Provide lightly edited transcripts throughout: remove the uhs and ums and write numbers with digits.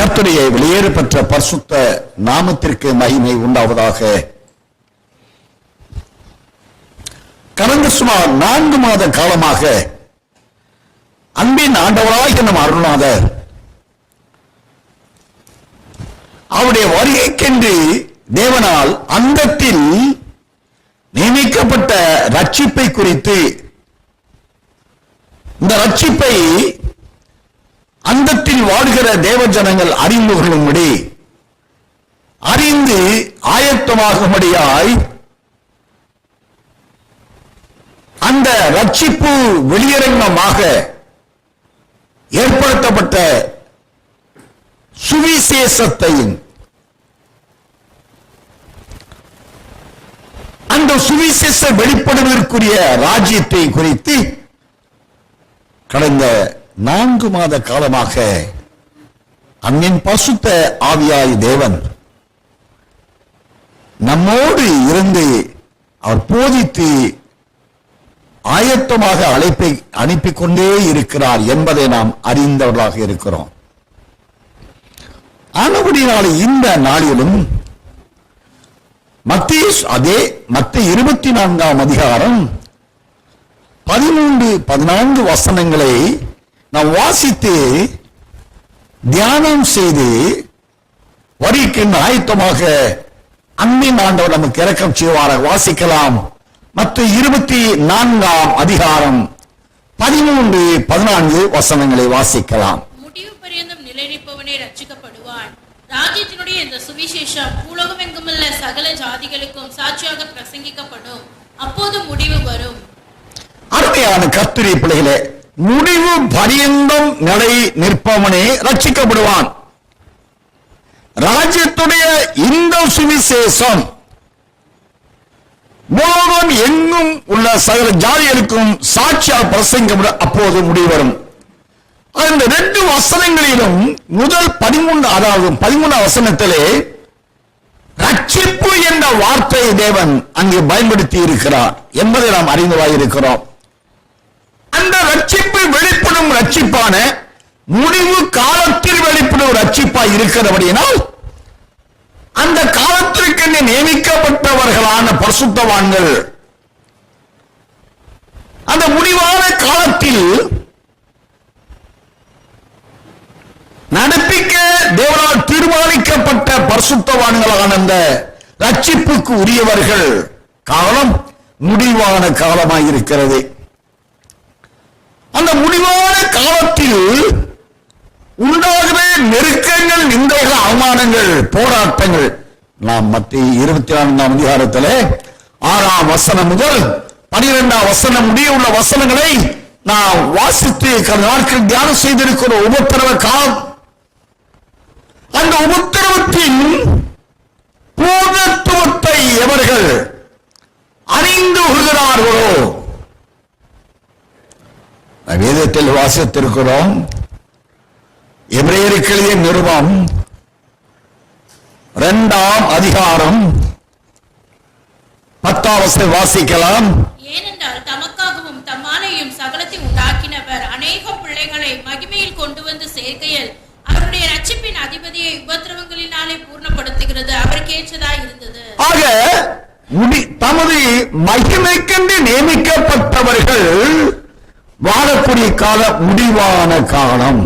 கர்த்தருடைய வெளியேறப்பெற்ற பரிசுத்த நாமத்திற்கு மகிமை உண்டாவதாக. கடந்த சுமார் 4 மாத காலமாக அன்பின் ஆண்டவராகிய நம் அருள்நாதர் அவருடைய வருகைக்கென்று தேவனால் அந்தத்தில் நியமிக்கப்பட்ட ரட்சிப்பை குறித்து, இந்த ரட்சிப்பை அந்தத்தில் வாழ்கிற தேவ ஜனங்கள் அறிந்து கொள்ளும்படி, அறிந்து ஆயத்தமாகும்படியாய் அந்த ரட்சிப்பு வெளியரங்கமாக ஏற்படுத்தப்பட்ட சுவிசேஷத்தையும் அந்த சுவிசேஷ வெளிப்படுவதற்குரிய ராஜ்யத்தை குறித்து கடந்த 4 மாத காலமாக அன்னின் பசுத்த ஆவியாய் தேவன் நம்மோடு இருந்து அவர் போதித்து ஆயத்தமாக அழைப்பை அனுப்பிக் கொண்டே இருக்கிறார் என்பதை நாம் அறிந்தவர்களாக இருக்கிறோம். ஆனபடியால் இந்த நாளிலும் மத்தேயு 24ஆம் அதிகாரம் 13-14 வசனங்களை நாம் வாசித்து தியானம் செய்து வரிக்கு ஆயத்தமாக அன்பின் ஆண்டவர் நமக்கு இரக்கம் செய்வாராக. வாசிக்கலாம். மத்தேயு 24ஆம் அதிகாரம் 13-14 வசனங்களை வாசிக்கலாம். முடிவு பரியந்தம் நிலைநிற்பவனே ரட்சிக்கப்படுவான். ராஜ்யத்தினுடைய இந்த சுவிசேஷம் உலகம் எங்குமுள்ள சகல ஜாதிகளுக்கும் சாட்சியாக பிரசங்கிக்கப்படும். அப்போது முடிவு வரும். அருமையான கர்த்தருடைய பிள்ளைகளே, முடிவு பரியந்தம் நிலை நிற்பவனே ரட்சிக்கப்படுவான். ராஜ்யத்துடைய இந்த சுவிசேஷம் உலகம் எங்கும் உள்ள சகல ஜாதிகளுக்கும் சாட்சியாக பிரசங்கிக்கப்படும். அப்போது முடிவு வரும். அந்த 2 வசனங்களிலும் முதல் 13 வசனத்திலே ரட்சிப்பு என்ற வார்த்தையை தேவன் அங்கே பயன்படுத்தி இருக்கிறார் என்பதை நாம் அறிந்தவாயிருக்கிறோம். அந்த ரட்சிப்பு வெளிப்படும் ரட்சிப்பான முடிவு காலத்தில் வெளிப்படும் ரட்சிப்பாய் இருக்கிறபடியினால் அந்த காலத்திற்கு நியமிக்கப்பட்டவர்களான பரிசுத்தவான்கள் அந்த முடிவான காலத்தில் நடப்பிக்க தேவனால் தீர்மானிக்கப்பட்ட பரிசுத்தவான்களான அந்த ரட்சிப்புக்கு உரியவர்கள் காலம் முடிவான காலமாயிருக்கிறது. அந்த முடிவான காலத்தில் உண்டாகிற நெருக்கங்கள், நிந்தைகள், அவமானங்கள், போராட்டங்கள் நாம் மத்தேயு 24ஆம் அதிகாரத்திலே 6ஆம் வசனம் முதல் 12ஆம் வசனம் முடிய உள்ள வசனங்களை நாம் வாசித்து நாட்கள் தியானம் செய்திருக்கிற உபத்திரவ காலம். அந்த உபத்திரவத்தின் பூர்ணத்துவத்தை எவர்கள் அறிந்து கொள்கிறார்களோ, வேதத்தில் வாசித்திருக்கிறோம். எபிரேயருக்கு எழுதிய நிருபம் 2ஆம் அதிகாரம் 10ஆம் வசனம் வாசிக்கலாம். ஏனென்றால் தமக்காகவும் தம்மாலேயும் சகலத்தை உண்டாக்கினவர் அநேக பிள்ளைகளை மகிமையில் கொண்டு வந்து சேர்க்கையில் அவருடைய ரட்சிப்பின் அதிபதியை உபத்திரவங்களினாலே பூர்ணப்படுத்துகிறது அவருக்கு ஏற்றதாய் இருந்தது. ஆக தமது மகிமைக்கென்று நியமிக்கப்பட்டவர்கள் வாழக்கூடிய காலம் முடிவான காலம்.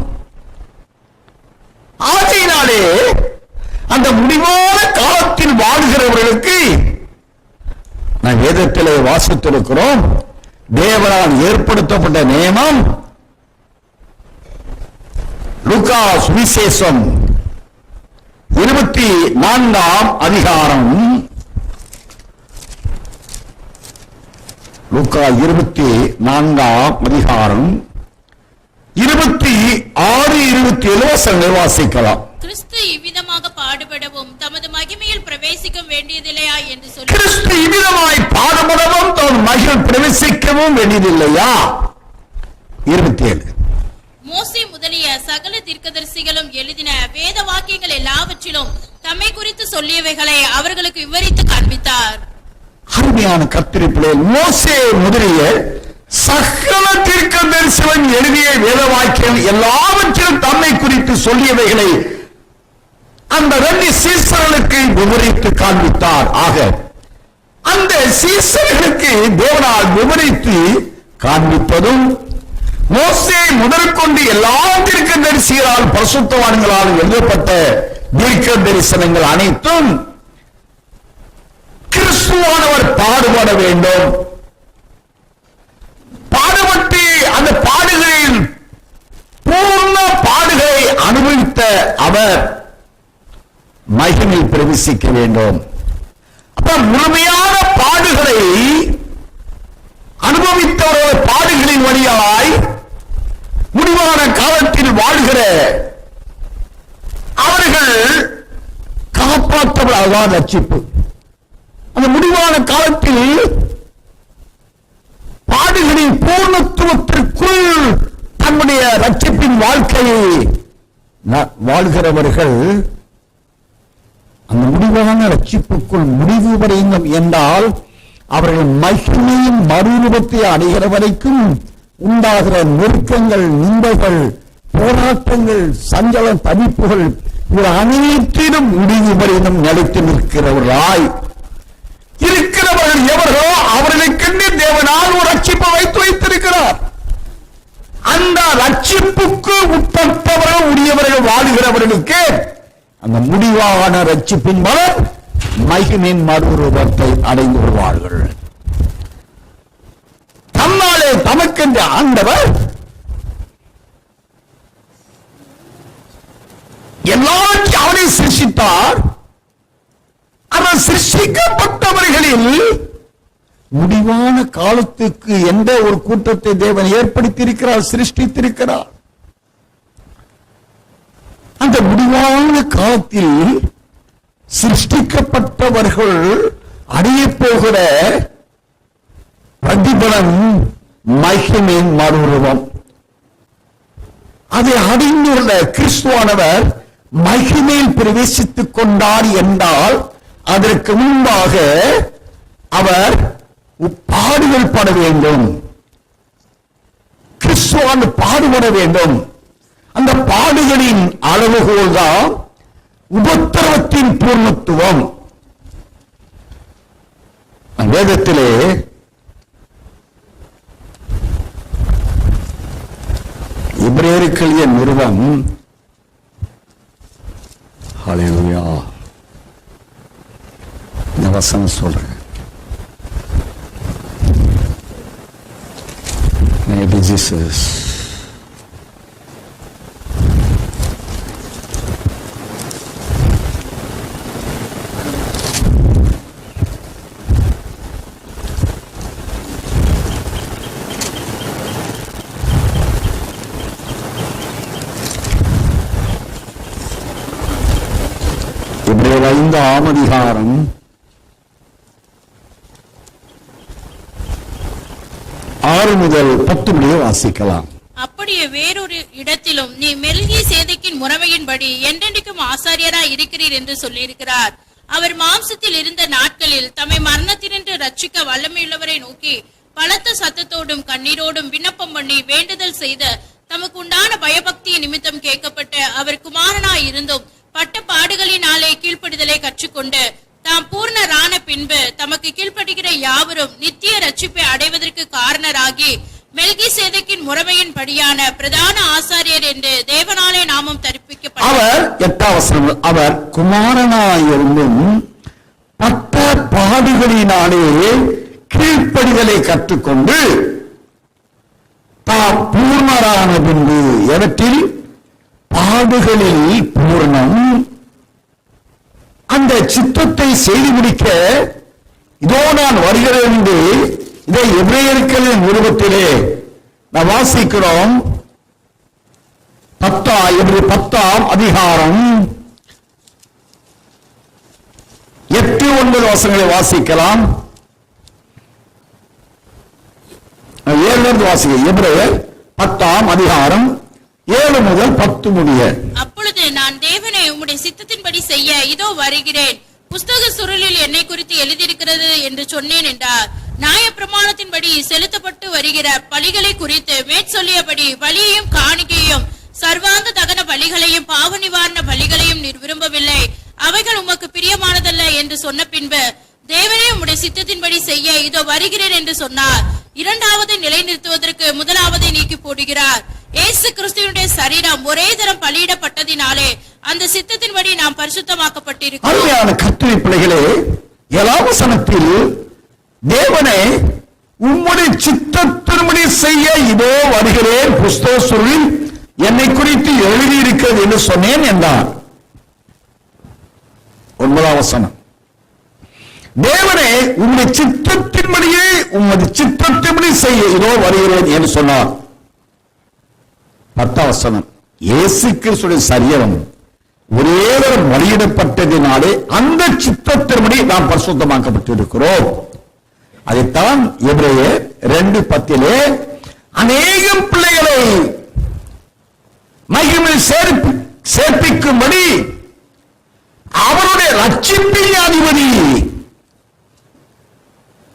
ஆகையினாலே அந்த முடிவான காலத்தில் வாழ்கிறவர்களுக்கு நான் வேதத்திலே வாசித்திருக்கிறோம். தேவனால் ஏற்படுத்தப்பட்ட நியமம் லூக்கா சுவிசேஷம் 24ஆம் அதிகாரம், லூக்கா 24ஆம் அதிகாரம் 26-27 வசனங்களை வாசிக்கலாம். கிறிஸ்து இவ்விதமாக பாடுபடவும் தமது மகிமையில் பிரவேசிக்க வேண்டியதில்லையா என்று சொல்லி, கிறிஸ்து இவ்விதமாய் பாடுபடவும் தமது மகிமையில் பிரவேசிக்கவும் வேண்டியதில்லையா? 27. மோசே முதலிய சகல தீர்க்கதரிசிகளும் எழுதின வேத வாக்கியங்கள் எல்லாவற்றிலும் தம்மை குறித்து சொல்லியவைகளை அவர்களுக்கு விவரித்து காண்பித்தார். அருமையான கர்த்தருடைய பிள்ளைகள், மோசே முதலிய சகல தீர்க்கதரிசிகள் எழுதிய வேத வாக்கியம் எல்லாவற்றிலும் தம்மை குறித்து சொல்லியவைகளை அந்த 2 சீசர்களுக்கு விவரித்து காண்பித்தார். ஆக அந்த சீசர்களுக்கு தேவனால் விவரித்து காண்பிப்பதும் மோசே முதற்கொண்டு எல்லா தீர்க்கதரிசிகளால் பரிசுத்தவான்களால் எழுதப்பட்ட தீர்க்க தரிசனங்கள் அனைத்தும் கிறிஸ்துவானவர் பாடுபட வேண்டும், பாடுபட்டு அந்த பாடுகளில் பூர்ண பாடுகளை அனுபவித்த அவர் மகிமையில் பிரவேசிக்க வேண்டும். அப்ப முழுமையான பாடுகளை அனுபவித்தவர்கள் பாடுகளின் வழியாய் முடிவான காலத்தில் வாழ்கிற அவர்கள் காப்பாற்றப்படாத ரட்சிப்பு. அந்த முடிவான காலத்தில் பாடுகளின் பூர்ணத்துவத்திற்குள் தன்னுடைய ரட்சிப்பின் வாழ்க்கையை வாழ்கிறவர்கள் அந்த முடிவான ரட்சிப்புக்குள் முடிவு வரையும் என்றால் அவர்கள் மகிமையின் மறுரூபத்தை அடைகிற வரைக்கும் உண்டாகிற நெருக்கங்கள், நிந்தைகள், போராட்டங்கள், சஞ்சலம், தவிப்புகள் இவை அனைத்திலும் முடிவு வரையும் நிலைத்து நிற்கிறவர்களாய் இருக்கிறவர்கள் எவர்களோ அவர்களுக்கென்று தேவனால் ஒரு ரட்சிப்பை வைத்திருக்கிறார். அந்த ரட்சிப்புக்கு உட்பட்டவர்கள் உரியவர்கள் வாழ்கிறவர்களுக்கு அந்த முடிவான ரட்சிப்பின் பலன் மகிமையின் மறுரூபத்தை அடைந்து வருவார்கள். தன்னாலே தமக்கென்ற ஆண்டவர் எல்லாரும் அவனை சிருஷ்டித்தார். அவர் சிருஷ்டிக்கப்பட்டவர்களில் முடிவான காலத்துக்கு எந்த ஒரு கூட்டத்தை தேவன் ஏற்படுத்தியிருக்கிறார், சிருஷ்டித்திருக்கிறார். அந்த முடிவான காலத்தில் சிருஷ்டிக்கப்பட்டவர்கள் அடைய போகிற பிரதிபலன் மகிமையின் மறுரூபம். அதை அடைந்துள்ள கிறிஸ்துவானவர் மகிமையில் பிரவேசித்துக் கொண்டார் என்றால் அதற்கு முன்பாக அவர் பாடுகள் பட வேண்டும். கிறிஸ்துவான் பாடுபட வேண்டும். அந்த பாடுகளின் அளவுகோல் தான் உபத்திரவத்தின் பூர்ணத்துவம். வேதத்திலே எபிரேயருக்கு எழுதிய நிருபம், ஹல்லேலூயா, இந்த வசனம் சொல்றேன். Maybe Jesus. எபிரேயர் 5ஆம் அதிகாரம் 6 முதல் 10 முடிய வாசிக்கலாம். அப்படியே வேறொரு இடத்திலும் நீ மெல்கிசேதேக்கின் முறைமையின்படி என்றென்றைக்கும் ஆசாரியராய் இருக்கிறீர் என்று சொல்லியிருக்கிறார். அவர் மாம்சத்தில் இருந்த நாட்களில் தம்மை மரணத்தினின்று ரட்சிக்க வல்லமையுள்ளவரை நோக்கி பலத்த சத்தத்தோடும் கண்ணீரோடும் விண்ணப்பம் பண்ணி வேண்டுதல் செய்த தமக்கு உண்டான பயபக்தியின் நிமித்தம் கேட்கப்பட்ட அவர் குமாரனாய் இருந்தும் பட்ட பாடுகளினாலே கீழ்ப்படிதலை கற்றுக்கொண்டு தாம் பூர்ணரான பின்பு தமக்கு கீழ்ப்படுகிற யாவரும் நித்திய ரட்சிப்பை அடைவதற்கு காரணராகி மெல்கிசேதேக்கின் முறைமையின் படியான பிரதான ஆசாரியர் என்று தேவனாலே நாமம் தரிப்பிக்கப்பட்டார். அவர் 8ஆம் வசனம், அவர் குமாரனாயிருந்தும் பட்ட பாடுகளினாலே கீழ்ப்படிதலை கற்றுக்கொண்டு தாம் பூர்ணரான பின்பு எவற்றில் பாடுகளில் பூர்ணம் அந்த சித்தத்தை செய்து முடிக்க இதோ நான் வருகிறேன் என்று இதை எபிரேயர்களின் நிருபத்திலே நாம் வாசிக்கிறோம். 10ஆம் அதிகாரம் 8-9 வசனங்களை வாசிக்கலாம். 7 வாசிக்க. எபிரேயர் 10ஆம் அதிகாரம் 7 முதல் 10 முடிய. அப்பொழுது நான் தேவனே உம்முடைய சித்தத்தின்படி செய்ய இதோ வருகிறேன், புஸ்தக சுருளில் என்னை குறித்து எழுதியிருக்கிறது என்று சொன்னேன் என்றார். நியாய பிரமாணத்தின்படி செலுத்தப்பட்டு வருகிற பலிகளை குறித்து மேற்சொல்லியபடி பலியையும் காணிக்கையும் சர்வாங்க தகன பலிகளையும் பாவ நிவாரண பலிகளையும் நீர் விரும்பவில்லை. உமக்கு பிரியமானதல்ல என்று சொன்ன பின்பு தேவனே உம்முடைய சித்தத்தின்படி செய்ய இதோ வருகிறேன் என்று சொன்னார். இரண்டாவதை நிலைநிறுத்துவதற்கு முதலாவதை நீக்கி போடுகிறார். இயேசு கிறிஸ்துவினுடைய சரீரம் ஒரே தரம் பலியிடப்பட்டதினாலே அந்த சித்தத்தின்படி நாம் பரிசுத்தமாக்கப்பட்டிருக்கிறோம். அருமையான கர்த்தருடைய பிள்ளைகளே, 7ஆம் வசனத்தில் தேவனே உம்முடைய சித்தத்தின்படி செய்ய இதோ வருகிறேன், புஸ்தகத்தில் என்னை குறித்து எழுதியிருக்கிறது என்று சொன்னேன் என்றார். 9ஆம் வசனம், தேவனே உம்முடைய சித்தத்தின்படியே உம்முடைய சித்தத்தின்படி செய்ய இதோ வருகிறேன் என்று சொன்னார். 10ஆம் வசனம், இயேசு கிறிஸ்துவின் சரீரம் ஒரே தரம் பலியிடப்பட்டதினாலே அந்த சித்தத்தின்படி நாம் பரிசுத்தமாக்கப்பட்டிருக்கிறோம். அதைத்தான் எபிரேயர் 2:10 அநேகம் பிள்ளைகளை மகிமையில் சேர்ப்பிக்கும்படி அவருடைய ரட்சிப்பின் அதிபதி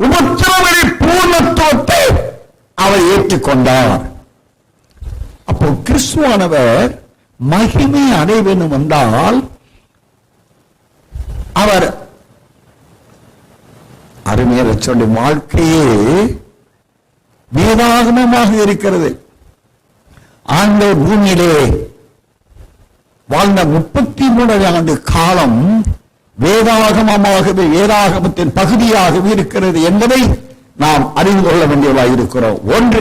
உபத்திரவங்களின் பூர்ணத்துவத்தை அவர் ஏற்றுக்கொண்டார். அப்போ கிறிஸ்துவானவர் மகிமை அடைய வேண்டும் வந்தால் அவர் அருமையான வாழ்க்கையே வேதாகமமாக இருக்கிறது. ஆண்டவர் பூமியிலே வாழ்ந்த 33 ஆண்டு காலம் வேதாகமமாகவே, வேதாகமத்தின் பகுதியாகவே இருக்கிறது என்பதை நாம் அறிந்து கொள்ள வேண்டியவர்களாக இருக்கிறோம். ஒன்று,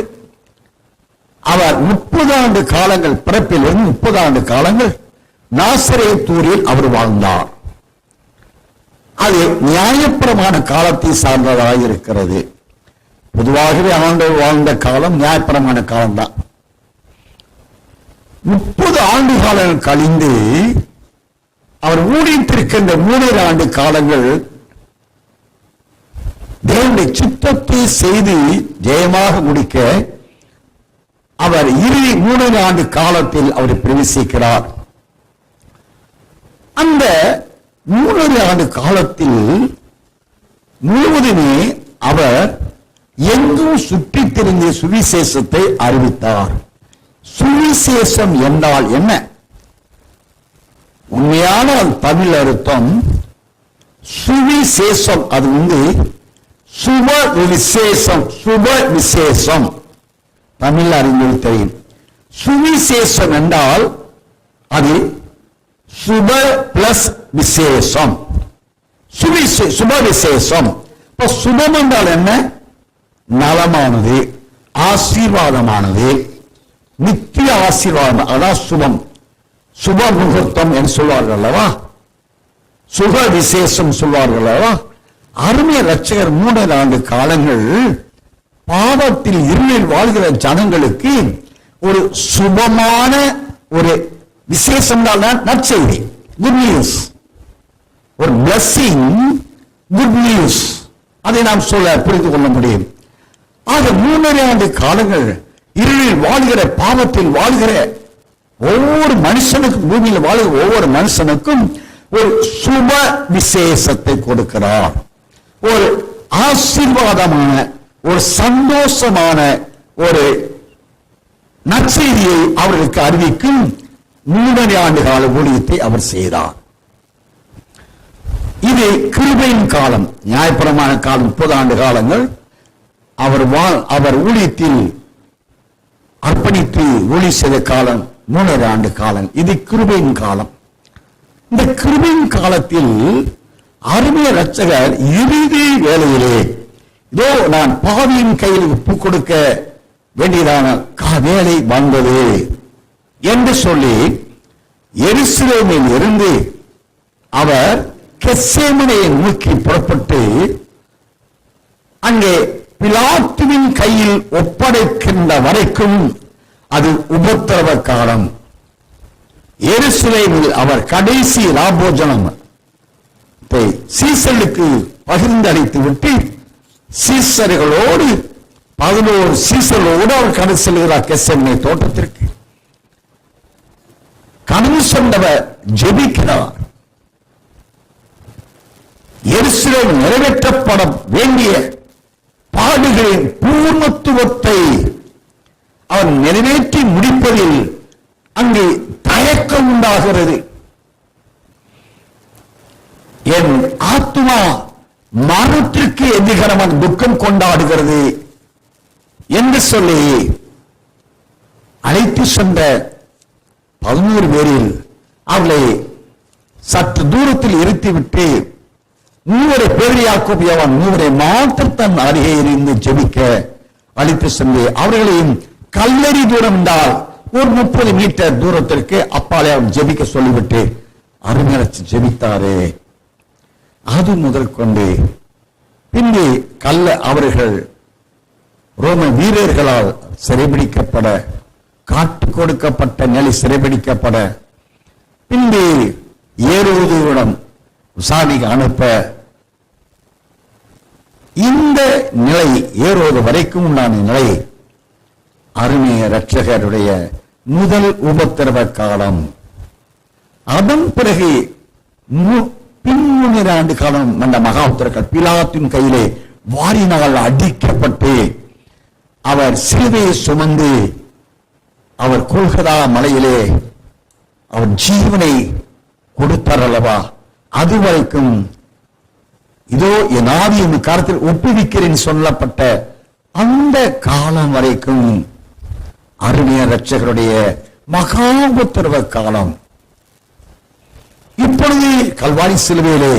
அவர் 30 ஆண்டு காலங்கள், பிறப்பிலிருந்து 30 ஆண்டு காலங்கள் நாசரேத்தூரில் அவர் வாழ்ந்தார். அது நியாயப்பிரமாண காலத்தை சார்ந்ததாக இருக்கிறது. பொதுவாகவே ஆண்டவர் வாழ்ந்த காலம் நியாயப்பிரமாண காலம்தான். 30 ஆண்டு காலங்கள் கழிந்து அவர் ஊழியத்திருக்கின்ற 3 ஆண்டு காலங்கள் தேவனுடைய சித்தத்தை செய்து ஜெயமாக முடிக்க அவர் இறுதி 3 ஆண்டு காலத்தில் அவர் பிரவேசிக்கிறார். அந்த 3 ஆண்டு காலத்தில் முழுவதுமே அவர் எங்கும் சுற்றித் திரிந்த சுவிசேஷத்தை அறிவித்தார். சுவிசேஷம் என்றால் என்ன? உண்மையான தமிழ் அர்த்தம் சுவிசேஷம். அது சுப விசேஷம். சுப விசேஷம் தமிழ் அறிஞர் தெரியும். சுவிசேஷம் என்றால் அது சுப பிளஸ் விசேஷம். சுப விசேஷம். சுபம் என்றால் என்ன? நலமானது, ஆசீர்வாதமானது, நித்திய ஆசீர்வாதம். அதான் சுபம். சுப முகூர்த்தம் என்று சொல்வார்கள் அல்லவா, சுக விசேஷம் சொல்வார்கள் அல்லவா. அருமைய ரட்சகர் 3 ஆண்டு காலங்கள் பாவத்தில் இருளில் வாழ்கிற ஜனங்களுக்கு ஒரு சுபமான ஒரு விசேஷம் தான் நற்செய்தி, குட் நியூஸ், ஒரு பிளஸிங், குட் நியூஸ். அதை நாம் சொல்ல புரிந்து கொள்ள முடியும். ஆக 3 ஆண்டு காலங்கள் இருளில் வாழ்கிற, பாவத்தில் வாழ்கிற ஒவ்வொரு மனுஷனுக்கும், பூமியில் வாழ்கிற ஒவ்வொரு மனுஷனுக்கும் ஒரு சுப விசேஷத்தை கொடுக்கிறார். ஒரு ஆசீர்வாதமான, ஒரு சந்தோஷமான ஒரு நற்செய்தியை அவர்களுக்கு அறிவிக்கும் 3 ஆண்டு கால ஊழியத்தை அவர் செய்தார். இது கிருபையின் காலம். நியாயப்பிரமாண காலம் 30 ஆண்டு காலங்கள் அவர் ஊழியத்தில் அர்ப்பணித்து ஊழி செய்த காலம் 3 ஆண்டு காலம். இது கிருபையின் காலம். இந்த கிருபையின் காலத்தில் அருமைய ரட்சகர் இறுதி வேளையிலே இதோ நான் பாவியின் கையில் ஒப்பு கொடுக்க வேண்டியதான வேலை வந்தது என்று சொல்லி எருசலேமில் இருந்து அவர் கெத்சேமனையை நோக்கி புறப்பட்டு அங்கே பிலாத்துவின் கையில் ஒப்படைக்கின்ற வரைக்கும் அது உபத்திரவ காலம். எருசலேமில் அவர் கடைசி ராபோஜனம் சீசருக்கு பகிர்ந்தளித்து விட்டு சீசர்களோடு 11 சீசர்களோடு அவர் கடந்து செல்கிறார் கெத்சேமனை தோட்டத்திற்கு. கடந்து சென்றவர் ஜெபிக்கிறார். எருசலேம் நிறைவேற்றப்பட வேண்டிய பாடுகளின் பூர்ணத்துவத்தை அவர் நிறைவேற்றி முடிப்பதில் அங்கு தயக்கம் உண்டாகிறது. ஆத்துமா மரணத்திற்கு எதிர்கரமான துக்கம் கொண்டாடுகிறது என்று சொல்லி அழைத்து சென்ற 11 பேரில் அவர்களை சற்று தூரத்தில் இருத்திவிட்டு 3 பேர் யாக்கோபு யோவான் 3 மாத்திரம் தன் அருகே இருந்து ஜெபிக்க அழைத்து சென்று அவர்களையும் கல்லறி தூரம் என்றால் ஒரு 30 மீட்டர் தூரத்திற்கு அப்பாலே அவர் ஜெபிக்க சொல்லிவிட்டு அருமையாக ஜெபித்தாரே. அது முதல் கொண்டு பின்பு அவர்கள் ரோம வீரர்களால் சிறைபிடிக்கப்பட காட்டு கொடுக்கப்பட்ட நிலை சிறைபிடிக்கப்பட பின்பு ஏரோதுவிடம் விசாரணைக்கு அனுப்ப இந்த நிலை ஏரோது வரைக்கும் உண்டான நிலை அருமைய இரட்சகருடைய முதல் உபத்திரவ காலம். அதன் பிறகு பின்முன்னிர ஆண்டு காலம் அந்த மகாபுத்திரர்கள் பிலாத்தின் கையிலே வாரினால் அடிக்கப்பட்டு அவர் சிலுவையை சுமந்து அவர் கொல்கதா மலையிலே அவர் ஜீவனை கொடுத்தார் அல்லவா, அதுவரைக்கும் இதோ என் ஆவி என் காலத்தில் ஒப்புவிக்கிறேன் சொல்லப்பட்ட அந்த காலம் வரைக்கும் அருமைய இரட்சகருடைய மகா உபத்திரவ காலம். இப்பொழுது கல்வாரி சிலுவையிலே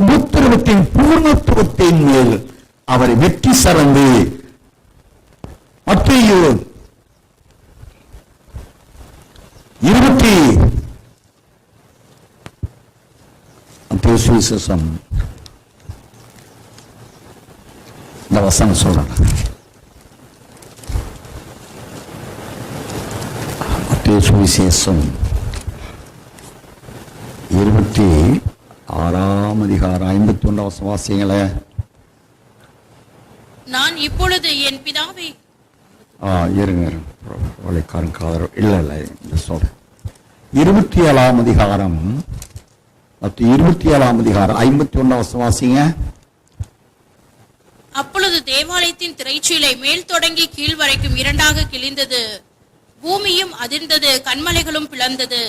உபத்திரவத்தின் பூர்ணத்துவத்தின் மேல் அவர் வெற்றி சரந்து மத்தேயு 20 சுவிசேஷம் இந்த வசனம் சொல்றாங்க. மத்தேயு சுவிசேஷம் 26ஆம் அதிகாரம் 51 வசனம் வாசிங்களே. நான் இப்பொழுது என் பிதாவை இருங்க இல்ல சொல்ற 27ஆம் அதிகாரம் 51 வசனம் வாசிங்க. அப்பொழுது தேவாலயத்தின் திரைச்சீலை மேல் தொடங்கி கீழ் வரைக்கும் 2ஆக கிழிந்தது, பூமியும் அதிர்ந்தது, கன்மலைகளும் பிளந்தது.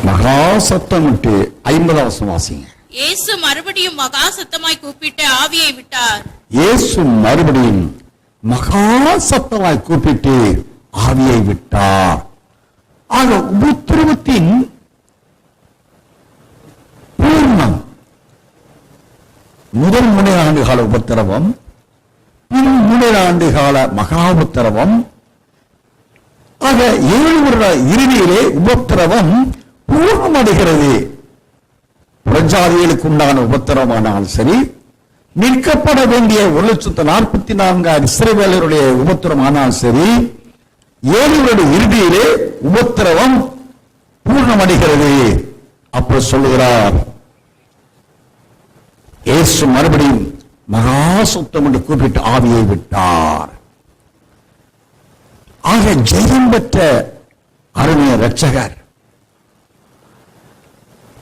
மகா சத்தமிட்டு 50 வசனம் வாசிங்க. இயேசு மறுபடியும் மகா சத்தமாய் கூப்பிட்டு ஆவியை விட்டார். இயேசு மறுபடியும் மகா சத்தமாய் கூப்பிட்டு ஆவியை விட்டார். ஆக உபத்திரவத்தின் பூர்ணம் முதல் 3 ஆண்டு கால உபத்திரவம், 3 ஆண்டு கால மகா உபத்திரவம். ஆக 7 வருட இறுதியிலே உபத்திரவம் பூர்ணமடைகிறது. புறஜாதிகளுக்கு உண்டான உபத்திரமானால் சரி, மீட்கப்பட வேண்டிய 1,44,000 இஸ்ரவேலருடைய உபத்திரமானால் சரி, 7 வருட இறுதியிலே உபத்திரவம் பூர்ணமடைகிறது. அப்போ சொல்லுகிறார், இயேசு மறுபடியும் மகா சத்தம் என்று கூப்பிட்டு ஆவியை விட்டார். ஆக ஜெயம் பெற்ற அருமைய இரட்சகர்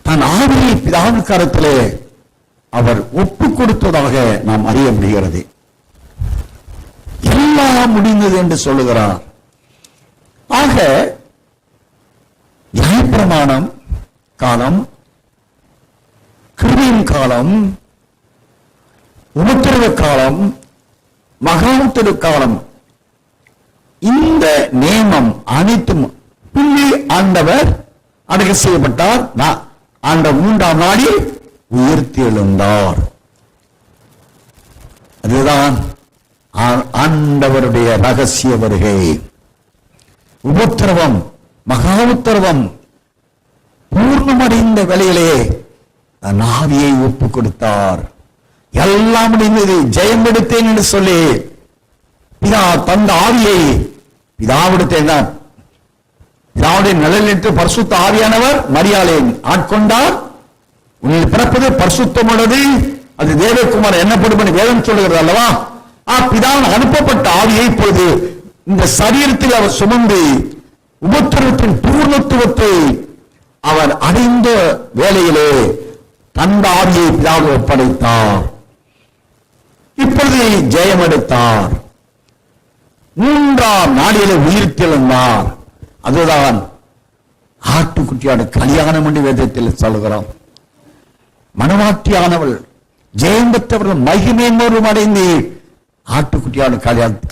தன் ஆவியை பிதாவின் கரத்திலே அவர் ஒப்பு கொடுத்ததாக நாம் அறிய முடிகிறது. எல்லாம் முடிந்தது என்று சொல்லுகிறார். ஆக நியாயப்பிரமாணம் காலம், கிருபையின் காலம், உபத்திரவ காலம், மகா உபத்திரவ காலம், இந்த நியமம் அனைத்தும் புள்ளி ஆண்டவர் அடக்க செய்யப்பட்டார். அந்த 3ஆம் நாளில் உயிர்த்தி எழுந்தார். அதுதான் ஆண்டவருடைய ரகசிய வருகை. உபத்திரவம், மகா உத்தரவம் பூர்ணமடைந்த வேளையிலே ஆவியை ஒப்பு கொடுத்தார். எல்லாம் முடிந்தது, ஜெயம் எடுத்தேன் என்று சொல்லி பிதா தந்த ஆவியை பிதாவிடத்தேன் பிதாவுடைய நிழலிட்டு பரிசுத்த ஆவியானவர் மரியாதை ஆட்கொண்டார். உன்னில் பிறப்பது பரிசுத்தமானது, அது தேவகுமார் என்னப்படும் என்று வேதம் சொல்லுகிறது அல்லவா. பிதாவின் அனுப்பப்பட்ட ஆவியை இப்பொழுது இந்த சரீரத்தில் அவர் சுமந்து உபத்திரவத்தின் பூர்ணத்துவத்தை அவர் அடைந்த வேளையிலே தந்த ஆவியை பிதாவை ஒப்படைத்தார். இப்பொழுது ஜெயம் எடுத்தார். மூன்றாம் நாளிலே உயிர்த்தெழுந்தார். அதுதான் ஆட்டுக்குட்டியான கல்யாணம் என்று வேதத்தில் சொல்கிறோம். மணவாட்டியானவள் ஜெயம் பெற்றவர்கள் மகிமையோரும் அடைந்து ஆட்டுக்குட்டியான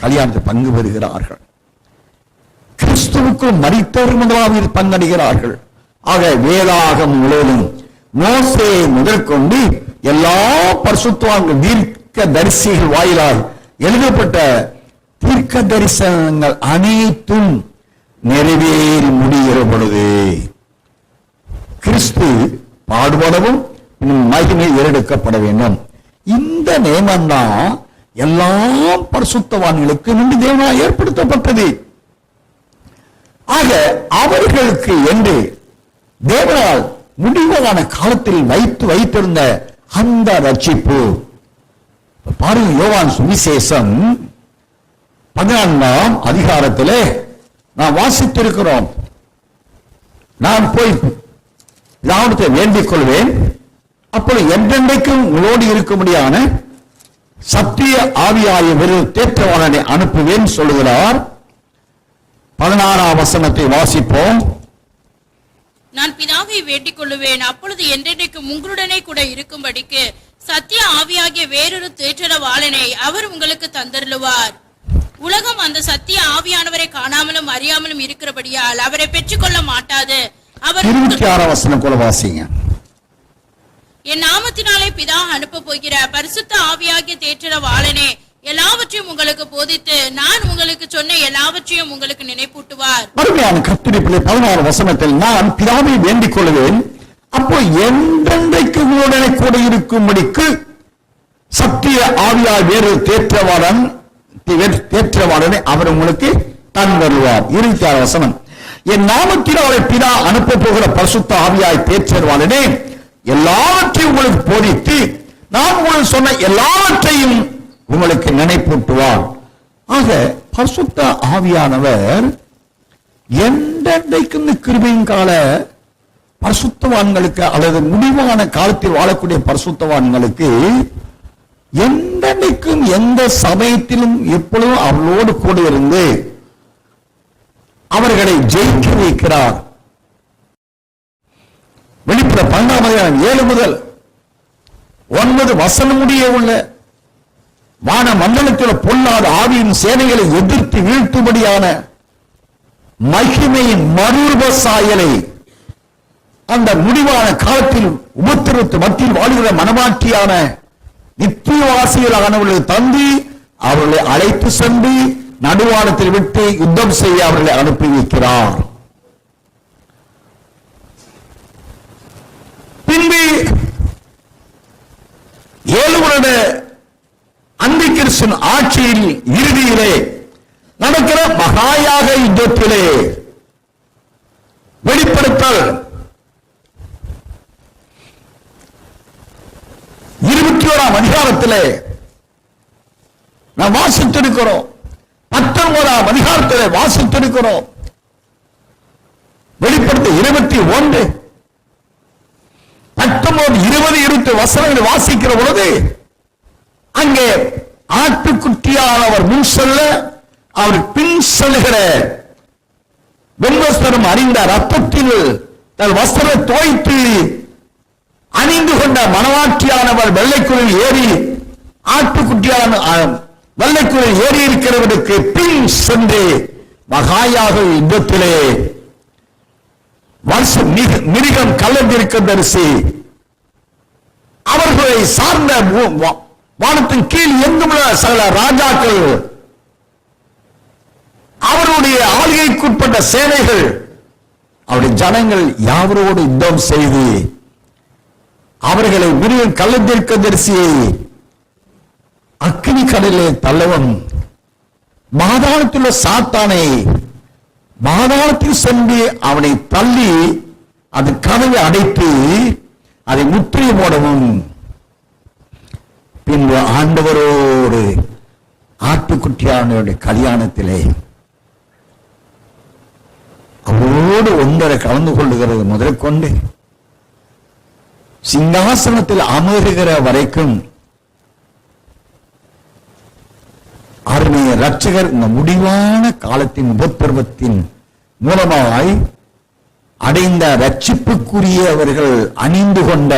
கல்யாணத்தை பங்கு பெறுகிறார்கள். கிறிஸ்துவுக்குள் மரித்தவர்கள் முதலாவது பங்கடைகிறார்கள். ஆக வேதாகம் முழுவதும் மோசே முதல் கொண்டு எல்லா பரிசுத்தவான்கள் தீர்க்க தரிசிகள் வாயிலால் எழுதப்பட்ட தீர்க்க தரிசனங்கள் அனைத்தும் நிறைவேறி முடிகிற பொழுது கிறிஸ்து பாடுபடவும் மகிமை ஏறெடுக்கப்பட வேண்டும். இந்த நியமம்தான் எல்லா பரிசுத்தவான்களுக்கு முன்பு தேவனால் ஏற்படுத்தப்பட்டது. ஆக அவர்களுக்கு என்று தேவனால் முடிவான காலத்தில் வைத்திருந்த அந்த ரட்சிப்பு பாருங்க. யோவான் சுவிசேஷம் 14ஆம் அதிகாரத்திலே நாம் வாசித்திருக்கிறோம். நான் போய் யாவத்தை வேண்டிக் கொள்வேன், அப்பொழுது என்றென்றைக்கும் உங்களோடு இருக்கும்படியான சத்திய ஆவியாய தேற்றவாளனை அனுப்புவேன் சொல்லுகிறார். 16ஆம் வசனத்தை வாசிப்போம். நான் பிதாவை வேண்டிக் கொள்ளுவேன், அப்பொழுது என்றென்றைக்கும் உங்களுடனே கூட இருக்கும்படிக்கு சத்திய ஆவியாகிய வேறொரு தேற்றரவாளனை அவர் உங்களுக்கு தந்தருளுவார். உலகம் அந்த சத்திய ஆவியானவரை காணாமலும் அறியாமலும் இருக்கிறபடியால் அவரை பெற்றுக்கொள்ள மாட்டாது. அவர் 26ஆம் வசனம் கூட வாசிங்க. என் நாமத்தினாலே பிதா அனுப்ப போகிற பரிசுத்த ஆவியாகிய தேற்றரவாளனே எல்லாவற்றையும் உங்களுக்கு போதித்து நான் உங்களுக்கு சொன்ன எல்லாவற்றையும் உங்களுக்கு நினைப்பூட்டுவார். அருமையான கர்த்தருடைய 16 வசனத்தில் நான் பிதாவை வேண்டிக் கொள்வேன், அப்போ என்றென்றைக்கு உங்களுடனே கூட இருக்கும்படிக்கு சத்திய ஆவியாய் வேறு தேற்றவாளனை அவர் உங்களுக்கு தந்தருவார். 26 வசனம். என் நாமத்தினாலே பிதா அனுப்ப போகிற பரிசுத்த ஆவியாய் தேற்றவாளனே எல்லாவற்றையும் உங்களுக்கு போதித்து நான் உங்களுக்கு சொன்ன எல்லாவற்றையும் உங்களுக்கு நினைப்பூட்டுவார். ஆக பரிசுத்த ஆவியானவர் என்றென்றைக்கும் கிருபையின் கால பரிசுத்தவான்களுக்கு அல்லது முடிவான காலத்தில் வாழக்கூடிய பரிசுத்தவான்களுக்கு என்றென்றைக்கும் எந்த சமயத்திலும் எப்பொழுதும் அவளோடு கூட இருந்து அவர்களை ஜெயிக்க வைக்கிறார். வெளிப்பட 12ஆம் 7 முதல் 9 வசனம் முடிய உள்ள வான மண்டலத்தில் பொல்லாத ஆவியின் சேனைகளை எதிர்த்து வீழ்த்தும்படியான மகிமையின் மறுரூப சாயலை அந்த முடிவான காலத்தில் உபத்திரத்து மத்தியில் வாழ்கிற மனமாற்றியான நித்தியவாசிகளானவர்களை தந்து அவர்களை அழைத்து சென்று நடுவானத்தில் விட்டு யுத்தம் செய்ய அவர்களை அனுப்பி வைக்கிறார். பின்பு 7 வருட அந்திகிறிஸ்துவின் ஆட்சியில் இறுதியிலே நடக்கிற மகாயாக யுத்தத்திலே வெளிப்படுத்தல் 21ஆம் அதிகாரத்திலே நாம் வாசித்திருக்கிறோம். 19ஆம் அதிகாரத்திலே வாசித்திருக்கிறோம். வெளிப்படுத்த 21, 19, 20, 20 வசனங்களை வாசிக்கிற பொழுது அங்கே ஆட்டுக்குட்டியானவர் முன் செல்ல அவர் பின் செல்லுகிற வெண்வஸ்திரம் அறிந்த ரத்தத்தில் தன் வஸ்திரத்தை தோய்த்து அணிந்து கொண்ட மனவாட்டியானவர் வெள்ளைக்குழில் ஏறி ஆட்டுக்குட்டியான வெள்ளைக்குழில் ஏறி இருக்கிறவருக்கு பின் சென்று மகாயாக யுத்தத்திலே மிருகம் கலந்திருக்க தரிசி அவர்களை சார்ந்த வானத்தின் கீழ் எங்குமுள்ள சகல ராஜாக்கள் அவருடைய ஆளுகைக்குட்பட்ட சேனைகள் அவருடைய ஜனங்கள் யாவரோடு யுத்தம் செய்து அவர்களை மிருகம் கலந்திருக்க தரிசியை அக்கினி கடலிலே தள்ளவும் பாதாளத்தில் உள்ள சாத்தானை பாதாளத்தில் சென்று அவனை தள்ளி அது கதவை அடைத்து அதை முற்றிய போடவும் பின்பு ஆண்டவரோடு ஆட்டுக்குட்டியானுடைய கல்யாணத்திலே அவரோடு ஒன்றரை கலந்து கொள்ளுகிறது முதற்கொண்டு சிங்காசனத்தில் அமருகிற வரைக்கும் அருமையான நம்முடைய இரட்சகர் இந்த முடிவான காலத்தின் உபத்திரவத்தின் மூலமாய் அடைந்த ரட்சிப்புக்குரியவர்கள் அணிந்து கொண்ட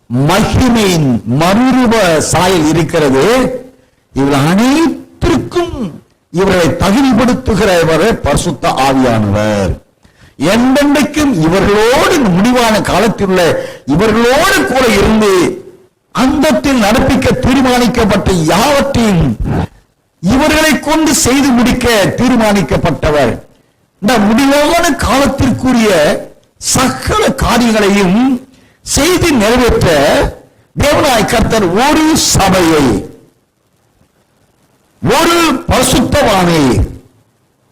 மகிமையின் மறுரூப சாயல் இருக்கிறது. இவர்கள் அனைத்திற்கும் இவர்களை தகுதிப்படுத்துகிறவர் பரிசுத்த ஆவியானவர். என்றென்றைக்கும் இவர்களோடு முடிவான காலத்தில் உள்ள இவர்களோடு கூட இருந்து அந்தத்தில் நடப்பிக்க தீர்மானிக்கப்பட்ட யாவற்றையும் இவர்களை கொண்டு செய்து முடிக்க தீர்மானிக்கப்பட்டவர். இந்த முடிவான காலத்திற்குரிய சகல காரியங்களையும் செய்து நிறைவேற்ற தேவனாய் கர்த்தர் ஒரு சபையை, ஒரு பரிசுத்தவானை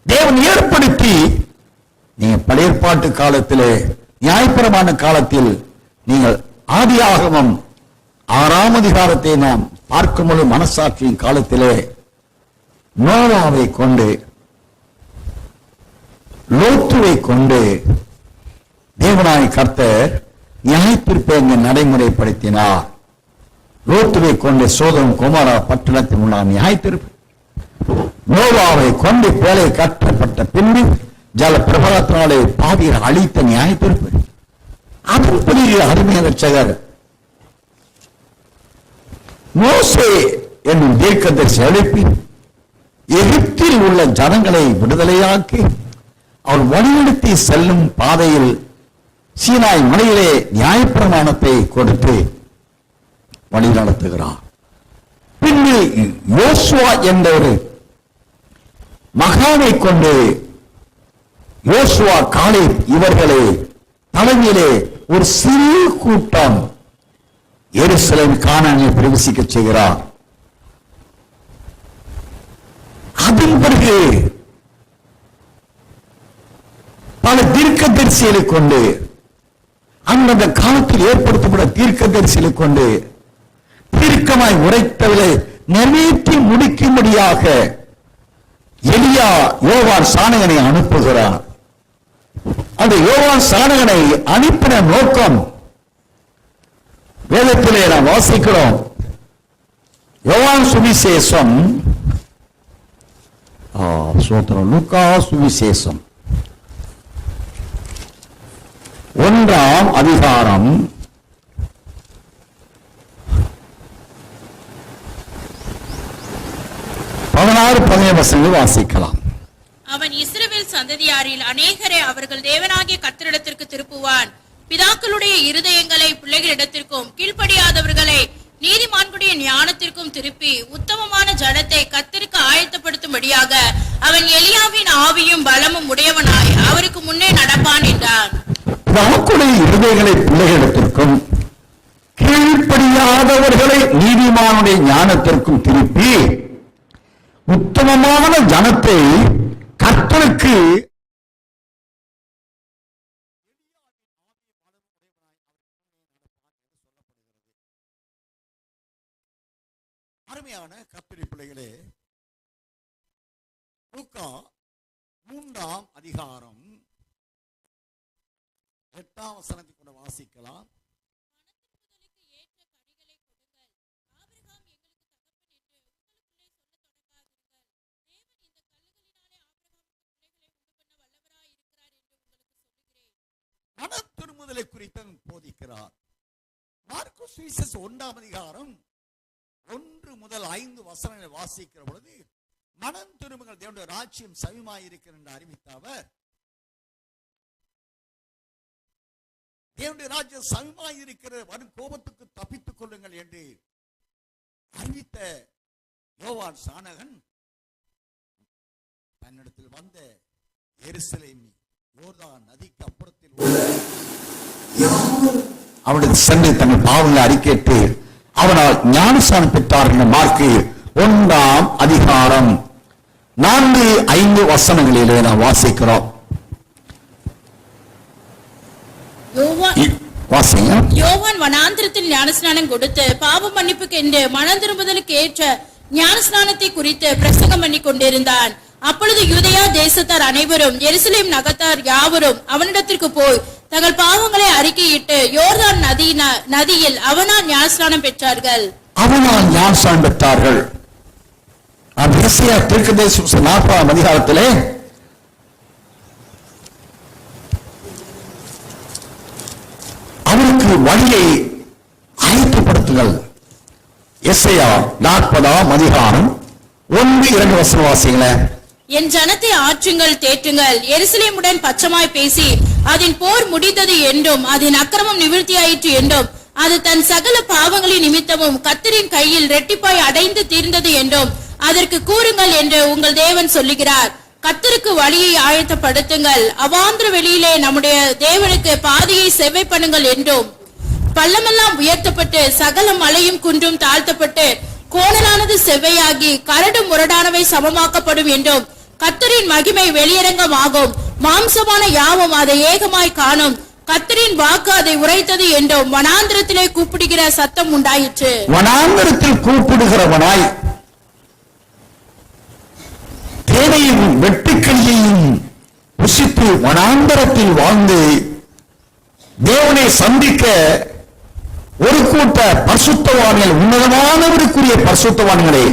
தேவன் ஏற்படுத்தி, நீங்க பழைய ஏற்பாட்டு காலத்திலே நியாயப்பிரமாண காலத்தில் நீங்கள் ஆதியாகமம் 6ஆம் அதிகாரத்தை நாம் பார்க்கும்போது மனசாட்சியின் காலத்திலே நோவாவை கொண்டு லோத்துவை கொண்டு தேவனாய் கர்த்தர் நியாயத்தீர்ப்பை நடைமுறைப்படுத்தினார். லோத்துவை கொண்டு சோதம் குமாரா பட்டணத்தில் உள்ள நியாயத்தீர்ப்பு, நோவாவை கொண்டு பேலை கட்டப்பட்ட பின்பு ஜல பிரபலத்தினாலே பாவியர் அழித்த நியாயத்தீர்ப்பு. அதன்படி அருமையான ரட்சகர் மோசே என்னும் தீர்க்கதரிசி எழுப்பி எகிப்தில் உள்ள ஜனங்களை விடுதலையாக்கி அவர் வழிநடத்தி செல்லும் பாதையில் சீனாய் மலையிலே நியாயப்பிரமாணத்தை கொடுத்து வழி நடத்துகிறார். பின்பு யோசுவா என்ற ஒரு மகானை கொண்டு யோசுவா காலேப் இவர்களை தலைமையிலே ஒரு சிறு கூட்டம் எருசலேம் கானானை பிரவேசிக்க செய்கிறார். அதன் பிறகு பல தீர்க்கதரிசிகளை கொண்டு, அந்தந்த காலத்தில் ஏற்படுத்தப்பட்ட தீர்க்கதரிசிகளை கொண்டு தீர்க்கமாய் உரைத்தவரை நிறைவேற்றி முடிக்கும்படியாக எலியா யோவான் சாணகனை அனுப்புகிறார். அந்த யோவான் சாணகனை அனுப்பின நோக்கம் வேதத்திலே நாம் வாசிக்கிறோம். யோவான் சுவிசேஷம், லூக்கா சுவிசேஷம் 1ஆம் அதிகாரம் 16-17 வசனங்களை வாசிக்கலாம். அவன் இஸ்ரவேல் சந்ததியாரில் அநேகரை அவர்கள் தேவனாகிய கர்த்தரிடத்திற்கு திருப்புவான். பிதாக்களுடைய இருதயங்களை பிள்ளைகளிடத்திற்கும் கீழ்ப்படியாதவர்களை நீதிமான்களுடைய ஞானத்திற்கும் திருப்பி உத்தமமான ஜனத்தை கர்த்தருக்கு ஆயத்தப்படுத்தும்படியாக அவன் எலியாவின் ஆவியும் பலமும் உடையவனாய் அவருக்கு முன்னே நடப்பான் என்றான். பிதாக்களுடைய இருதயங்களை பிள்ளைகளிடத்திற்கும் கீழ்ப்படியாதவர்களை நீதிமானுடைய ஞானத்திற்கும் திருப்பி உத்தமமான ஜனத்தை கர்த்தருக்கு அருமையான கர்த்தருடைய பிள்ளைகளே, லூக்கா 3ஆம் அதிகாரம் 8ஆம் வசனத்தை கூட வாசிக்கலாம். மன திருமுதலை குறித்து போதிக்கிறார். மார்க்கு சுவிசேஷம் 1ஆம் அதிகாரம் 1 முதல் 5 வசனங்களை வாசிக்கிற பொழுது மனம் திரும்புங்கள், தேவனுடைய ராஜ்யம் சமீபமாயிருக்கிறது என்று அறிவித்த அவர், தேவனுடைய ராஜ்யம் சமீபமாயிருக்கிற வரும் கோபத்துக்கு தப்பித்துக் கொள்ளுங்கள் என்று அறிவித்த யோவான் சாணகன் தன்னிடத்தில் வந்த எருசலேம் யோர்தான் நதிக்கு அப்புறத்தில் உள்ள அவனுடைய சென்று தங்கள் பாவங்களை அறிக்கையிட்டு அவனால் ஞானஸ்நானம் பெற்றார் என்ற மார்க்கு 1ஆம் அதிகாரம் 4-5 வசனங்களிலே நாம் வாசிக்கிறோம். யோவான் வனாந்திரத்தில் ஞானஸ்நானம் கொடுத்து பாவ மன்னிப்புக்கு என்று மனம் திரும்புதலுக்கு ஏற்ற ஞானஸ்நானத்தை குறித்து பிரசங்கம் பண்ணி கொண்டிருந்தான். அப்பொழுது யூதேயா தேசத்தார் அனைவரும் எருசலேம் நகரத்தார் யாவரும் அவனிடத்திற்கு போய் தங்கள் பாவங்களை அறிக்கையிட்டு யோர்தான் நதியில் அவனால் ஞானஸ்நானம் பெற்றார்கள். எசேயா தீர்க்கதரிசி 40ஆம் அதிகாரத்திலே அவருக்கு வழியை ஆயத்தப்படுத்துங்கள். எசேயா 40ஆம் அதிகாரம் 1-2 வசனம் வாசிங்களேன். என் ஜனத்தை ஆற்றுங்கள், தேற்றுங்கள். எருசலேமுடன் பச்சமாய் பேசி அதன் போர் முடிந்தது என்றும் அதன் அக்கிரமம் நிவிர்த்தியாயிற்று என்றும் அது தன் சகல பாவங்களின் நிமித்தமும் கர்த்தரின் கையில் இரட்டிப்பாய் அடைந்து தீர்ந்தது என்றும் அதற்கு கூறுங்கள் என்று உங்கள் தேவன் சொல்லுகிறார். கர்த்தருக்கு வழியை ஆயத்தப்படுத்துங்கள், அவாந்திர வெளியிலே நம்முடைய தேவனுக்கு பாதையை செவ்வை பண்ணுங்கள் என்றும், பள்ளமெல்லாம் உயர்த்தப்பட்டு சகல மலையும் குன்றும் தாழ்த்தப்பட்டு கோணலானது செவ்வையாகி கரடு முரடானவை சமமாக்கப்படும் என்றும், கர்த்தரின் மகிமை வெளியரங்கமாகும், மாம்சமான யாவும் அதை ஏகமாய் காணும், கர்த்தரின் வாக்கு அதை உரைத்தது என்றும் வனாந்திரத்திலே கூப்பிடுகிற சத்தம் உண்டாயிற்று. வனாந்திரத்தில் கூப்பிடுகிறவனாய் தேவையும் வெட்டுக்கிளியையும் புசித்து வனாந்தரத்தில் வாழ்ந்து தேவனை சந்திக்க ஒரு கூட்ட பரிசுத்தவான்கள், உன்னதமானவருக்குரிய பரிசுத்தவான்களே.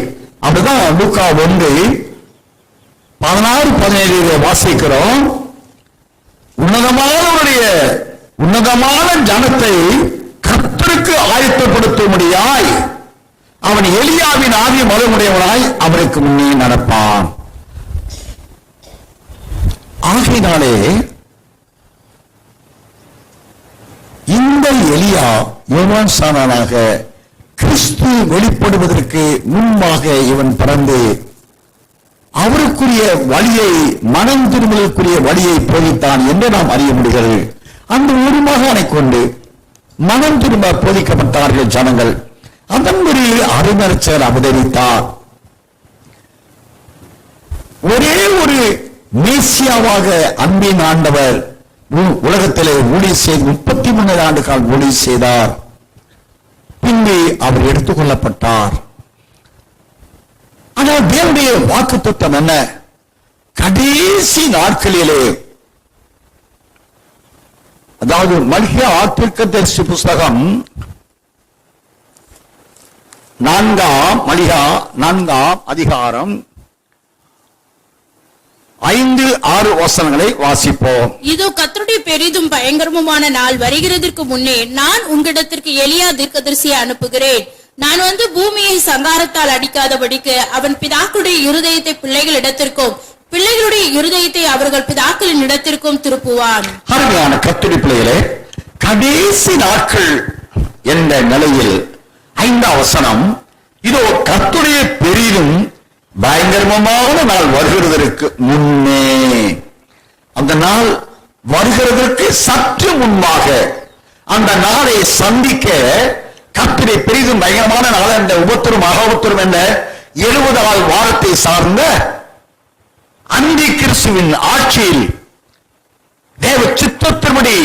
அப்படிதான் லூக்கா 1:16-17 வாசிக்கிறோம். உன்னதமான ஜனத்தை கர்த்தருக்கு ஆயத்தப்படுத்தும்படியாய் அவன் எலியாவின் ஆவி மதமுடையவனாய் அவருக்கு முன்னே நடப்பான். ஆகையினாலே இந்த எலியா யோவான் சானானாக கிறிஸ்து வெளிப்படுவதற்கு முன்பாக இவன் பிறந்து அவருக்குரிய வழியை, மனம் திரும்பலுக்குரிய வழியை போதித்தான் என்று நாம் அறிய முடிகிறது. அந்த ஒரு மகனை கொண்டு மனம் திரும்ப போதிக்கப்பட்டார்கள் ஜனங்கள். அதன்படி அருமரச்சர் அவதரித்தார். ஒரே ஒரு மேசியாவாக அன்பின் ஆண்டவர் உலகத்திலே ஊழியம் செய்து 33 ஆண்டு காலம் ஊழியம் செய்தார். பின்பு அவர் எடுத்துக்கொள்ளப்பட்டார். ஆனால் தேவனுடைய வாக்குத்தத்தம் என்ன? கடைசி நாட்களிலே, அதாவது மல்கியா தீர்க்கதரிசி புஸ்தகம் 4ஆம் அதிகாரம் 5-6 வசனங்களை வாசிப்போம். இதோ கர்த்தருடைய பெரிதும் பயங்கரமுமான நாள் வருகிறதற்கு முன்னே நான் உங்களிடத்திற்கு எலியா தீர்க்கதரிசியை அனுப்புகிறேன். நான் வந்து பூமியை சங்காரத்தால் அடிக்காதபடிக்கு அவன் பிதாக்களுடைய இருதயத்தை பிள்ளைகளிடத்திற்கும் பிள்ளைகளுடைய இருதயத்தை அவர்கள் பிதாக்களின் இடத்திற்கும் திருப்புவான். அருமையான கர்த்தருடைய பிள்ளைகளே, கடைசி நாட்கள் என்ற நிலையில் 5ஆம் வசனம், இதோ கர்த்தருடைய பெரிதும் பயங்கரமான நாள் வருகிறதற்கு முன்னே, அந்த நாள் வருகிறதற்கு சற்று முன்பாக அந்த நாளை சந்திக்க கர்த்தருடைய பெரிதும் பயங்கரமான நாள் என்ற உபத்திரம் மகாபத்திரம் என்ற 70 வாரத்தை சார்ந்த அந்தி கிறிஸ்துவின் ஆட்சியில் தேவ சித்தத்தின்படி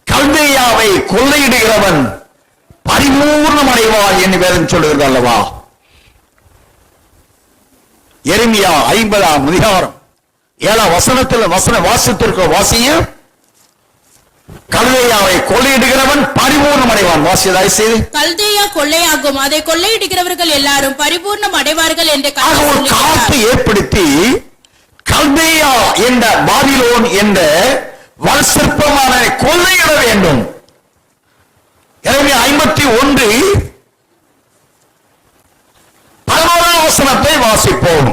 கல்தேயாவை கொள்ளையிடுகிறவன் பரிபூர்ணம் அடைவான் என்று வேதம் சொல்லுகிறது அல்லவா? எரேமியா 50ஆம் அதிகாரம் 7ஆம் வசனத்தில் வாசித்திருக்க வாசிய, கல்தேயாவை கொள்ளையிடுகிறவன் பரிபூர்ணம் அடைவான். வாசியதாய் செய்து, கல்தேயா கொள்ளையாகும், அதை கொள்ளையிடுகிறவர்கள் எல்லாரும் பரிபூர்ணம் அடைவார்கள் என்ற ஒரு காலத்தை ஏற்படுத்தி கல்தேயா என்ற பாபிலோன் என்ற வலுசிற்பமான கொள்ளையிட வேண்டும். எரேமியா 51:11 வசனத்தை வாசிப்போம்.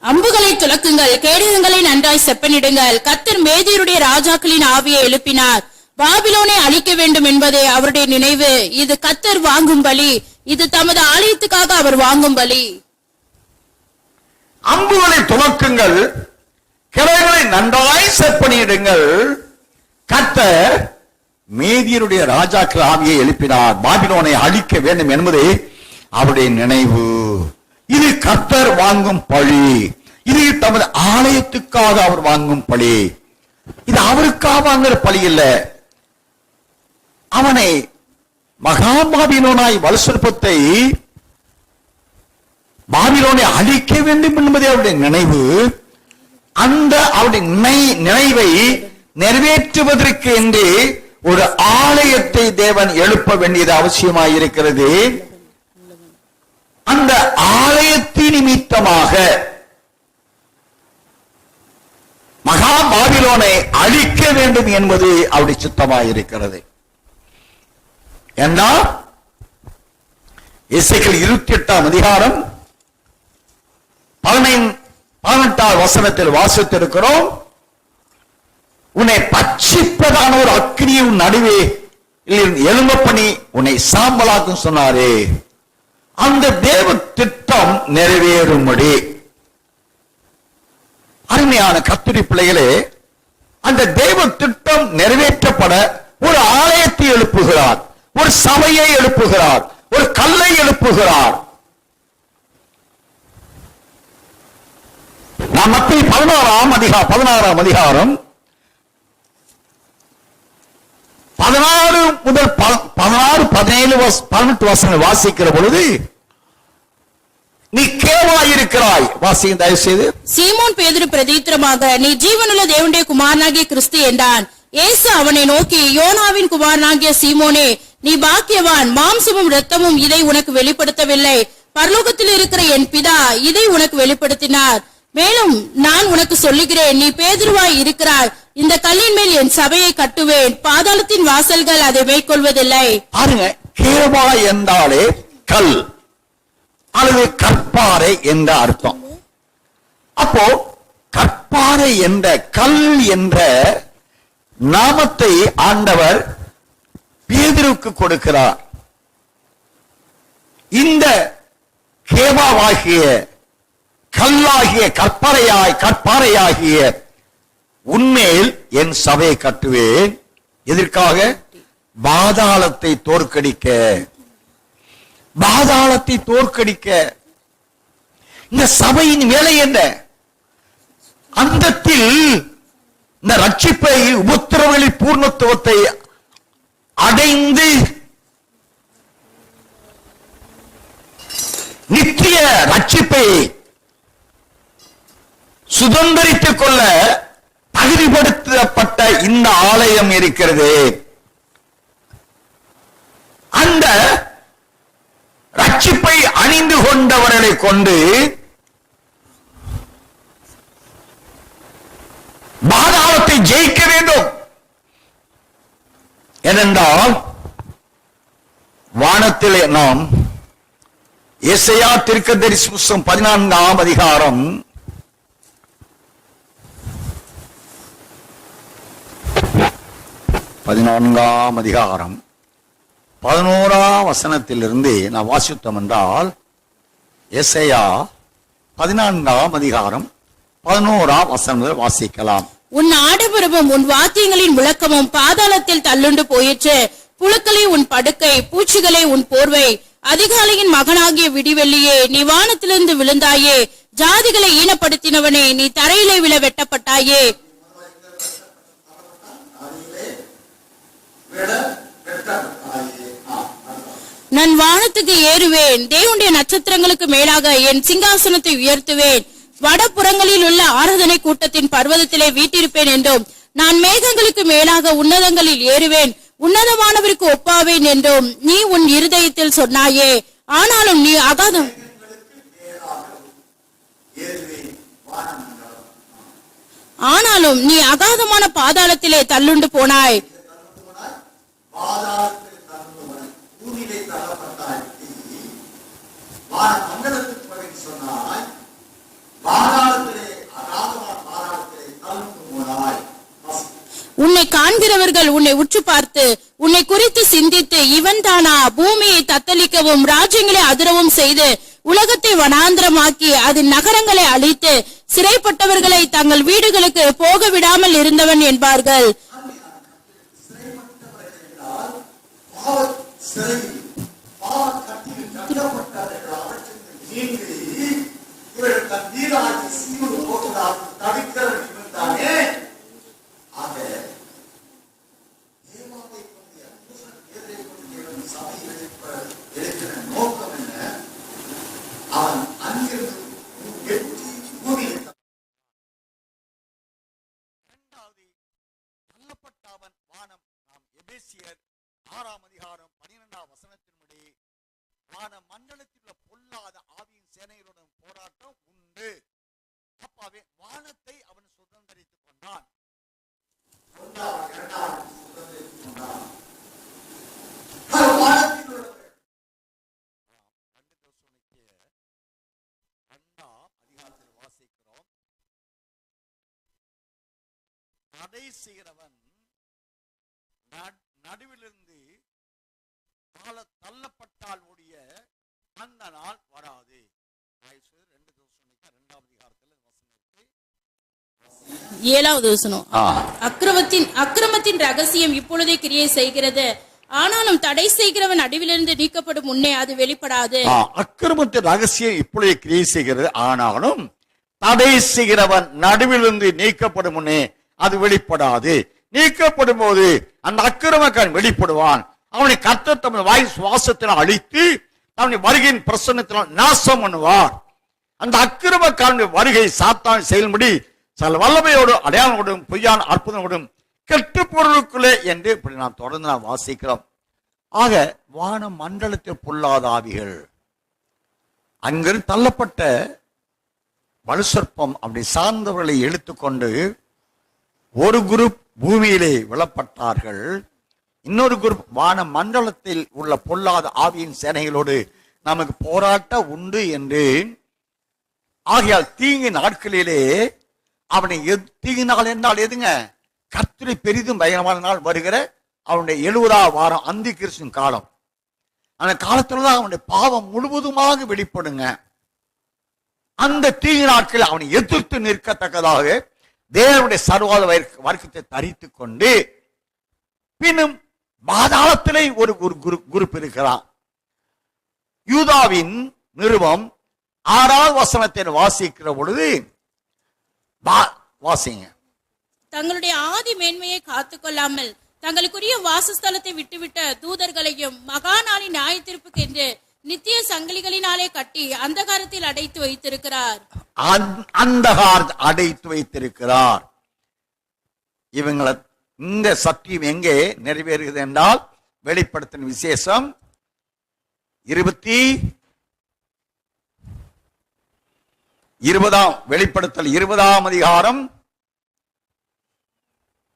அம்புகளை துலக்குங்கள், கேடகங்களை நன்றாய் செப்பனிடுங்கள். கர்த்தர் மேதியருடைய ராஜாக்களின் ஆவியை எழுப்பினார். பாபிலோனை அழிக்க வேண்டும் என்பதே அவருடைய நினைவு. இது கர்த்தர் வாங்கும் பலி, இது தமது ஆலயத்துக்காக அவர் வாங்கும் பலி. அம்புகளை துலக்குங்கள், கிளைகளை நன்றாய் செப்பனிடுங்கள். கர்த்தர் மேதியருடைய ராஜாக்கள் ஆவியை எழுப்பினார். பாபிலோனை அழிக்க வேண்டும் என்பதே அவருடைய நினைவு. இது கர்த்தர் வாங்கும் பழி, இது தமது ஆலயத்துக்காக அவர் வாங்கும் பழி. இது அவருக்காக வாங்குற பழி இல்ல. அவனை மகாபாபிலோனாய் வலுசிற்பத்தை பாபிலோனை அழிக்க வேண்டும் என்பதே அவருடைய நினைவு. அந்த அவருடைய நினைவை நிறைவேற்றுவதற்கு என்று ஒரு ஆலயத்தை தேவன் எழுப்ப வேண்டியது அவசியமாயிருக்கிறது. அந்த வேண்டும் என்பது அவருடைய சித்தமாயிருக்கிறது. என்றால் எசேக்கியேல் 28ஆம் அதிகாரம் 18ஆம் வசனத்தில் வாசித்திருக்கிறோம். உன்னை பட்சிப்பதான ஒரு அக்கினியை உன் நடுவே எழும்ப பண்ணி உன்னை சாம்பலாக்கும் சொன்னாரே, அந்த தேவ திட்டம் நிறைவேறும்படி. அருமையான கர்த்தருடைய பிள்ளைகளே, அந்த தேவ திட்டம் நிறைவேற்றப்பட ஒரு ஆலயத்தை எழுப்புகிறார், ஒரு சபையை எழுப்புகிறார், ஒரு கல்லை எழுப்புகிறார். நாம் மத்திய 16ஆம் அதிகாரம் 16 முதல் 16, 17, 18 வசனங்கள் வாசிக்கிற பொழுது, நீ கேவாயிருக்கிறாய். வாசிங்க தயவு செய்து. சீமோன் பேதுரு பிரதித்திரமாக, நீ ஜீவனுள்ள தேவனுடைய குமாரனாகிய கிறிஸ்து என்றான். இயேசு அவனை நோக்கி, யோனாவின் குமாரனாகிய சீமோனே, நீ பாக்கியவான், மாம்சமும் இரத்தமும் இதை உனக்கு வெளிப்படுத்தவில்லை, பரலோகத்தில் இருக்கிற என் பிதா இதை உனக்கு வெளிப்படுத்தினார். மேலும் நான் உனக்கு சொல்லுகிறேன், நீ பேதுருவாய் இருக்கிறாய், இந்த கல்லின் மேல் என் சபையை கட்டுவேன், பாதாளத்தின் வாசல்கள் அதை மேற்கொள்வதில்லை. பாருங்க, கேவா என்றாலே கல் அல்லது கற்பாறை என்ற அர்த்தம். அப்போ கற்பாறை என்ற கல் என்ற நாமத்தை ஆண்டவர் பேதுருவுக்கு கொடுக்கிறார். இந்த கேவாவாகிய கல்லாகிய கற்பாறையாகிய உன்மேல் என் சபையை கட்டுவேன். எதற்காக? பாதாளத்தை தோற்கடிக்க. பாதாளத்தை தோற்கடிக்க. இந்த சபையின் வேலை என்ன? அந்தத்தில் இந்த ரட்சிப்பை, உபத்திரவங்களின் பூர்ணத்துவத்தை அடைந்து நித்திய ரட்சிப்பை சுதந்திரித்துக் கொள்ள தகுதிப்படுத்தப்பட்ட இந்த ஆலயம் இருக்கிறது. அந்த ரட்சிப்பை அணிந்து கொண்டவர்களை கொண்டு பாதாளத்தை ஜெயிக்க வேண்டும். ஏனென்றால் வானத்திலே நாம் எசையா தீர்க்கதரிசி புத்தகம் 14ஆம் அதிகாரம் 11ஆம் வசனத்திலிருந்து நான் வாசித்தோம் என்றால், எசையா 14ஆம் அதிகாரம் 11ஆம் வசனம் வாசிக்கலாம். உன் ஆடம்பரமும் உன் வாத்தியங்களின் முழக்கமும் பாதாளத்தில் தள்ளுண்டு போயிற்று. புழுக்களே உன் படுக்கை, பூச்சிகளே உன் போர்வை. அதிகாலையின் மகனாகிய விடிவெள்ளியே, நீ வானத்திலிருந்து விழுந்தாயே. ஜாதிகளை ஈனப்படுத்தினவனே, நீ தரையிலே விழ வெட்டப்பட்டாயே. நான் வானத்துக்கு ஏறுவேன், தேவனுடைய நட்சத்திரங்களுக்கு மேலாக என் சிங்காசனத்தை உயர்த்துவேன். வடபுறங்களில் உள்ள ஆராதனை கூட்டத்தின் பர்வதத்திலே வீட்டிருப்பேன் என்றும், நான் மேகங்களுக்கு மேலாக உன்னதங்களில் ஏறுவேன், உன்னதமானவருக்கு ஒப்பாவேன் என்றும் நீ உன் இருதயத்தில் சொன்னாயே. ஆனாலும் நீ அகாதமான பாதாளத்திலே தள்ளுண்டு போனாய். உன்னை காண்கிறவர்கள் உன்னை உற்று பார்த்து உன்னை குறித்து சிந்தித்து, இவன் தானா பூமியை தத்தளிக்கவும் ராஜ்யங்களை அதிரவும் செய்து உலகத்தை வனாந்திரமாக்கி அதன் நகரங்களை அழித்து சிறைப்பட்டவர்களை தங்கள் வீடுகளுக்கு போக விடாமல் இருந்தவன் என்பார்கள். எபேசியர் 6ஆம் அதிகாரம் 12ஆம் வசனத்தின்படி, வான மண்டலத்தில் உள்ள பொல்லாத ஆவியின் சேனைகளுடன் போராட்டம் உண்டு. அப்பாவே வானத்தை அவன் சுதந்திரித்துக் கொண்டான். தடை செய்கிறவன் நடுவிலிருந்து தள்ளப்பட்டால் ஒழிய அந்த நாள் வராது. 7வது வசனம். அக்கிரமத்தின் ரகசியம் இப்பொழுதே கிரியை செய்கிறது, ஆனாலும் தடை செய்கிறவன் நடுவிலிருந்து நீக்கப்படும் முன்னே அது வெளிப்படாது. அக்கிரமத்தின் ரகசியம் இப்பொழுதே கிரியை செய்கிறது, ஆனாலும் தடை செய்கிறவன் நடுவிலிருந்து நீக்கப்படும் முன்னே அது வெளிப்படாது. நீக்கப்படும் போது அந்த அக்கிரமக்காரன் வெளிப்படுவான். அவனை கர்த்தர் தமது வாய் சுவாசத்தினால் அழித்து அவனை வருகையின் பிரசன்னத்தினால் நாசம் பண்ணுவார். அந்த அக்கிரமக்காரனுடைய வருகை சாத்தான் செயல்படி சில வல்லமையோடு அடையாளோடும் பொய்யான அற்புதங்களோடும் கெட்டு பொருளுக்குள்ளே என்று இப்படி நாம் தொடர்ந்து நாம் வாசிக்கிறோம். ஆக வான மண்டலத்தில் பொல்லாத ஆவிகள் அங்கிருந்து தள்ளப்பட்ட வலுசற்பம் அப்படி சார்ந்தவர்களை இழுத்துக்கொண்டு ஒரு குரூப் பூமியிலே விழப்பட்டார்கள், இன்னொரு குரூப் வான மண்டலத்தில் உள்ள பொல்லாத ஆவியின் சேனைகளோடு நமக்கு போராட்டம் உண்டு என்று. ஆகையால் தீங்கு நாட்களிலே அவனை தீங்கினால் என்றால் எதுங்க, கர்த்தரை பெரிதும் பயங்கரமான நாள் வருகிற அவனுடைய 70வது வாரம் அந்தி கிறிஸ்துவின் காலம். அந்த காலத்துலதான் அவனுடைய பாவம் முழுவதுமாக வெளிப்படுங்க. அந்த தீங்கு நாட்களில் அவனை எதிர்த்து நிற்கத்தக்கதாக தேவனுடைய சர்வாத வர்க்கத்தை தரித்து கொண்டு பின்னும் பாதாளத்திலே ஒரு குரூப் இருக்கிறான். யூதாவின் நிருபம் 6வது வசனத்தை வாசிக்கிற பொழுது வாசிங்க. தங்களுடைய ஆதி மேன்மையை காத்துக்கொள்ளாமல் தங்களுக்குரிய வாசஸ்தலத்தை விட்டுவிட்ட தூதர்களையும் மகா நாளின் நியாய தீர்ப்புக்கு என்று நித்திய சங்கிலிகளினாலே கட்டி அந்தகாரத்தில் அடைத்து வைத்திருக்கிறார். அடைத்து வைத்திருக்கிறார். இவங்களை இந்த சத்தியம் எங்கே நிறைவேறுகிறது என்றால் வெளிப்படுத்தின விசேஷம் 20 வெளிப்படுத்தல் 20ஆம் அதிகாரம்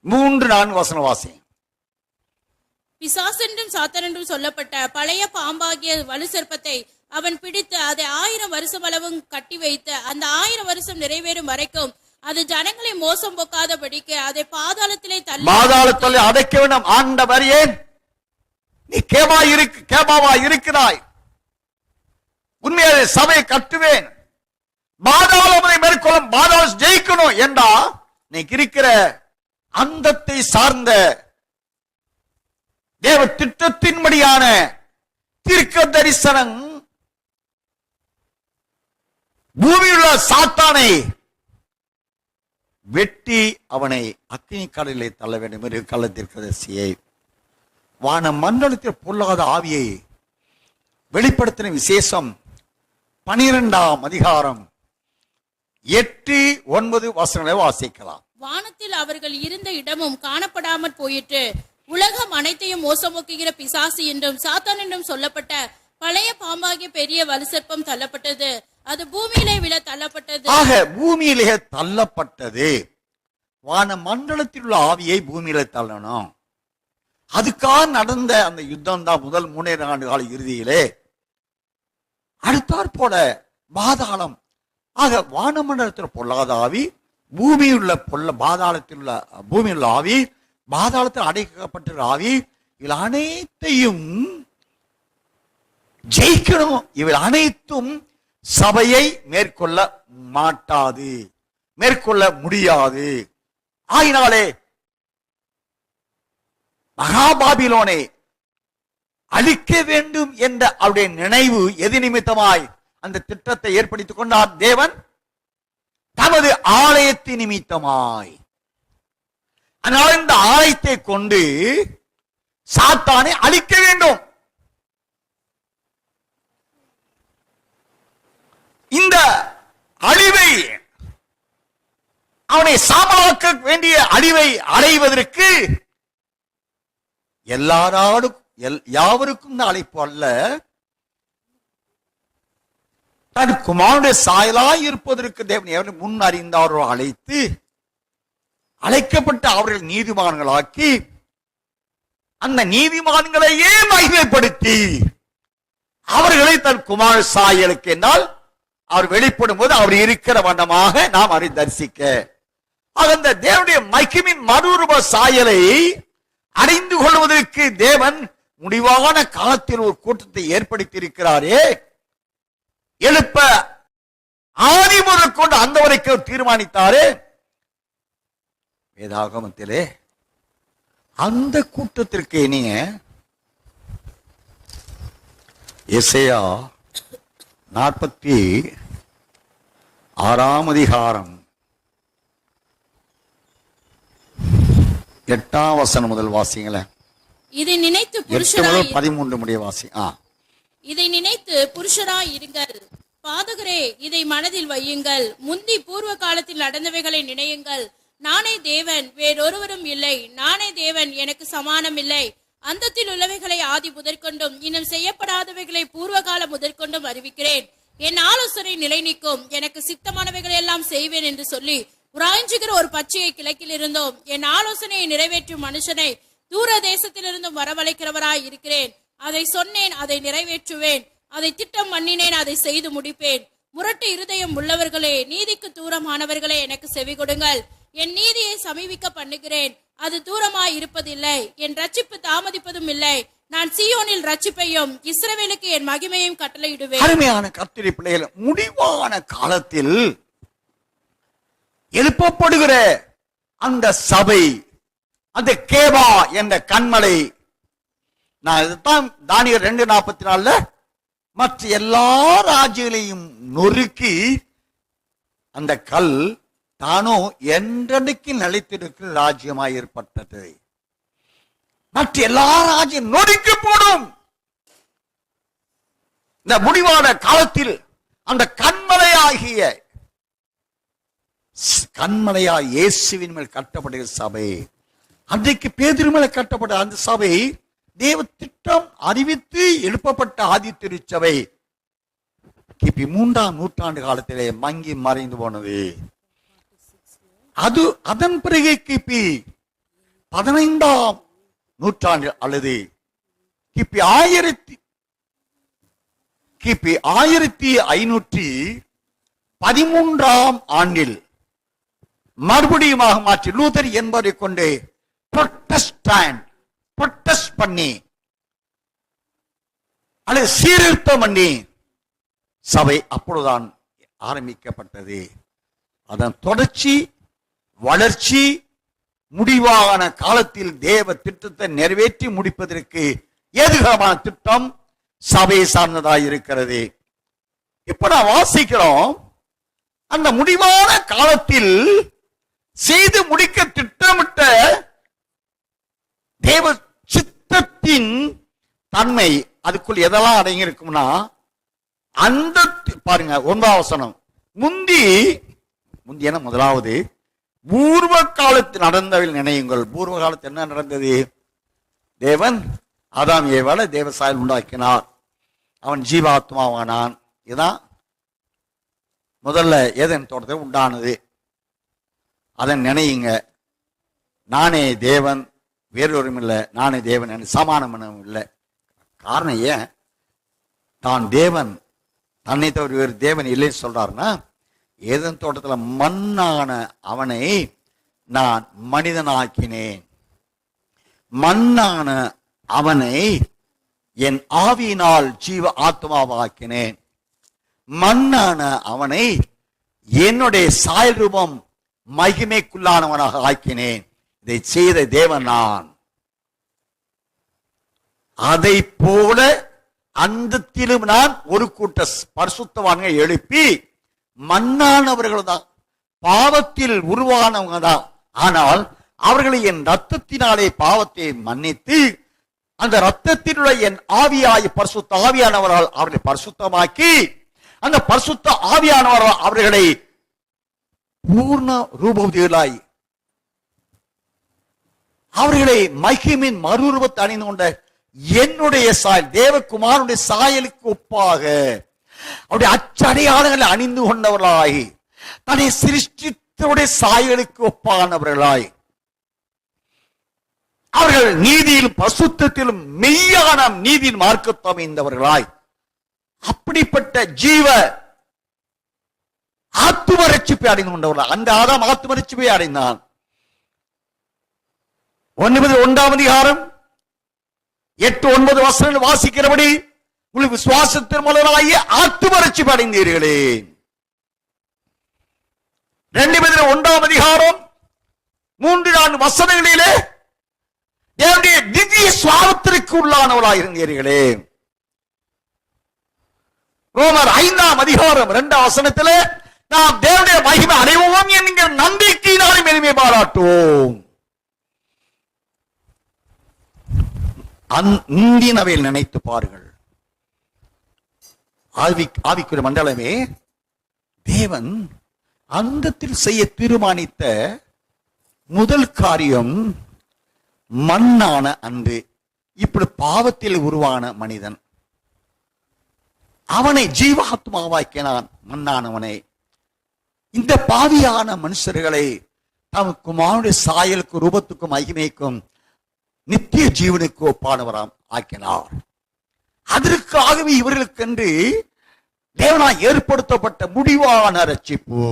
3-4 வசன வாசி. பிசாசென்றும் சாத்தானென்றும் சொல்லப்பட்ட பழைய பாம்பாகிய வலுசற்பத்தை அவன் பிடித்து அதை 1000 வருஷம் அளவும் கட்டி வைத்து அந்த 1000 வருஷம் நிறைவேறும் வரைக்கும் அது ஜனங்களை மோசம் போக்காதபடிக்கு அதை பாதாளத்திலே அடைக்க வேண்டும். ஆண்டவர், ஏன் நீ கேபாவா இருக்கிறாய்? உண்மையாக சபையை கட்டுவேன், பாதாளத்தை மேற்கொள்ளும், பாதாளம் ஜெயிக்கணும் என்றா நீ இருக்கிற அந்தத்தை சார்ந்த தேவ திட்டத்தின்படியான தீர்க்க தரிசனம் பூமியுள்ள சாத்தானை வெட்டி அவனை அக்கினி கடலிலே தள்ள வேண்டும் என்று கள்ளத்திற்கதரிசியை வான மண்டலத்தில் பொல்லாத ஆவியை வெளிப்படுத்தின விசேஷம் 12ஆம் அதிகாரம் 8-9 வசனங்களை வாசிக்கலாம். வானத்தில் அவர்கள் இருந்த இடமும் காணப்படாமற் போயிற்று. உலகம் அனைத்தையும் மோசமோக்குகிற பிசாசு என்றும் சாத்தான் என்றும் சொல்லப்பட்ட பழைய பாம்பாகிய பெரிய வலுசற்பம் தள்ளப்பட்டது. அது பூமியிலே விழ தள்ளப்பட்டது. ஆக பூமியிலே தள்ளப்பட்டது. வான மண்டலத்தில் உள்ள ஆவியை பூமியில தள்ளணும். அதுக்காக நடந்த அந்த யுத்தம் தான் முதல் 3 ஆண்டு கால இறுதியிலே. அடுத்தாற் போல பாதாளம். ஆக வானமண்டலத்தில் பொல்லாத ஆவி, பூமியுள்ள பாதாளத்தில் உள்ள பூமியுள்ள ஆவி, பாதாளத்தில் அடைக்கப்பட்ட ஆவி, இவை அனைத்தையும் ஜெயிக்கணும். இவை அனைத்தும் சபையை மேற்கொள்ள மாட்டாது, மேற்கொள்ள முடியாது. ஆயினாலே மகாபாபிலோனை அழிக்க வேண்டும் என்ற அவருடைய நினைவு எது நிமித்தமாய் அந்த திட்டத்தை ஏற்படுத்திக் கொண்டார் தேவன்? தமது ஆலயத்தின் நிமித்தமாய். அதனால் இந்த ஆலயத்தை கொண்டு சாத்தானை அழிக்க வேண்டும். இந்த அழிவை, அவனை சாம்பலாக்க வேண்டிய அழிவை அடைவதற்கு யாவருக்கும் அழைப்பு அல்ல, தன் குமாரனுடைய சாயலாய் இருப்பதற்கு தேவன் எவனை முன் அறிந்தாரோ அழைத்து, அழைக்கப்பட்ட அவர்கள் நீதிமான்களாக்கி, அந்த நீதிமான்களையே மகிமைப்படுத்தி அவர்களை தன் குமார சாயலுக்கு என்றால் அவர் வெளிப்படும் போது அவர் இருக்கிற வண்ணமாக நாம் அதை தரிசிக்க அந்த தேவனுடைய மகிமையின் மறுரூப சாயலை அடைந்து கொள்வதற்கு தேவன் முடிவான காலத்தில் ஒரு கூட்டத்தை ஏற்படுத்தி இருக்கிறாரே, எழுப்ப ஆதி முதல் கொண்டு அந்த வரைக்கும் தீர்மானித்தாரே வேதாகமத்திலே. அந்த கூட்டத்திற்கு நீங்க எசேயா 46 அதிகாரம் 8 முதல் வாசிங்களேன். இதை நினைத்து 13 முடிய வாசி. இதை நினைத்து புருஷராய் இருங்கள், பாதகரே இதை மனதில் வையுங்கள். முந்தி பூர்வ காலத்தில் நடந்தவைகளை நினையுங்கள். நானே தேவன், வேறொருவரும் இல்லை. நானே தேவன், எனக்கு சமானம் இல்லை. அந்தத்தில் உள்ளவைகளை ஆதி முதற்கொண்டும் இன்னும் செய்யப்படாதவைகளை பூர்வ காலம் முதற்கொண்டும் அறிவிக்கிறேன். என் ஆலோசனை நிலை நிற்கும், எனக்கு சித்தமானவைகளை எல்லாம் செய்வேன் என்று சொல்லி உராய்ஞ்சுகிற ஒரு பச்சையை கிழக்கில் இருந்தோம். என் ஆலோசனையை நிறைவேற்றும் மனுஷனை தூர தேசத்திலிருந்தும் வரவழைக்கிறவராய் இருக்கிறேன். அதை சொன்னேன், அதை நிறைவேற்றுவேன். அதை திட்டம் பண்ணினேன், அதை செய்து முடிப்பேன். முரட்டு இருதயம் உள்ளவர்களே, நீதிக்கு தூரமானவர்களே, எனக்கு செவி கொடுங்கள். என் நீதியை சமீபிக்க பண்ணுகிறேன், அது தூரமாய் இருப்பதில்லை. என் ரட்சிப்பு தாமதிப்பதும் இல்லை. நான் சீயோனில் ரட்சிப்பையும் இஸ்ரவேலுக்கு என் மகிமையும் கட்டளையிடுவேன். அருமையான கர்த்தருடைய பிள்ளைகள், முடிவான காலத்தில் எழுப்பப்படுகிற அந்த சபை, அந்த கேபா என்ற கண்மலை, நான் இதுதான் தானியேல் 2:44 மற்ற எல்லா ராஜ்யங்களையும் நொறுக்கி அந்த கல் தானோ என்றைக்கு நிலைத்திருக்கிற ராஜ்யமாய் ஏற்பட்டது. மற்ற எல்லா ராஜ்யம் நொறுக்கி போடும். இந்த முடிவான காலத்தில் அந்த கண்மலையாகிய இயேசுவின் மேல் கட்டப்படுகிற சபை, அன்றைக்கு பேதுரு மேல் கட்டப்பட்ட அந்த சபை தேவ திட்டம் அறிவித்து எழுப்பப்பட்ட ஆதி திருச்சபை கிபி 3ஆம் நூற்றாண்டு காலத்திலே மங்கி மறைந்து போனது. அது அதன் பிறகு கிபி 15ஆம் நூற்றாண்டு அல்லது கிபி 1513ஆம் ஆண்டில் மறுபடியுமாக மாற்றி லூதர் என்பதை கொண்டு புரொட்டஸ்ட் பண்ணி அல்லது சீர்திருத்தம் பண்ணி சபை அப்பொழுதுதான் ஆரம்பிக்கப்பட்டது. அதன் தொடர்ச்சி வளர்ச்சி முடிவான காலத்தில் தேவ திட்டத்தை நிறைவேற்றி முடிப்பதற்கு ஏதுகரமான திட்டம் சபையை சார்ந்ததாக இருக்கிறது. இப்ப நான் வாசிக்கிறோம், அந்த முடிவான காலத்தில் செய்து முடிக்க திட்டமிட்ட தேவ சித்தத்தின் தன்மை அதுக்குள் எதெல்லாம் அடங்கி இருக்கும்னா, அந்த பாருங்க 9ஆம் வசனம், முந்தியன முதலாவது பூர்வ காலத்தில் நடந்தவில் நினையுங்கள். பூர்வ காலத்தில் என்ன நடந்தது? தேவன் ஆதாம் ஏவாளை தேவ சாயல் உண்டாக்கினார், அவன் ஜீவாத்மாவானான். இதுதான் முதல்ல ஏதேன் தோட்டத்தில் உண்டானது. அதை நினையுங்க. நானே தேவன், வேறொரும் இல்லை. நானே தேவன், எனக்கு சமானம் இல்லை. காரணம் ஏன்? தான் தேவன், தன்னை தவிர வேறு தேவன் இல்லைன்னு சொல்றாருன்னா, ஏதேன் தோட்டத்தில் மண்ணான அவனை நான் மனிதனாக்கினேன், மண்ணான அவனை என் ஆவியினால் ஜீவ ஆத்மாவாக்கினேன், மண்ணான அவனை என்னுடைய சாயல் ரூபம் மகிமைக்குள்ளானவனாக ஆக்கினேன். இதை செய்த தேவன் நான். அதை போல அந்தத்திலும் நான் ஒரு கூட்ட பரிசுத்தவான்களை எழுப்பி, மண்ணானவர்கள் தான், பாவத்தில் உருவானவங்க தான், ஆனால் அவர்களை என் ரத்தத்தினாலே பாவத்தை மன்னித்து அந்த ரத்தத்தினுடைய என் ஆவியாய் பரிசுத்த ஆவியானவரால் அவர்களை பரிசுத்தமாக்கி, அந்த பரிசுத்த ஆவியானவரால் அவர்களை பூர்ண ரூபவதிகளாய் அவர்களை மகிமையின் மறுரூபத்தை அணிந்து கொண்ட என்னுடைய சாயல், தேவகுமாரனுடைய சாயலுக்கு ஒப்பாக அவருடைய அச்சடையாளங்களை அணிந்து கொண்டவர்களாய், தன்னை சிருஷ்டித்தவருடைய சாயலுக்கு ஒப்பானவர்களாய், அவர்கள் நீதியிலும் பசுத்தத்திலும் மெய்யான நீதியின் மார்க்கத்தை அமைந்தவர்களாய், அப்படிப்பட்ட ஜீவ ஆத்தும ரட்சிப்பை அடைந்து கொண்டவர்கள். அந்த ஆதாம் ஆத்தும ரட்சிப்பை அடைந்தான். 1 அதிகாரம் 8-9 வசனங்கள் வாசிக்கிறபடி உங்களுக்கு விசுவாசத்தின் மூலமாகிய ஆத்தும ரட்சிப்பு அடைந்தீர்களே. 2 அதிகாரம் 3-4 வசனங்களிலே தேவனுடைய திவ்ய சுவாபத்திற்கு உள்ளானவர்களாக இருந்தீர்களே. ரோமர் 5 அதிகாரம் 2 வசனத்திலே நாம் தேவனுடைய மகிமை அடைவோம் என்கிற நம்பிக்கையினாலும் எளிமை பாராட்டுவோம். முந்தினவையில் நினைத்து பாருங்கள். ஆவிக்குரிய மண்டலமே, தேவன் அந்தத்தில் செய்ய தீர்மானித்த முதல் காரியம் மண்ணான அன்பு. இப்படி பாவத்தில் உருவான மனிதன், அவனை ஜீவாத்மாவாக்கினான். மண்ணானவனை, இந்த பாவியான மனுஷர்களை தம் குமாரனுடைய சாயலுக்கும் ரூபத்துக்கும் மகிமைக்கும் நித்திய ஜீவனுக்கு ஒப்பானவராம் ஆக்கினார். அதற்காகவே இவர்களுக்கென்று தேவனால் ஏற்படுத்தப்பட்ட முடிவான ரட்சிப்பு.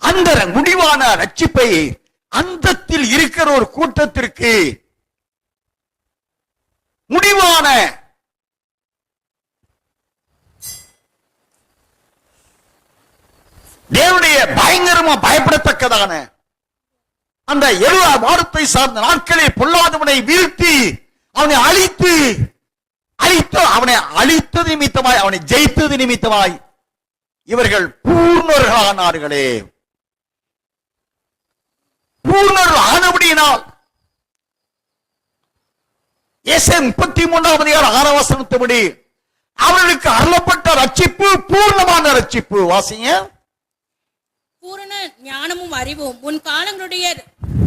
அந்த முடிவான ரட்சிப்பை அந்தத்தில் இருக்கிற ஒரு கூட்டத்திற்கு முடிவான தேவனுடைய பயங்கரமா பயப்படத்தக்கதான அந்த 70 வாரத்தை சார்ந்த நாட்களில் பொல்லாதவனை வீழ்த்தி அவனை அழித்து அவனை அழித்தது நிமித்தமாய், அவனை ஜெயித்தது நிமித்தமாய் இவர்கள் பூர்ணர்களானார்களே. பூர்ணர்கள் ஆனபடியினால் எசேக்கியேல் 33 அதிகாரம் 6 வசனத்தின்படி அவர்களுக்கு அருளப்பட்ட ரட்சிப்பு பூர்ணமான ரட்சிப்பு. வாசிங்க. பூரண ஞானமும் அறிவும் உன் காலங்களுடைய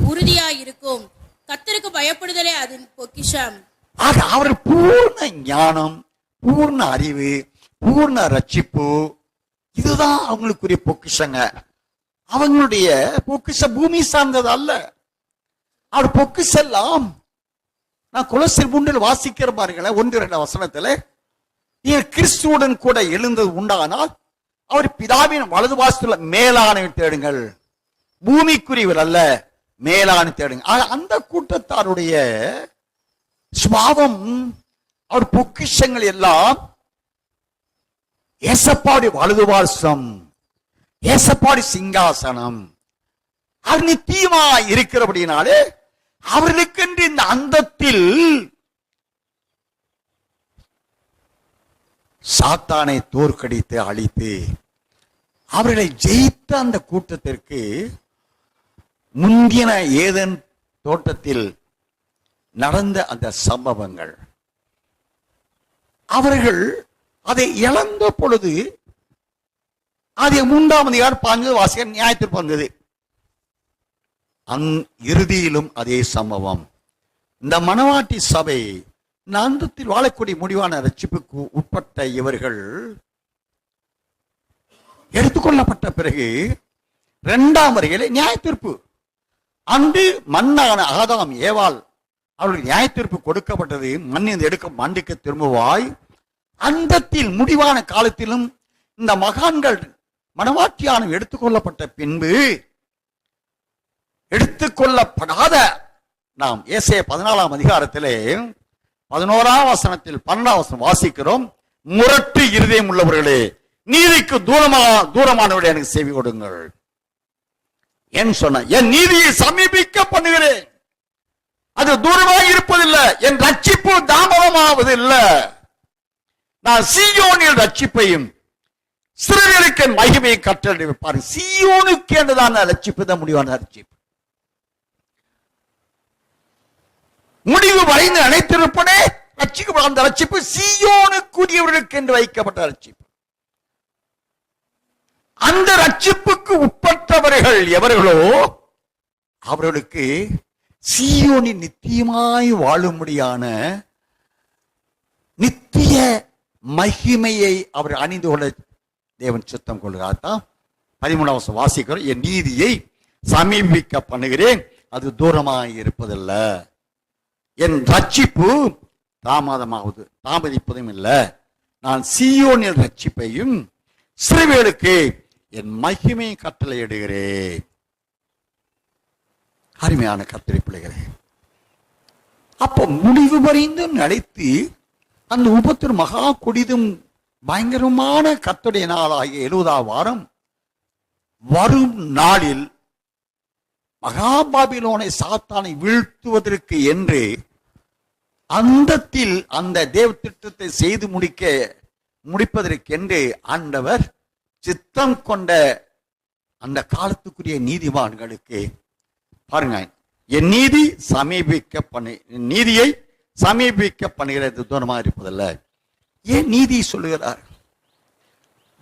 உறுதியாயிருக்கும். கர்த்தருக்கு பயப்படுதலே அதன் பொக்கிஷம். ஆக அவர் பூர்ண ஞானம், பூர்ண அறிவு, பூர்ண ரட்சிப்பு, இதுதான் அவங்களுக்குரிய பொக்கிஷங்க. அவங்களுடைய பொக்கிஷ பூமி சார்ந்தது அல்ல. அவர் பொக்கிஷெல்லாம் நான் கொலோசியர் 3 வாசிக்கிற பாருங்களேன். 1-2 வசனத்துல, நீர் கிறிஸ்துவுடன் கூட எழுந்தது உண்டானால் அவர் பிதாவின் வலது வாசத்துல மேலான தேடுங்கள். பூமிக்குரியவர் அல்ல, மேலான தேடுங்க. அந்த கூட்டத்தாருடைய சுபாவம், அவர் பொக்கிஷங்கள் எல்லாம் ஏசப்பாடி வலது வாசம், ஏசப்பாடி சிங்காசனம், அவர் நித்தியமா இருக்கிறபடினாலே அவர்களுக்கென்று இந்த அந்தத்தில் சாத்தானை தோற்கடித்து அழித்து அவர்களை ஜெயித்த அந்த கூட்டத்திற்கு முந்தின ஏதேன் தோட்டத்தில் நடந்த அந்த சம்பவங்கள், அவர்கள் அதை இழந்த பொழுது, அது 3 அதிகாரம் 5 வாசிக்க நியாயத்திற்கு வந்தது. இறுதியிலும் அதே சம்பவம். இந்த மணவாட்டி சபை அந்தத்தில் வாழக்கூடிய முடிவான ரட்சிப்புக்கு உட்பட்ட இவர்கள் எடுத்துக்கொள்ளப்பட்ட பிறகு 2ஆம் வருகையிலே நியாய தீர்ப்பு. அன்று மண்ணான ஆதாம் ஏவாள் அவர்களுக்கு நியாய தீர்ப்பு கொடுக்கப்பட்டது. மண்ணில் எடுக்க மண்ணுக்கு திரும்புவாய். அந்தத்தில் முடிவான காலத்திலும் இந்த மகான்கள் மணவாட்டியான எடுத்துக்கொள்ளப்பட்ட பின்பு எடுத்துக்கொள்ளப்படாத நாம் ஏசாயா 14 அதிகாரத்திலே 11 வசனத்தில் 12 வசனம் வாசிக்கிறோம். முரட்டு இருதயம் உள்ளவர்களே, நீதிக்கு தூரமானவர்களே, எனக்கு செவி கொடுங்கள். என் சொன்ன என் நீதியை சமீபிக்க பண்ணுகிறேன், அது தூரமாக இருப்பதில்லை, என் ரட்சிப்பு தாமதமாவதில்லை. நான் சீயோனில் ரட்சிப்பையும் சிறுவர்களுக்கு என் மகிமையை கட்டளை வைப்பாரு. சீயோனுக்கு என்றுதான் ரட்சிப்பு தான் முடிவான ரட்சிப்பு. முடிவு வரைந்து அனைத்திருப்பனே ரட்சிக்கப்பட்ட அந்த ரட்சிப்பு சீயோனுக்குரியவர்களுக்கு என்று வைக்கப்பட்ட ரட்சிப்பு. அந்த ரட்சிப்புக்கு உட்பட்டவர்கள் எவர்களோ அவர்களுக்கு சீயோனின் நித்தியமாய் வாழும்படியான நித்திய மகிமையை அவர் அணிந்து கொள்ள தேவன் சுத்தம் கொள்கிறார். 13 வாசிக்கிறோம். என் நீதியை சமீபிக்க பண்ணுகிறேன், அது தூரமாய் இருப்பதில்ல. என் ரட்சிப்பு தாமதிப்பதும் இல்லை. நான் சீயோனில் ரட்சிப்பையும் இஸ்ரவேலுக்கு என் மகிமை கட்டளையிடுகிறேன். அருமையான கர்த்தருடைய பிள்ளைகளே, அப்ப முடிவு வரைந்து நிலைத்து அந்த உபத்திர மகா கொடிதும் பயங்கரமான கர்த்தருடைய நாளாகிய 70ஆம் வாரம் வரும் நாளில் மகாபாபிலோனை சாத்தானை வீழ்த்துவதற்கு என்று அந்தத்தில் அந்த தேவ திட்டத்தை செய்து முடிப்பதற்கென்று ஆண்டவர் சித்தம் கொண்ட அந்த காலத்துக்குரிய நீதிமான்களுக்கு பாருங்க, என் நீதியை சமீபிக்க பண்ணுகிறது தூரமாக இருப்பதல்ல. ஏன் நீதி சொல்லுகிறார்?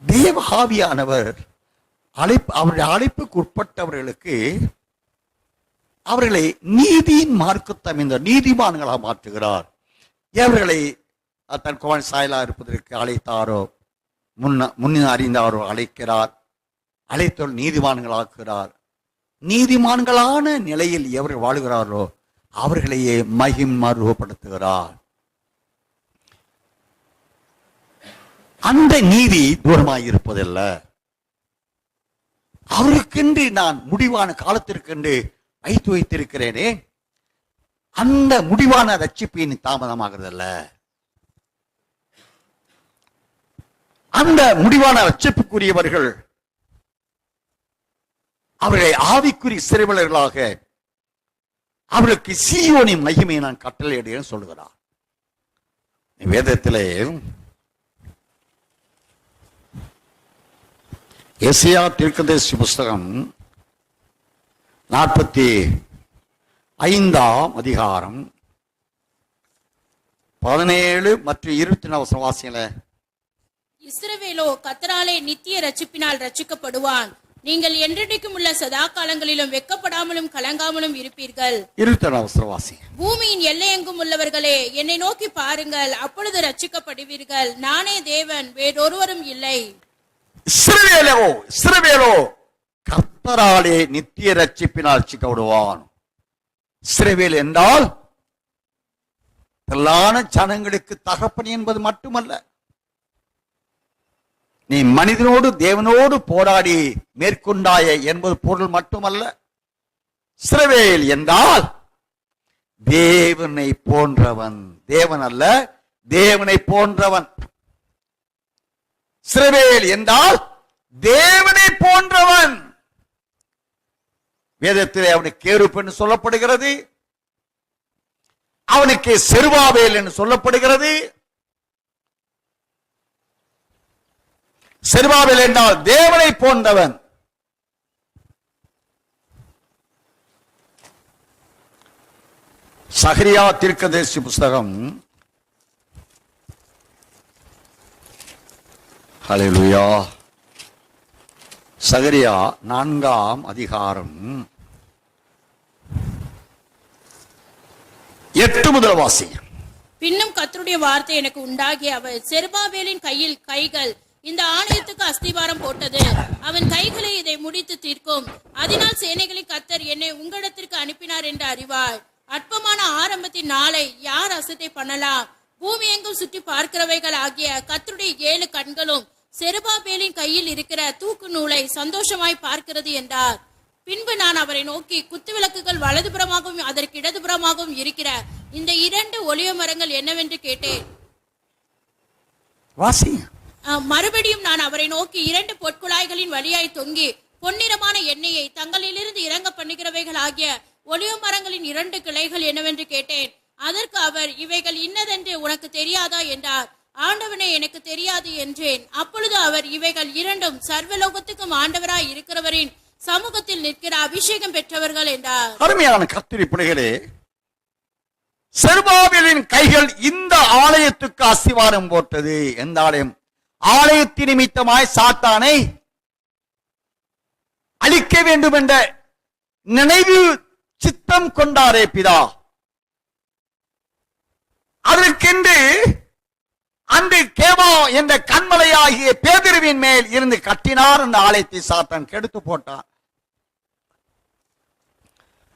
தேவ ஆவியானவர் அவருடைய அழைப்புக்கு உட்பட்டவர்களுக்கு அவர்களை நீதியின் மார்க்கத்தமைந்த நீதிமான்களாக மாற்றுகிறார். அவர்களை தன் கோவன் சாயலா இருப்பதற்கு அழைத்தாரோ, முன்ன அறிந்தாரோ அழைக்கிறார், அழைத்தோர் நீதிமான்களாக்குகிறார். நீதிமான்களான நிலையில் எவர்கள் வாழுகிறாரோ அவர்களையே மகிமருவப்படுத்துகிறார். அந்த நீதி தூரமாய் இருப்பதல்ல. அவருக்கென்று நான் முடிவான காலத்திற்கென்று வைத்திருக்கிறேனே, அந்த முடிவான ரட்சிப்பின் தாமதமாகிறதல்ல. அந்த முடிவான ரட்சிப்புக்குரியவர்கள் அவர்களை ஆவிக்குரிய சிறைவலர்களாக அவர்களுக்கு சீயோனின் மகிமையை நான் கட்டளையிடுகிறேன் சொல்லுகிறார். வேதத்திலே எசேயா தீர்க்கதரிசி புஸ்தகம் 45ஆம் அதிகாரம் 17 மற்றும் 24 வாசியல. இஸ்ரவேலோ கர்த்தராலே நித்திய ரட்சிப்பினால் ரட்சிக்கப்படுவான். நீங்கள் என்றென்றைக்கும் உள்ள சதா காலங்களிலும் வெட்கப்படாமலும் கலங்காமலும் இருப்பீர்கள். 24 வாசி. பூமியின் எல்லையெங்கும் உள்ளவர்களே, என்னை நோக்கி பாருங்கள், அப்பொழுது ரட்சிக்கப்படுவீர்கள். நானே தேவன், வேறொருவரும் இல்லை. இஸ்ரவேலோ கர்த்தராலே நித்திய ரட்சிப்பினால் ரட்சிக்கப்படுவான். இஸ்ரவேல் என்றால் திரளான ஜனங்களுக்கு தகப்பன் என்பது மட்டுமல்ல, நீ மனிதனோடு தேவனோடு போராடி மேற்கொண்டாய என்பது பொருள் மட்டுமல்ல. இஸ்ரவேல் என்றால் தேவனை போன்றவன், தேவன் அல்ல, தேவனை போன்றவன். இஸ்ரவேல் என்றால் தேவனை போன்றவன். வேதத்திலே அவனுக்கு கேருப் என்று சொல்லப்படுகிறது, அவனுக்கு செருபாபேல் என்று சொல்லப்படுகிறது. செருபாபேல் என்றால் தேவனை போன்றவன். சகரியா தீர்க்கதரிசி புஸ்தகம் ஹல்லேலூயா. சகரியா 4ஆம் அதிகாரம் 8 முதல் வாசி. பின்னும் கர்த்தருடைய வார்த்தை எனக்கு உண்டாகி, அவர் செருபாபேலின் கைகள் இந்த ஆலயத்துக்கு அஸ்திவாரம் போட்டது, அவன் கைகளை இதை முடித்து தீர்க்கும். அதனால் சேனைகளின் கர்த்தர் என்னை உங்களிடத்திற்கு அனுப்பினார் என்று அறிவார். அற்பமான ஆரம்பத்தின் நாளை யார் அசட்டை பண்ணலாம்? பூமி எங்கும் சுற்றி பார்க்கிறவைகள் ஆகிய கர்த்தருடைய 7 கண்களும் செருபாபேலின் கையில் இருக்கிற தூக்கு நூலை சந்தோஷமாய் பார்க்கிறது என்றார். பின்பு நான் அவரை நோக்கி, குத்துவிளக்குகள் வலதுபுறமாகவும் அதற்கு இடதுபுறமாகவும் இருக்கிற இந்த 2 ஒலிவ மரங்கள் என்னவென்று கேட்டேன். மறுபடியும் நான் அவரை நோக்கி, 2 பொற்குழாய்களின் வழியாய் தொங்கி பொன்னிறமான எண்ணெயை தங்களிலிருந்து இறங்க பண்ணுகிறவைகள் ஆகிய ஒலிவ மரங்களின் 2 கிளைகள் என்னவென்று கேட்டேன். அதற்கு அவர், இவைகள் இன்னதென்று உனக்கு தெரியாதா என்றார். ஆண்டவனே, எனக்கு தெரியாது என்றேன். அப்பொழுது அவர், இவைகள் 2ம் சர்வலோகத்துக்கும் ஆண்டவராய் இருக்கிறவரின் சமூகத்தில் நிற்கிற அபிஷேகம் பெற்றவர்கள் என்றார். அருமையான கர்த்தருடைய பிள்ளைகளே, செருபாபேலின் கைகள் இந்த ஆலயத்துக்கு அஸ்திவாரம் போட்டது. எந்த ஆலயம்? ஆலயத்தின் நிமித்தமாய் சாத்தானை அழிக்க வேண்டும் என்ற நினைவு சித்தம் கொண்டாரே பிதா. அதற்கென்று அந்த கேவா என்ற கண்மலையாகிய பேதுருவின் மேல் இருந்து கட்டினார். அந்த ஆலயத்தை சாத்தான் கெடுத்து போட்டார்.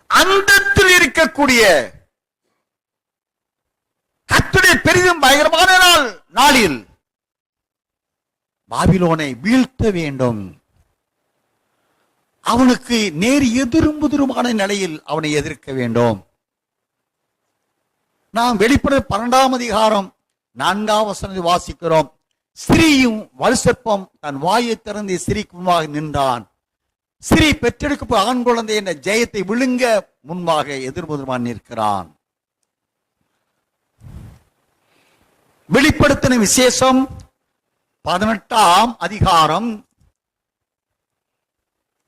அந்தத்தில் இருக்கக்கூடிய கர்த்தருடைய பெரிதும் பயங்கரமான நாளில் பாபிலோனை வீழ்த்த வேண்டும். அவனுக்கு நேர் எதிரும் புதிருமான நிலையில் அவனை எதிர்க்க வேண்டும். நாம் வெளிப்பட 12ஆம் அதிகாரம் 4ஆம் வசனத்தை வாசிக்கிறோம். ஸ்திரீயும் வலுசற்பம் தன் வாயை திறந்து ஸ்திரீக்கு முன்பாக நின்றான். ஸ்திரீ பெற்றெடுக்க ஆண் குழந்தை என்ற ஜெயத்தை விழுங்க முன்பாக எதிர்முதிரமாக நிற்கிறான். வெளிப்படுத்தின விசேஷம் 18ஆம் அதிகாரம்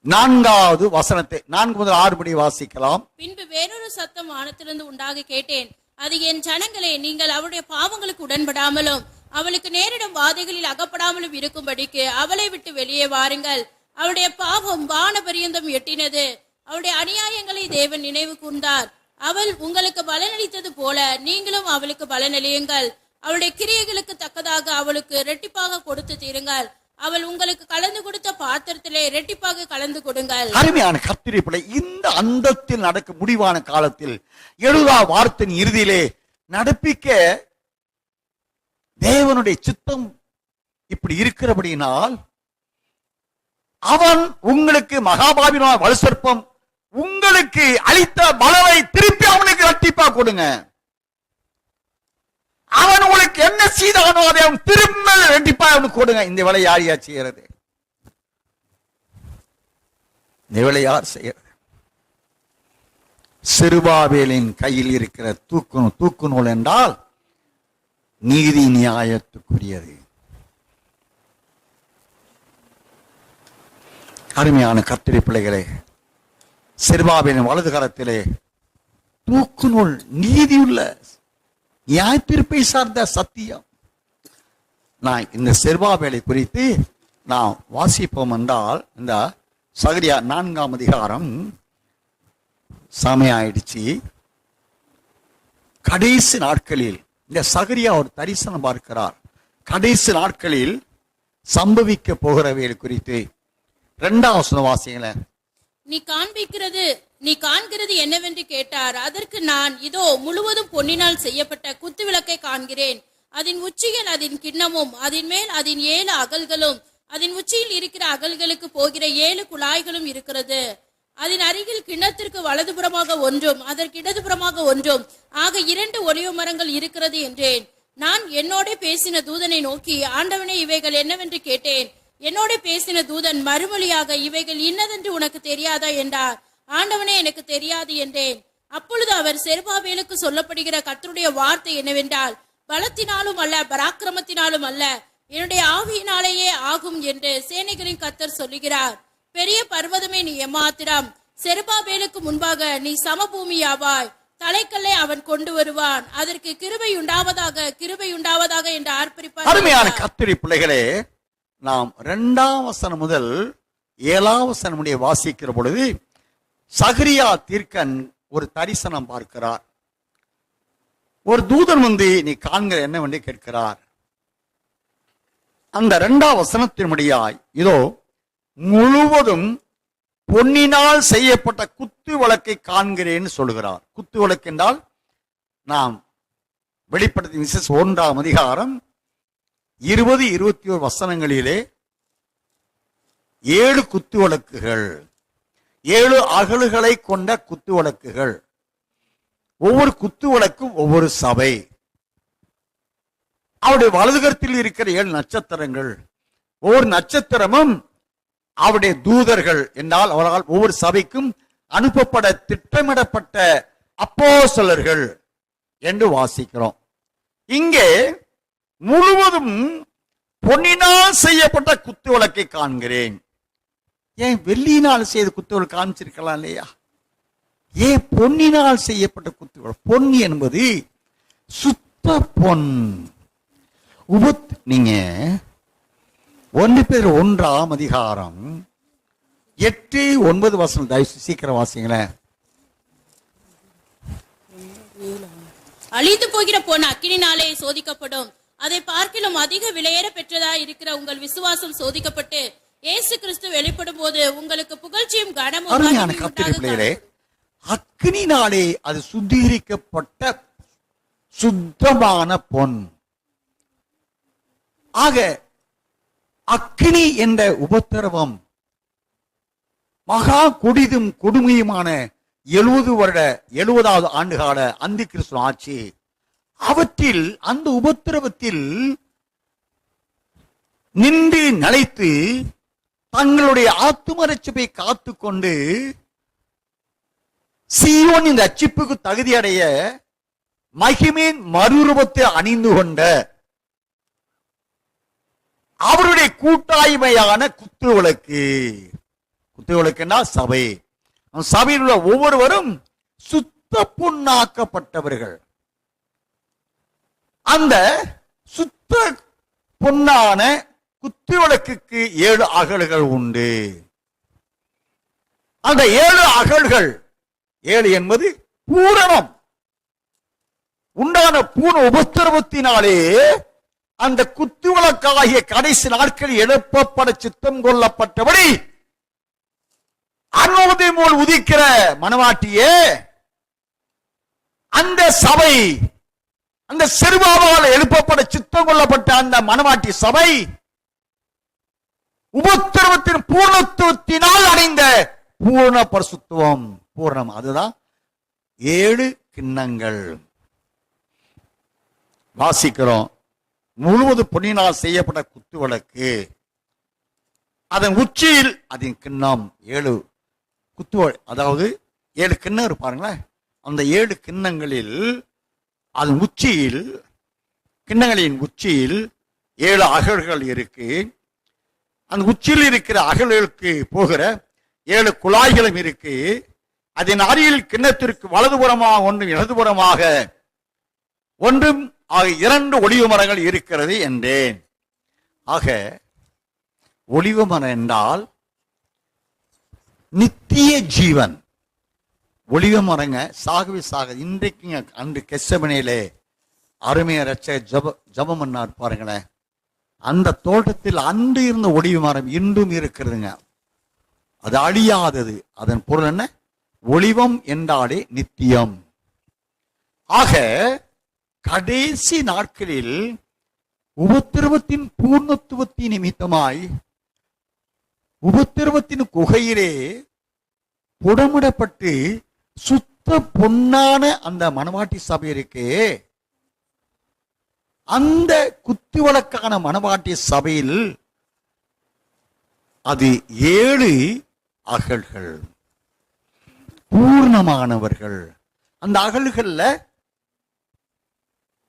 4வது வசனத்தை 4 முதல் 6 படி வாசிக்கலாம். பின்பு வேறொரு சத்தம் வானத்திலிருந்து உண்டாக கேட்டேன். அது, என் ஜனங்களே, நீங்கள் அவருடைய பாவங்களுக்கு உடன்படாமலும் அவளுக்கு நேரிடும் வாதைகளில் அகப்படாமலும் இருக்கும்படிக்கு அவளை விட்டு வெளியே வாருங்கள். அவளுடைய பாவம் வான பரியந்தம் எட்டினது. அவளுடைய அநியாயங்களை தேவன் நினைவு கூர்ந்தார். அவள் உங்களுக்கு பலனளித்தது போல நீங்களும் அவளுக்கு பலனளியுங்கள். அவளுடைய கிரியைகளுக்கு தக்கதாக அவளுக்கு இரட்டிப்பாக கொடுத்து தீருங்கள். அவள் உங்களுக்கு கலந்து கொடுத்த பாத்திரத்திலே இரட்டிப்பாக கலந்து கொடுங்கள். அருமையான கர்த்தருடைய பிள்ளை, இந்த அந்தத்தில் நடக்கும் முடிவான காலத்தில் 70ஆம் வாரத்தின் இறுதியிலே நடப்பிக்க தேவனுடைய சித்தம் இப்படி இருக்கிறபடினால், அவன் உங்களுக்கு மகாபாபிலோன் வலுசற்பம் உங்களுக்கு அளித்த பலனை திருப்பி அவனுக்கு இரட்டிப்பா கொடுங்க. அவன் உங்களுக்கு என்ன செய்தானோ அதை அவன் திரும்ப இரட்டிப்பா அவனுக்கு கொடுங்க. இந்த வேலை யார் செய்யறது? இந்த வேலை யார் செய்யறது? செருபாபேலின் கையில் இருக்கிற தூக்கு நூல் என்றால் நீதி நியாயத்துக்குரியது. அருமையான கர்த்தருடைய பிள்ளைகளே, செருபாபேலின் வலது கரத்திலே தூக்கு நூல், நீதியுள்ள நியாயத்தீர்ப்பை சார்ந்த சத்தியம். நான் இந்த செருபாபேலை குறித்து நாம் வாசிப்போம் என்றால், இந்த சகரியா 4ஆம் அதிகாரம் சமயம் ஆயிடுச்சு. கடைசி நாட்களில் இந்த சகரியா ஒரு தரிசனம் பார்க்கிறார். கடைசி நாட்களில் சம்பவிக்க போகிறவைகள் குறித்து 2ஆம் வசனம் வாசிங்கள. நீ காண்கிறது என்னவென்று கேட்டார். அதற்கு நான், இதோ முழுவதும் பொன்னினால் செய்யப்பட்ட குத்து விளக்கை காண்கிறேன். அதன் உச்சியில் அதன் கிண்ணமும், அதன் மேல் அதன் 7 அகல்களும், அதன் உச்சியில் இருக்கிற அகல்களுக்கு போகிற 7 குழாய்களும் இருக்கிறது. அதன் அருகில் கிண்ணத்திற்கு வலதுபுறமாக ஒன்றும் அதற்கு இடதுபுறமாக ஒன்றும் ஆக 2 ஒலிவ மரங்கள் இருக்கிறது என்றேன். நான் என்னோட பேசின தூதனை நோக்கி, ஆண்டவனே, இவைகள் என்னவென்று கேட்டேன். என்னோட பேசின தூதன் மறுமொழியாக, இவைகள் இன்னதென்று உனக்கு தெரியாதா என்றார். ஆண்டவனே, எனக்கு தெரியாது என்றேன். அப்பொழுது அவர், செருபாபேலுக்கு சொல்லப்படுகிற கர்த்தருடைய வார்த்தை என்னவென்றால், பலத்தினாலும் அல்ல, பராக்கிரமத்தினாலும் அல்ல, என்னுடைய ஆவியினாலேயே ஆகும் என்று சேனைகளின் கர்த்தர் சொல்லுகிறார். பெரிய பர்வதமே, நீ எம்மாத்திரம். செருபாபேலுக்கு முன்பாக நீ சமபூமியாவாய். தலைக்கல்லை அவன் கொண்டு வருவான். அதற்கு கிருபை உண்டாவதாக, கிருபை உண்டாவதாக என்று ஆர்ப்பரிப்பார். அருமையான கர்த்தருடைய பிள்ளைகளே, நாம் 2ஆம் வசனம் முதல் 7ஆம் வசனம் முடிய வாசிக்கிற பொழுது சகரியா தீர்க்கன் ஒரு தரிசனம் பார்க்கிறார். ஒரு தூதன் வந்து நீ காண்கிற என்னவென்று கேட்கிறார். அந்த 2ஆம் வசனத்தின்படியாய், இதோ முழுவதும் பொன்னினால் செய்யப்பட்ட குத்து விளக்கை காண்கிறேன்னு சொல்லுகிறார். குத்து விளக்கு என்றால் நாம் வெளிப்படுத்தின விசேஷம் 1ஆம் அதிகாரம் 20-21 வசனங்களிலே 7 குத்து விளக்குகள், 7 அகல்களை கொண்ட குத்து விளக்குகள். ஒவ்வொரு குத்து விளக்கும் ஒவ்வொரு சபை. அவருடைய வலதுகரத்தில் இருக்கிற 7 நட்சத்திரங்கள், ஒவ்வொரு நட்சத்திரமும் அவருடைய தூதர்கள் என்றால் அவர்களால் ஒவ்வொரு சபைக்கும் அனுப்பப்பட திட்டமிடப்பட்ட அப்போஸ்தலர்கள் என்று வாசிக்கிறோம். இங்கே முழுவதும் பொன்னினால் செய்யப்பட்ட குத்து விளக்கை காண்கிறேன். ஏன் வெள்ளியினால் செய்த குத்து விளக்கு காமிச்சிருக்கலாம் இல்லையா? ஏன் பொன்னினால் செய்யப்பட்ட குத்து விளக்கு? பொன் என்பது சுத்த பொன். நீங்க 1 பேர் 1ஆம் அதிகாரம் 8-9 வசனம் தயவு சீக்கிரம் வாசிங்களேன். அழிந்து போகிற பொன் அக்கினினாலே சோதிக்கப்படும். அதை பார்க்கிலும் அதிக விலையேற பெற்றதா இருக்கிற உங்கள் விசுவாசம் சோதிக்கப்பட்டு இயேசு கிறிஸ்து வெளிப்படும் போது உங்களுக்கு புகழ்ச்சியும் கனமும். அருமையான கர்த்தருடைய பிள்ளைகளே, அக்கினினாலே அது சுத்திகரிக்கப்பட்ட சுத்தமான பொன். ஆக அக்கினி என்ற உபத்திரவம் மகா கொடிதும் கொடுமையுமான 70வது ஆண்டுகால அந்தி கிறிஸ்து ஆட்சி. அவற்றில் அந்த உபத்திரவத்தில் நின்று நிலைத்து தங்களுடைய ஆத்தும ரட்சிப்பை காத்துக்கொண்டு சீயோனின் ரட்சிப்புக்கு தகுதி அடைய மகிமையின் மறுரூபத்தை அணிந்து கொண்ட அவருடைய கூட்டாய்மையான குத்துவிளக்குன்னா சபை. சபையில் உள்ள ஒவ்வொருவரும் சுத்த பொன்னாக்கப்பட்டவர்கள். அந்த சுத்த பொன்னான குத்துவிளக்குக்கு 7 அகல்கள் உண்டு. அந்த 7 அகல்கள், 7 என்பது பூரணம். உண்டான பூர்ண உபத்திரவத்தினாலே அந்த குத்துவிளக்காகிய கடைசி நாட்களில் எழுப்பப்பட சித்தம் கொள்ளப்பட்டபடி அனுமதி போல் உதிக்கிற மணவாட்டியே, அந்த சபை, அந்த செருபாவால் எழுப்பப்பட சித்தம் கொள்ளப்பட்ட அந்த மணவாட்டி சபை உபத்திரவத்தின் பூர்ணத்துவத்தினால் அடைந்த பூர்ண பரிசுத்துவம், பூர்ணம். அதுதான் 7 கிண்ணங்கள். வாசிக்கிறோம். முழுவது பொன்னினால் செய்யப்பட்ட குத்துவிளக்கு, அதன் உச்சியில் அதன் கிண்ணம் 7 அதாவது 7 கிண்ணம் இருப்பாருங்களேன். அந்த 7 கிண்ணங்களில் அதன் உச்சியில், கிண்ணங்களின் உச்சியில் 7 அகல்கள் இருக்கு. அந்த உச்சியில் இருக்கிற அகல்களுக்கு போகிற 7 குழாய்களும் இருக்கு. அதன் அருகில் கிண்ணத்திற்கு வலதுபுறமாக ஒன்றும் இடதுபுறமாக ஒன்றும் ஆக 2 ஒலிவ மரங்கள் இருக்கிறது என்றேன். ஆக ஒலிவ மரம் என்றால் நித்திய ஜீவன். ஒலிவ மரங்க சாகவே சாக. இன்றைக்கு அன்று கெசமனையிலே அருமைய ரட்ச ஜபம் பண்ணார் பாருங்களேன். அந்த தோட்டத்தில் அன்று இருந்த ஒலிவ மரம் இன்றும் இருக்கிறதுங்க. அது அழியாதது. அதன் பொருள் என்ன? ஒலிவம் என்றாலே நித்தியம். ஆக கடைசி நாட்களில் உபத்திரவத்தின் பூர்ணத்துவத்தின் நிமித்தமாய் உபத்திரவத்தின் குகையிலே புடமிடப்பட்டு சுத்த பொன்னான அந்த மணவாட்டி சபை இருக்கே, அந்த குத்துவிளக்கான மணவாட்டி சபையில் அது 7 அகல்கள், பூர்ணமானவர்கள். அந்த அகல்கள்ல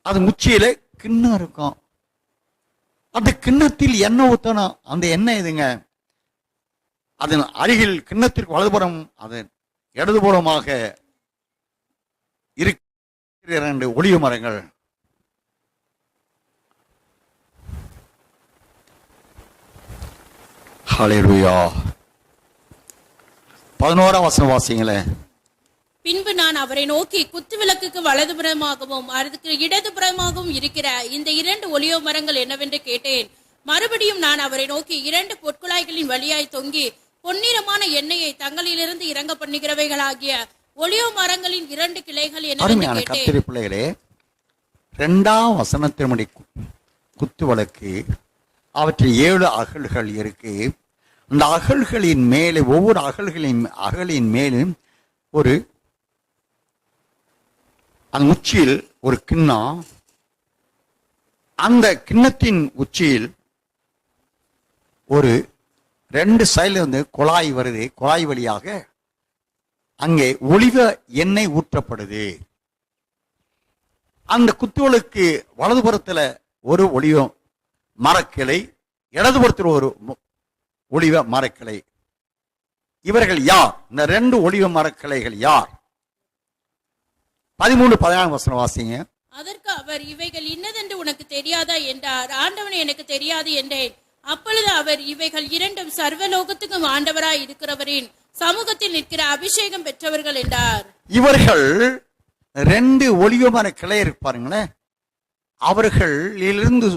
அது முச்சியில கிண்ணம் இருக்கும். அந்த கிண்ணத்தில் எண்ணெய் ஊத்தணும். அந்த எண்ணெய் எதுங்க? அதன் அருகில் கிண்ணத்திற்கு வலதுபுறம் அதன் இடதுபுறமாக இருக்கிற 2 ஒலிவ மரங்கள். ஹல்லேலூயா. 11ஆம் வசனம் வாசிங்களேன். பின்பு நான் அவரை நோக்கி, குத்துவிளக்குக்கு வலதுபுறமாகவும் அதுக்கு இடதுபுறமாகவும் இருக்கிற இந்த 2 ஒலிவ மரங்கள் என்னவென்று கேட்டேன். மறுபடியும் நான் அவரை நோக்கி, 2 பொற்குழாய்களின் வழியாய் தொங்கி பொன்னிறமான எண்ணெயை தங்களிலிருந்து இறங்க பண்ணுகிறவைகளாகிய ஒலிவ மரங்களின் 2 கிளைகள் என்னவென்று கேட்டேன். கர்த்தருடைய பிள்ளைகளே, 2ஆம் வசனத்தினுடைய குத்துவிளக்கு, அவற்றில் 7 அகல்கள் இருக்கு. அந்த அகல்களின் மேலே, ஒவ்வொரு அகலின் மேலும் ஒரு, அந்த உச்சியில் ஒரு கிண்ணம். அந்த கிண்ணத்தின் உச்சியில் ஒரு 2 சைடுல வந்து குழாய் வருது. குழாய் வழியாக அங்கே ஒலிவ எண்ணெய் ஊற்றப்படுது. அந்த குத்துவிளக்கு வலதுபுறத்துல ஒரு ஒலிவ மரக்கிளை, இடதுபுறத்தில் ஒரு ஒலிவ மரக்கிளை. இவர்கள் யார்? இந்த 2 ஒலிவ மரக்கிளைகள் யார்? 13-14 வசனம் வாசிங்க. அதற்கு அவர், இவைகள் இன்னதென்று உனக்கு தெரியாதா என்றார். ஆண்டவன், எனக்கு தெரியாது என்றேன். அப்பொழுது அவர், இவைகள் 2 சர்வலோகத்துக்கும் ஆண்டவராய் இருக்கிறவரின் சமூகத்தில் நிற்கிற அபிஷேகம் பெற்றவர்கள் என்றார். இவர்கள் 2 ஒலிவ மர கிளை இருப்பாருங்களேன். அவர்களிலிருந்து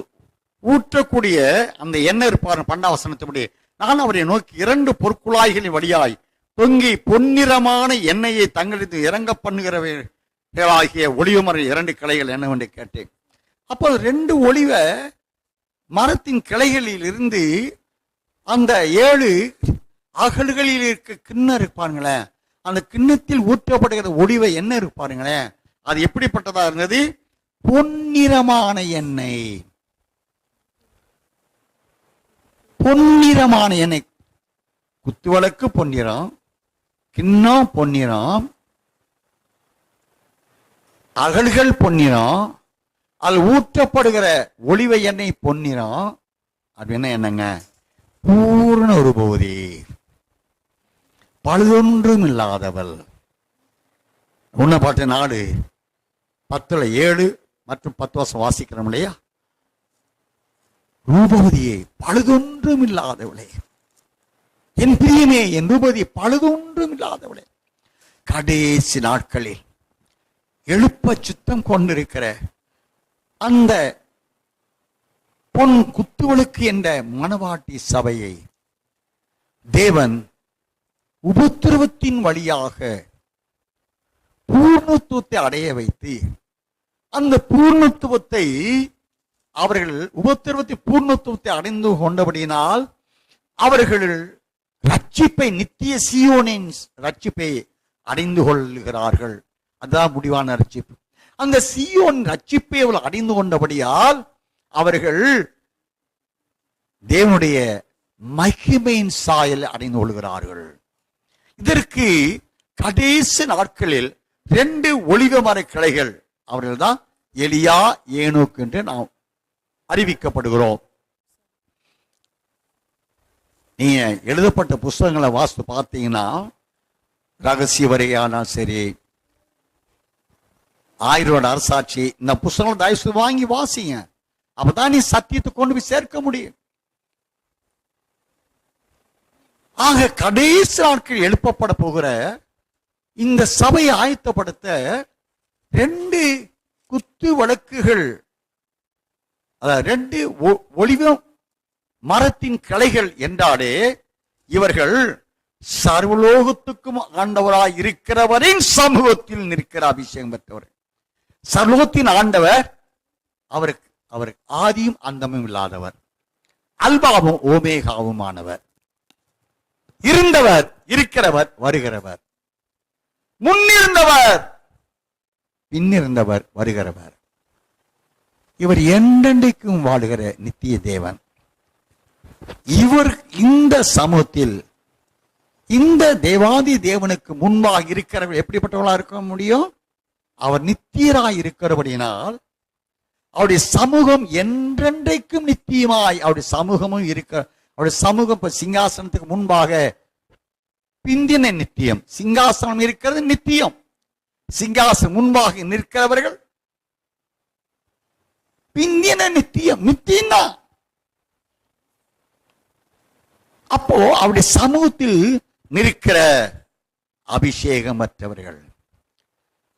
ஊற்றக்கூடிய அந்த எண்ணெய் இருப்பார். 12ஆம் வசனத்தின்படி, நான் அவரை நோக்கி 2 பொற்குழாய்களின் வழியாய் தொங்கி பொன்னிறமான எண்ணெயை தங்களுக்கு இறங்க பண்ணுகிறவர்களாகிய ஒலிவ மர 2 கிளைகள் என்னவென்று கேட்டேன். அப்போ 2 ஒலிவ மரத்தின் கிளைகளில் இருந்து அந்த 7 அகல்களில் இருக்க கிண்ணம் இருப்பாருங்களேன், அந்த கிண்ணத்தில் ஊற்றப்படுகிற ஒளிவை எண்ணெய் இருப்பாருங்களேன், அது எப்படிப்பட்டதா இருந்தது? பொன்னிறமான எண்ணெய். பொன்னிறமான எண்ணெய். குத்துவிளக்கு பொன்னிறம், கிண்ணம் பொன்னிறம், அகல்கள் பொன்னிறம், அதில் ஊற்றப்படுகிற ஒளிவை எண்ணெய் பொன்னிறம். அது என்ன என்னங்க? பூர்ண ரூபவதி, பழுதொன்றும் இல்லாதவள். உன்னை பாட்டு நாடு 10:7 மற்றும் 10 வாசிக்கிறோம் இல்லையா? ரூபவதியே, பழுதொன்றும் இல்லாதவளே, என் பிரியமே, என் ரூபவதி பழுதொன்றும் இல்லாதவளே, கடைசி நாட்களில் எழுப்ப சித்தம் கொண்டிருக்கிற அந்த பொன் குத்துவிளக்கு என்ற மணவாட்டி சபையை தேவன் உபத்திரவத்தின் வழியாக பூர்ணத்துவத்தை அடைய வைத்து, அந்த பூர்ணத்துவத்தை அவர்கள் உபத்திரவத்தை பூர்ணத்துவத்தை அடைந்து கொண்டபடியினால் அவர்கள் ரட்சிப்பை, நித்திய சீயோனின் ரட்சிப்பை அடைந்து கொள்கிறார்கள். அதுதான் முடிவான ரட்சிப்பு. அந்த சீயோன் ரட்சிப்பை அவர்கள் அடைந்து கொண்டபடியால் அவர்கள் தேவனுடைய மகிமையின் சாயல் அடைந்து கொள்கிறார்கள். இதற்கு கடைசி நாட்களில் 2 ஒலிவ மர கிளைகள், அவர்கள் தான் எலியா, ஏனோக்கு என்று நாம் அறிவிக்கப்படுகிறோம். நீங்க எழுதப்பட்ட புஸ்தகங்களை வாசித்து பார்த்தீங்கன்னா, ரகசிய வரையான சரி, 1000 வருட அரசாட்சி, இந்த புஸ்தகம் தயவு வாங்கி வாசிங்க. அப்பதான் நீ சத்தியத்தை கொண்டு போய் சேர்க்க முடியும். ஆக கடைசி நாட்கள் எழுப்பப்பட போகிற இந்த சபையை ஆயத்தப்படுத்த 2 குத்து வழக்குகள், அதாவது 2 ஒலிவ மரத்தின் கிளைகள் என்றாலே இவர்கள் சர்வலோகத்துக்கும் ஆண்டவராய் இருக்கிறவரின் சமூகத்தில் நிற்கிற அபிஷேகம் பெற்றவர். சர்வலோகத்தின் ஆண்டவர் அவருக்கு ஆதியும் அந்தமும் இல்லாதவர், அல்பாவும் ஓமேகாவுமானவர், இருந்தவர், இருக்கிறவர், வருகிறவர், முன்னிருந்தவர், பின்னிருந்தவர், வருகிறவர். இவர் என்றென்றைக்கும் வாழுகிற நித்திய தேவன். இவர் இந்த சமூகத்தில், இந்த தேவாதி தேவனுக்கு முன்பாக இருக்கிறவர் எப்படிப்பட்டவர்களா இருக்க முடியும்? அவர் நித்தியராய் இருக்கிறபடியினால் அவருடைய சமூகம் என்றென்றைக்கும் நித்தியமாய் அவருடைய சமூகமும் இருக்க. அவருடைய சமூகம் இப்ப சிங்காசனத்துக்கு முன்பாக பிந்தின நித்தியம், சிங்காசனம் இருக்கிறது நித்தியம். சிங்காசனம் முன்பாக நிற்கிறவர்கள் பிந்தின நித்தியம், நித்தியம்தான். அப்போ அவருடைய சமூகத்தில் நிற்கிற அபிஷேகமற்றவர்கள்,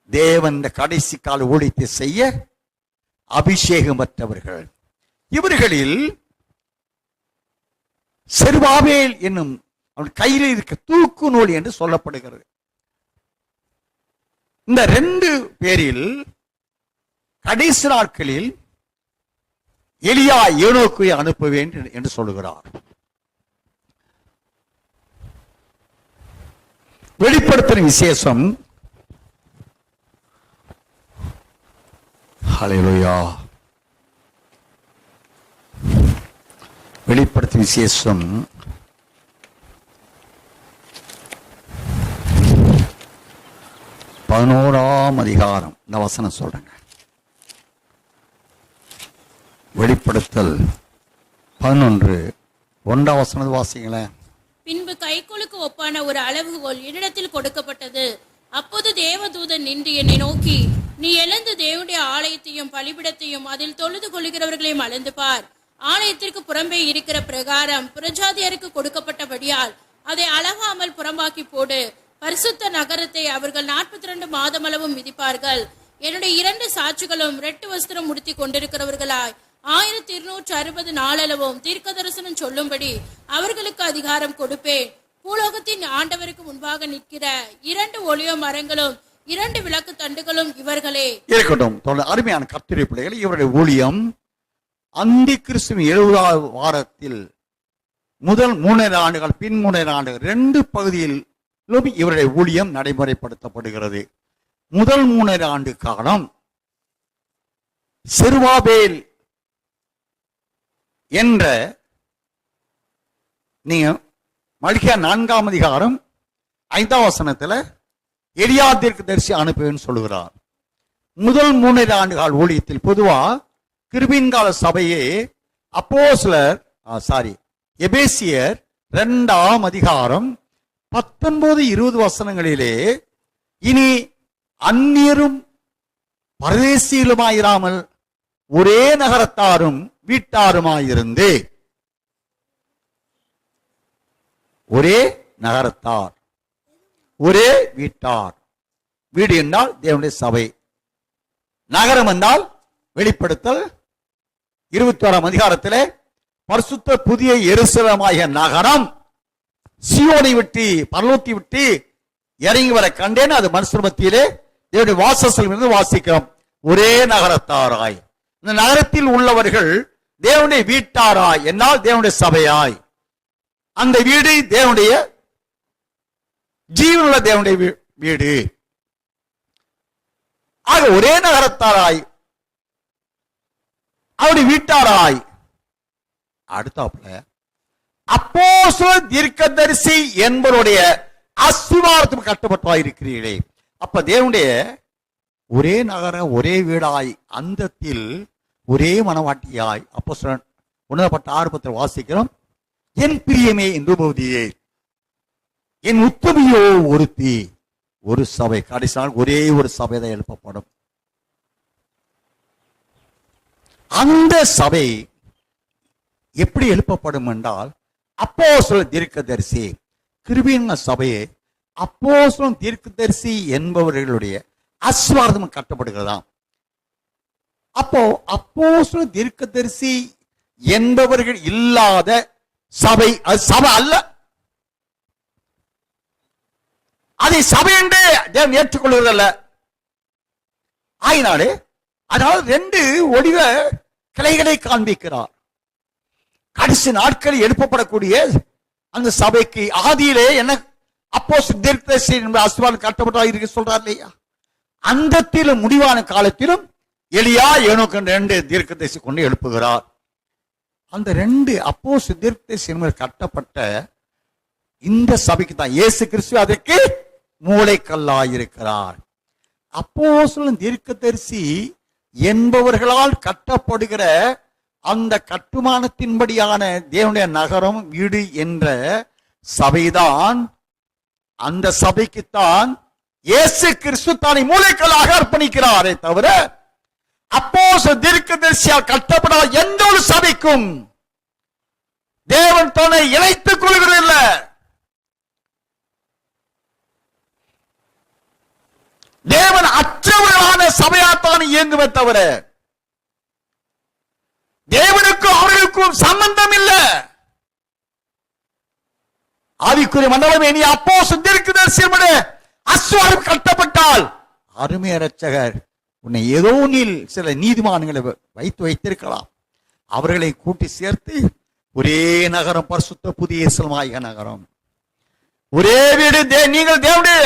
தேவன் கடைசி கால ஊழியத்தை செய்ய அபிஷேகமற்றவர்கள். இவர்களில் செருபாபேல் என்னும் அவன் கையில் இருக்க தூக்கு நூல் என்று சொல்லப்படுகிறது. இந்த 2 பேரில் கடைசி நாட்களில் எலியா ஏனோக்கை அனுப்ப வேண்டும் என்று சொல்லுகிறார். வெளிப்படுத்தின விசேஷம், ஹல்லேலூயா, வெளிப்படுத்தின விசேஷம் 11ஆம் அதிகாரம். இந்த வசனம் சொல்றேங்க. வெளிப்படுத்தல் 11:1 வசனம் வாசிங்களேன். பின்பு கைக்குலுக்கு ஒப்பான ஒரு அளவுகோல் என்னிடத்தில் கொடுக்கப்பட்டது. அப்போது தேவதூதன் நின்று என்னை நோக்கி, நீ எழுந்து தேவனுடைய ஆலயத்தையும் பலிபிடத்தையும் அதில் தொழுது கொள்கிறவர்களையும் அளந்து பார். ஆலயத்திற்கு புறம்பே இருக்கிற பிரகாரம் புறஜாதியருக்கு கொடுக்கப்பட்டபடியால் அதை அளவாமல் புறம்பாக்கி போடு. பரிசுத்த நகரத்தை அவர்கள் 42 மாதம் அளவும் மிதிப்பார்கள். என்னுடைய 2 சாட்சிகளும் 2 வஸ்திரம் உடுத்தி கொண்டிருக்கிறவர்களாய் 1260 நாளளவும் தீர்க்க தரிசனம் சொல்லும்படி அவர்களுக்கு அதிகாரம் கொடுப்பேன். பூலோகத்தின் ஆண்டவருக்கு முன்பாக நிற்கிற 2 ஒலிவ மரங்களும் 2 விளக்கு தண்டுகளும் இவர்களே. இருக்கட்டும். அருமையான கர்த்தருடைய பிள்ளைகள், இவருடைய ஊழியம் அந்தி கிறிஸ்துவின் 70வது வாரத்தில் முதல் 3 ஆண்டுகள் பின் 3 ஆண்டுகள் 2 பகுதியிலும் இவருடைய ஊழியம் நடைமுறைப்படுத்தப்படுகிறது. முதல் 3 ஆண்டு காலம் செருபாபேல் என்ற, நீங்க மல்கியா 4ஆம் அதிகாரம் 5ஆம் வசனத்துல எலியா தீர்க்கதரிசி அனுப்புவேன்னு சொல்லுகிறார். முதல் 3 ஆண்டுகால ஊழியத்தில் பொதுவா கிருபையின் கால சபையே எபேசியர் 2ஆம் அதிகாரம் 19-20 வசனங்களிலே, இனி அந்நியரும் பரதேசிகளுமாயிராமல் ஒரே நகரத்தாரும் வீட்டாருமாயிருந்து, ஒரே நகரத்தார் ஒரே வீட்டார். வீடு என்றால் தேவனுடைய சபை, நகரம் என்றால் வெளிப்படுத்தல் 21ஆம் அதிகாரத்திலே பரிசுத்த புதிய எருசலேமாகிய நகரம் சீயோனை விட்டு பரலோகத்தை விட்டு இறங்கி வர கண்டேன். அது மனுஷர் மத்தியிலே தேவனுடைய வாசஸ்தலமிருந்து வாசிக்கிறோம். ஒரே நகரத்தாராய், இந்த நகரத்தில் உள்ளவர்கள் தேவனுடைய வீட்டாராய் என்னால் தேவனுடைய சபையாய், அந்த வீடு தேவனுடைய ஜீவனுள்ள தேவனுடைய வீடு. ஆக ஒரே நகரத்தாராய், அவருடைய வீட்டாராய். அடுத்தாப்புல அப்போஸ்தலர் தீர்க்கதரிசி என்பவருடைய அஸ்திவாரத்துக்கு கட்டப்பட்டாயிருக்கிறீர்களே. அப்ப தேவனுடைய ஒரே நகரம் ஒரே வீடாய், அந்தத்தில் ஒரே மனவாட்டியாய். அப்போஸ்தலர் 1:6 வாசிக்கிறோம். என் பிரியமே என்று போதியே, என் உத்தமியோ ஒருத்தி. ஒரு சபை, கடைசி நாள் ஒரே ஒரு சபை தான் எழுப்பப்படும். அந்த சபை எப்படி எழுப்பப்படும் என்றால், அப்போஸ்தலர் தீர்க்கதரிசி, கிருபையின் சபையை அப்போஸ்தலர் தீர்க்கதரிசி என்பவர்களுடைய அஸ்வார்த்தம் கட்டப்படுகிறதாம். அப்போ அப்போஸ்தலர் தீர்க்கதரிசி என்பவர்கள் இல்லாத சபை அது சபை அல்ல. அதை சபை என்று தேவன் ஏற்றுக்கொள்வதல்ல. ஆயினாலே அதனால் 2 ஒடிவ கிளைகளை காண்பிக்கிறார். கடைசி நாட்களில் எழுப்பப்படக்கூடிய அந்த சபைக்கு ஆதியிலே என்ன அப்போஸ்தலர் தீர்க்கதரிசி அஸ்திவாரம் கட்டப்பட்டா இருக்க சொல்றார் இல்லையா? அந்தத்திலும் முடிவான காலத்திலும் எலியா ஏனோக்கு 2 தீர்க்கதரிசி கொண்டு எழுப்புகிறார். அந்த 2 அப்போஸ்தலர் தீர்க்கதரிசி கட்டப்பட்ட இந்த சபைக்கு தான் இயேசு கிறிஸ்து அதற்கு மூளைக்கல்லாயிருக்கிறார். அப்போஸ்தலர் தீர்க்கதரிசி என்பவர்களால் கட்டப்படுகிற அந்த கட்டுமானத்தின்படியான தேவனுடைய நகரம் வீடு என்ற சபைதான், அந்த சபைக்குத்தான் இயேசு கிறிஸ்து தானை மூளைக்கல்லாக அர்ப்பணிக்கிறாரே தவிர அப்போஸ்தலர் தீர்க்கதரிசியால் கட்டப்படாத எந்த ஒரு சபைக்கும் தேவன் தன்னை இணைத்துக் கொள்கிறதில்லை. தேவன் அற்றவர்களான சபையாத்தான் இயங்குமே தவிர தேவனுக்கும் அவர்களுக்கும் சம்பந்தம் இல்லை. ஆவிக்குரிய மண்டலம் இனி அப்போஸ்தலர் தீர்க்கதரிசியினுடைய அஸ்திவாரம் கட்டப்பட்டால், அருமை இரட்சகர் உன்னை ஏதோ ஒன்றில் சில நீதிமான்களை வைத்திருக்கலாம், அவர்களை கூட்டி சேர்த்து ஒரே நகரம் பரிசுத்த புதிய எருசலேமாகிய நகரம், ஒரே வீடு, நீங்கள் தேவனுடைய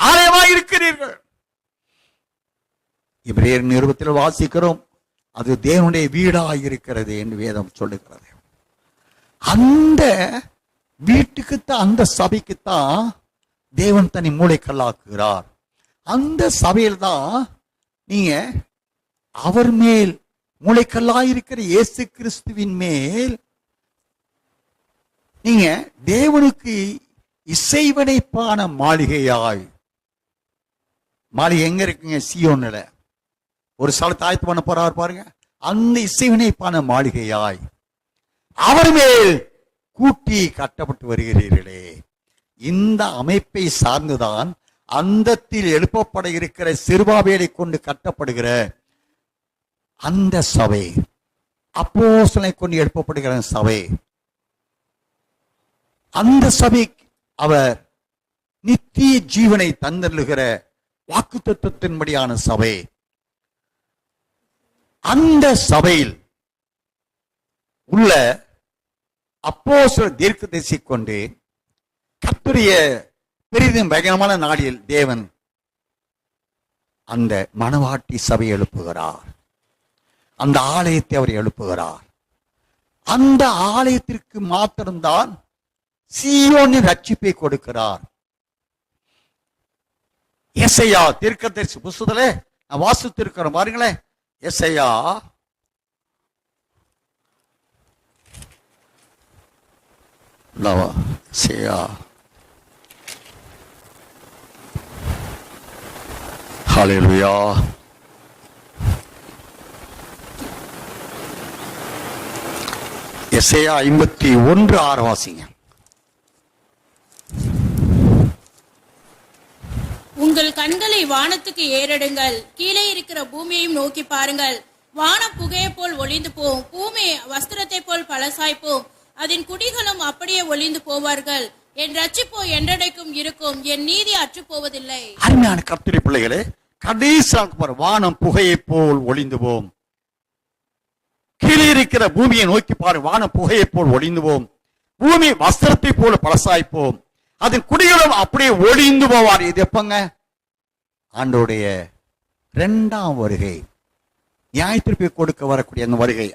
ஆலயமாக இருக்கிறீர்கள். எபிரேயர் நிருபத்தில் வாசிக்கிறோம், அது தேவனுடைய வீடாக இருக்கிறது என்று வேதம் சொல்லுகிறது. அந்த வீட்டுக்குத்தான், அந்த சபைக்குத்தான் தேவன் தனி மூளைக்கல்லாக்குகிறார். அந்த சபையில் தான் நீங்க அவர் மேல் மூளைக்கல்லாயிருக்கிற இயேசு கிறிஸ்துவின் மேல் நீங்க தேவனுக்கு இசைவனைப்பான மாளிகையாய், மாளிகை எங்க இருக்குங்க? சீயோன்ல ஒரு ஸ்தலத்தை ஆயத்து பண்ண போறார் பாருங்க. அந்த இசைவினைப்பான மாளிகையாய் அவர் மேல் கூட்டி கட்டப்பட்டு வருகிறீர்களே. இந்த அமைப்பை சார்ந்துதான் அந்தத்தில் எழுப்பப்பட இருக்கிற செருபாபேலை கொண்டு கட்டப்படுகிற அந்த சபை, அப்போஸ்தலனை கொண்டு எழுப்பப்படுகிற சபை. அந்த சபை அவர் நித்திய ஜீவனை தந்தருளுகிற வாக்குத்தத்தத்தின்படியான சபை. அந்த சபையில் உள்ள அப்போஸ்தலர் தீர்க்கதரிசி கொண்டு கர்த்தருடைய பெரிதும் பயங்கரமான நாளில் தேவன் அந்த மணவாட்டி சபை எழுப்புகிறார். அந்த ஆலயத்தை அவர் எழுப்புகிறார். அந்த ஆலயத்திற்கு மாத்திரம்தான் சீயோனின் ரட்சிப்பை கொடுக்கிறார். எசையா தீர்க்கதரிசி புஸ்தகத்திலே நான் வாசித்திருக்கிறோம் பாருங்களேன். எசையா ஹல்லேலூயா. எசையா 51:6 வாசிங்க. உங்கள் கண்களை வானத்துக்கு ஏறெடுங்கள், கீழே இருக்கிற பூமியையும் நோக்கி பாருங்கள். வானம் புகையை போல் ஒளிந்து போம், பூமி வஸ்திரத்தை போல் பழசாய்ப்போம், அதன் குடிகளும் அப்படியே ஒளிந்து போவார்கள். என் ரட்சிப்போ என்றடைக்கும் இருக்கும், என் நீதி அற்று போவதில்லை. அருமையான கர்த்தருடைய பிள்ளைகளே, கடைசியாக வானம் புகையை போல் ஒளிந்து போம், கீழே இருக்கிற பூமியை நோக்கி பாரு, வானம் புகையை போல் ஒளிந்து போம், பூமி வஸ்திரத்தை போல பழசாய்ப்போம், அதன் குடிகளும் அப்படியே ஒளிந்து போவார். இது எப்பங்க? ஆண்டோடைய 2ஆம் வருகை, நியாயத்திற்பை கொடுக்க வரக்கூடிய அந்த வருகை.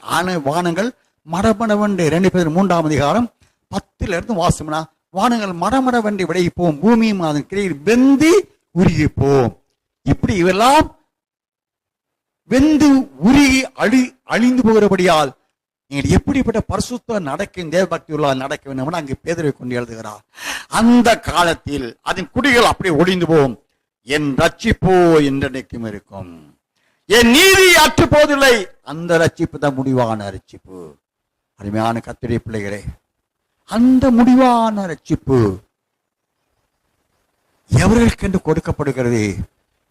வானங்கள் மடமடவென்று 2 பேர் 3ஆம் அதிகாரம் 10 வாசம்னா, வானங்கள் மடமடவென்று விலகி போம், பூமியும் அதன் கிளையில் வெந்து உருகி போம். இப்படி இவெல்லாம் வெந்து உருகி அழிந்து போகிறபடியால் நீங்கள் எப்படிப்பட்ட பரிசுத்த நடக்கும் தேவபக்தி உள்ள நடக்க வேண்டும் அங்கு பேதுருவை கொண்டு எழுதுகிறார். அந்த காலத்தில் அதன் குடிகள் அப்படியே ஒளிந்து போகும், என் ரட்சிப்போ என்றைக்கும் இருக்கும், என் நீதி அற்று போவதில்லை. அந்த ரட்சிப்பு தான் முடிவான ரட்சிப்பு. அருமையான கர்த்தருடைய பிள்ளைகளே, அந்த முடிவான ரட்சிப்பு எவர்களுக்கென்று கொடுக்கப்படுகிறது?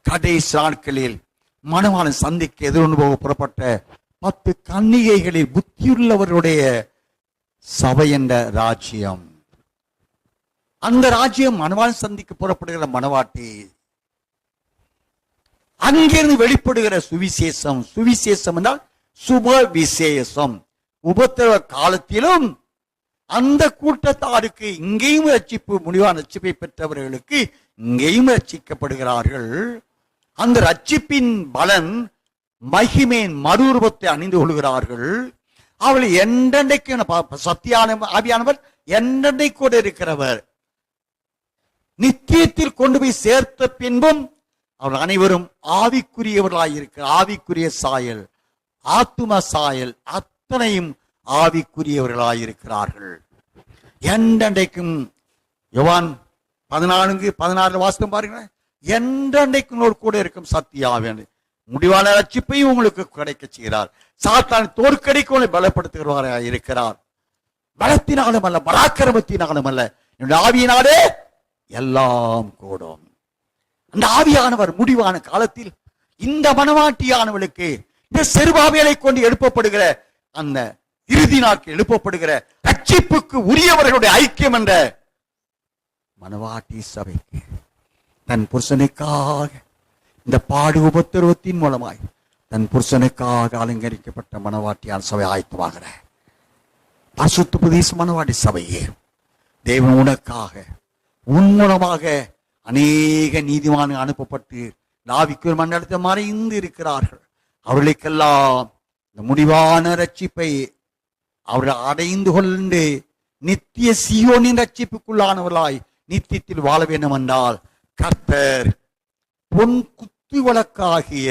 கடைசி நாட்களில் மணவாளன் சந்திக்க எதிர்கொண்டு போக புறப்பட்ட 10 கன்னிகைகளில் புத்தியுள்ளவருடைய சபை என்ற ராஜ்யம். அந்த ராஜ்யம் மணவாளன் சந்திக்க புறப்படுகிற மணவாட்டி, அங்கிருந்து வெளிப்படுகிற சுவிசேஷம். சுவிசேஷம் என்றால் சுப விசேஷம். உபத்திரவ காலத்திலும் அந்த கூட்டத்தாருக்கு இங்கேயும் ரட்சிப்பு, முடிவான ரட்சிப்பை பெற்றவர்களுக்கு இங்கேயும் ரட்சிக்கப்படுகிறார்கள். அந்த ரட்சிப்பின் பலன் மகிமையின் மறுரூபத்தை அணிந்து கொள்கிறார்கள். அவள் என்றென்றைக்கு சத்தியான ஆவியானவர் என்றென்றைக்கு கூட இருக்கிறவர். நித்தியத்தில் கொண்டு போய் சேர்த்த பின்பும் அவர்கள் அனைவரும் ஆவிக்குரியவர்களாயிருக்கிற ஆவிக்குரிய சாயல், ஆத்தும சாயல் அத்தனையும் ஆவிக்குரியவர்களாயிருக்கிறார்கள். என்றென்றைக்கும் யோவான் 14:16 வாசகம் பாருங்களேன். என்றென்றைக்கும் கூட இருக்கும் சத்தியாவின் முடிவான ரட்சிப்பையும் உங்களுக்கு கிடைக்க செய்கிறார். சாத்தான் தோற்கடிக்க பலப்படுத்துகிறவராக இருக்கிறார். பலத்தினாலும் அல்ல, பராக்கிரமத்தினாலும் அல்ல, என்னுடைய ஆவியினாலே எல்லாம் கூடும். அந்த ஆவியானவர் முடிவான காலத்தில் இந்த மனவாட்டியானவளுக்கு, இந்த செருபாபேலை கொண்டு எழுப்பப்படுகிற அந்த இறுதி நாட்கள் எழுப்பப்படுகிற ரட்சிப்புக்கு உரியவர்களுடைய ஐக்கியம் என்ற மனவாட்டி சபைக்கு தன் புருஷனுக்காக இந்த பாடு உபத்திரவத்தின் மூலமாய் தன் புருஷனுக்காக அலங்கரிக்கப்பட்ட மனவாட்டியார் சபை ஆயத்தமாகிற பரிசுத்த பிரதேச மனவாட்டி சபையே, தேவன் உனக்காக உன் மூலமாக அநேக நீதிமான்கள் அனுப்பப்பட்டு நாவிக்கு ஒரு மண்டலத்தை மறைந்து இருக்கிறார்கள். அவர்களுக்கெல்லாம் இந்த முடிவான ரட்சிப்பை அவர்கள் அடைந்து கொண்டு நித்திய சீயோனின் ரட்சிப்புக்குள்ளானவர்களாய் நித்தியத்தில் வாழ வேண்டும் என்றால் கர்த்தர் பொன் குத்து வழக்காகிய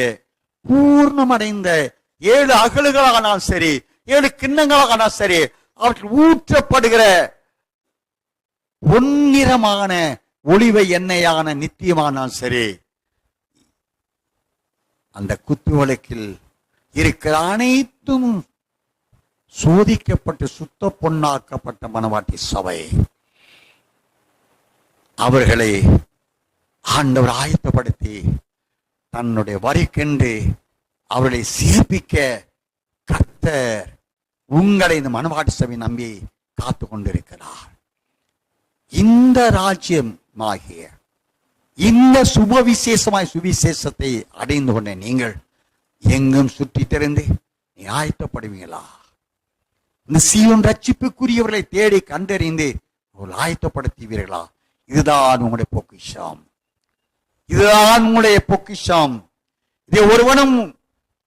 பூர்ணமடைந்த 7 அகல்களானால் சரி, 7 கிண்ணங்களானால் சரி, அவற்றில் ஊற்றப்படுகிற பொன்னிறமான ஒளிவை எண்ணெயான நித்தியமானால் சரி, அந்த குத்து வழக்கில் இருக்கிற அனைத்தும் சோதிக்கப்பட்டு சுத்த பொன்னாக்கப்பட்ட மனவாட்டி சபை, அவர்களை ஆண்டவர் ஆயத்தப்படுத்தி தன்னுடைய வரிக்கென்று அவர்களை சேர்ப்பிக்க கர்த்தர் உங்களை இந்த மனவாட்டி சபை நம்பி காத்து கொண்டிருக்கிறார். இந்த ராஜ்யமாகிய இந்த சுப விசேஷமாய் சுவிசேஷத்தை அடைந்து கொண்ட நீங்கள் எங்கும் சுற்றி திறந்து ஆயத்தப்படுவீங்களா? இந்த சீயோன் ரட்சிப்புக்குரியவர்களை தேடி கண்டறிந்து ஆயத்தப்படுத்துவீர்களா? இதுதான் உங்களுடைய பொக்கிஷம். இதுதான் உங்களுடைய பொக்கிஷம். இதை ஒருவனும்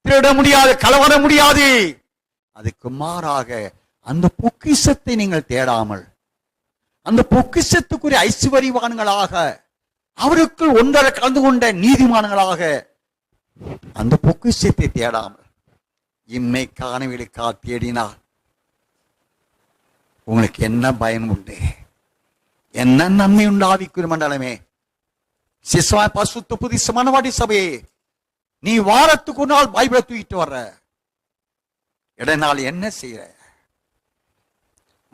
திருட முடியாது, களவர முடியாது. அதுக்கு மாறாக அந்த பொக்கிஷத்தை நீங்கள் தேடாமல், அந்த பொக்கிஷத்துக்குரிய ஐஸ்வர்யவான்களாக, அவருக்குள் ஒன்றரை கலந்து கொண்ட நீதிமான்களாக அந்த பொக்கிஷத்தை தேடாமல் இம்மைக்கானவர்களுக்கா தேடினால் உங்களுக்கு என்ன பயன் உண்டு? என்ன நன்மை உண்டு? ஆவிக்குரிய மண்டலமே, சிஸ்வா பசுத்த புதிச மனவாடி சபையே, நீ வாரத்துக்கு ஒரு நாள் பைபிளை தூக்கிட்டு வர்ற, இடைநாள் என்ன செய்யற?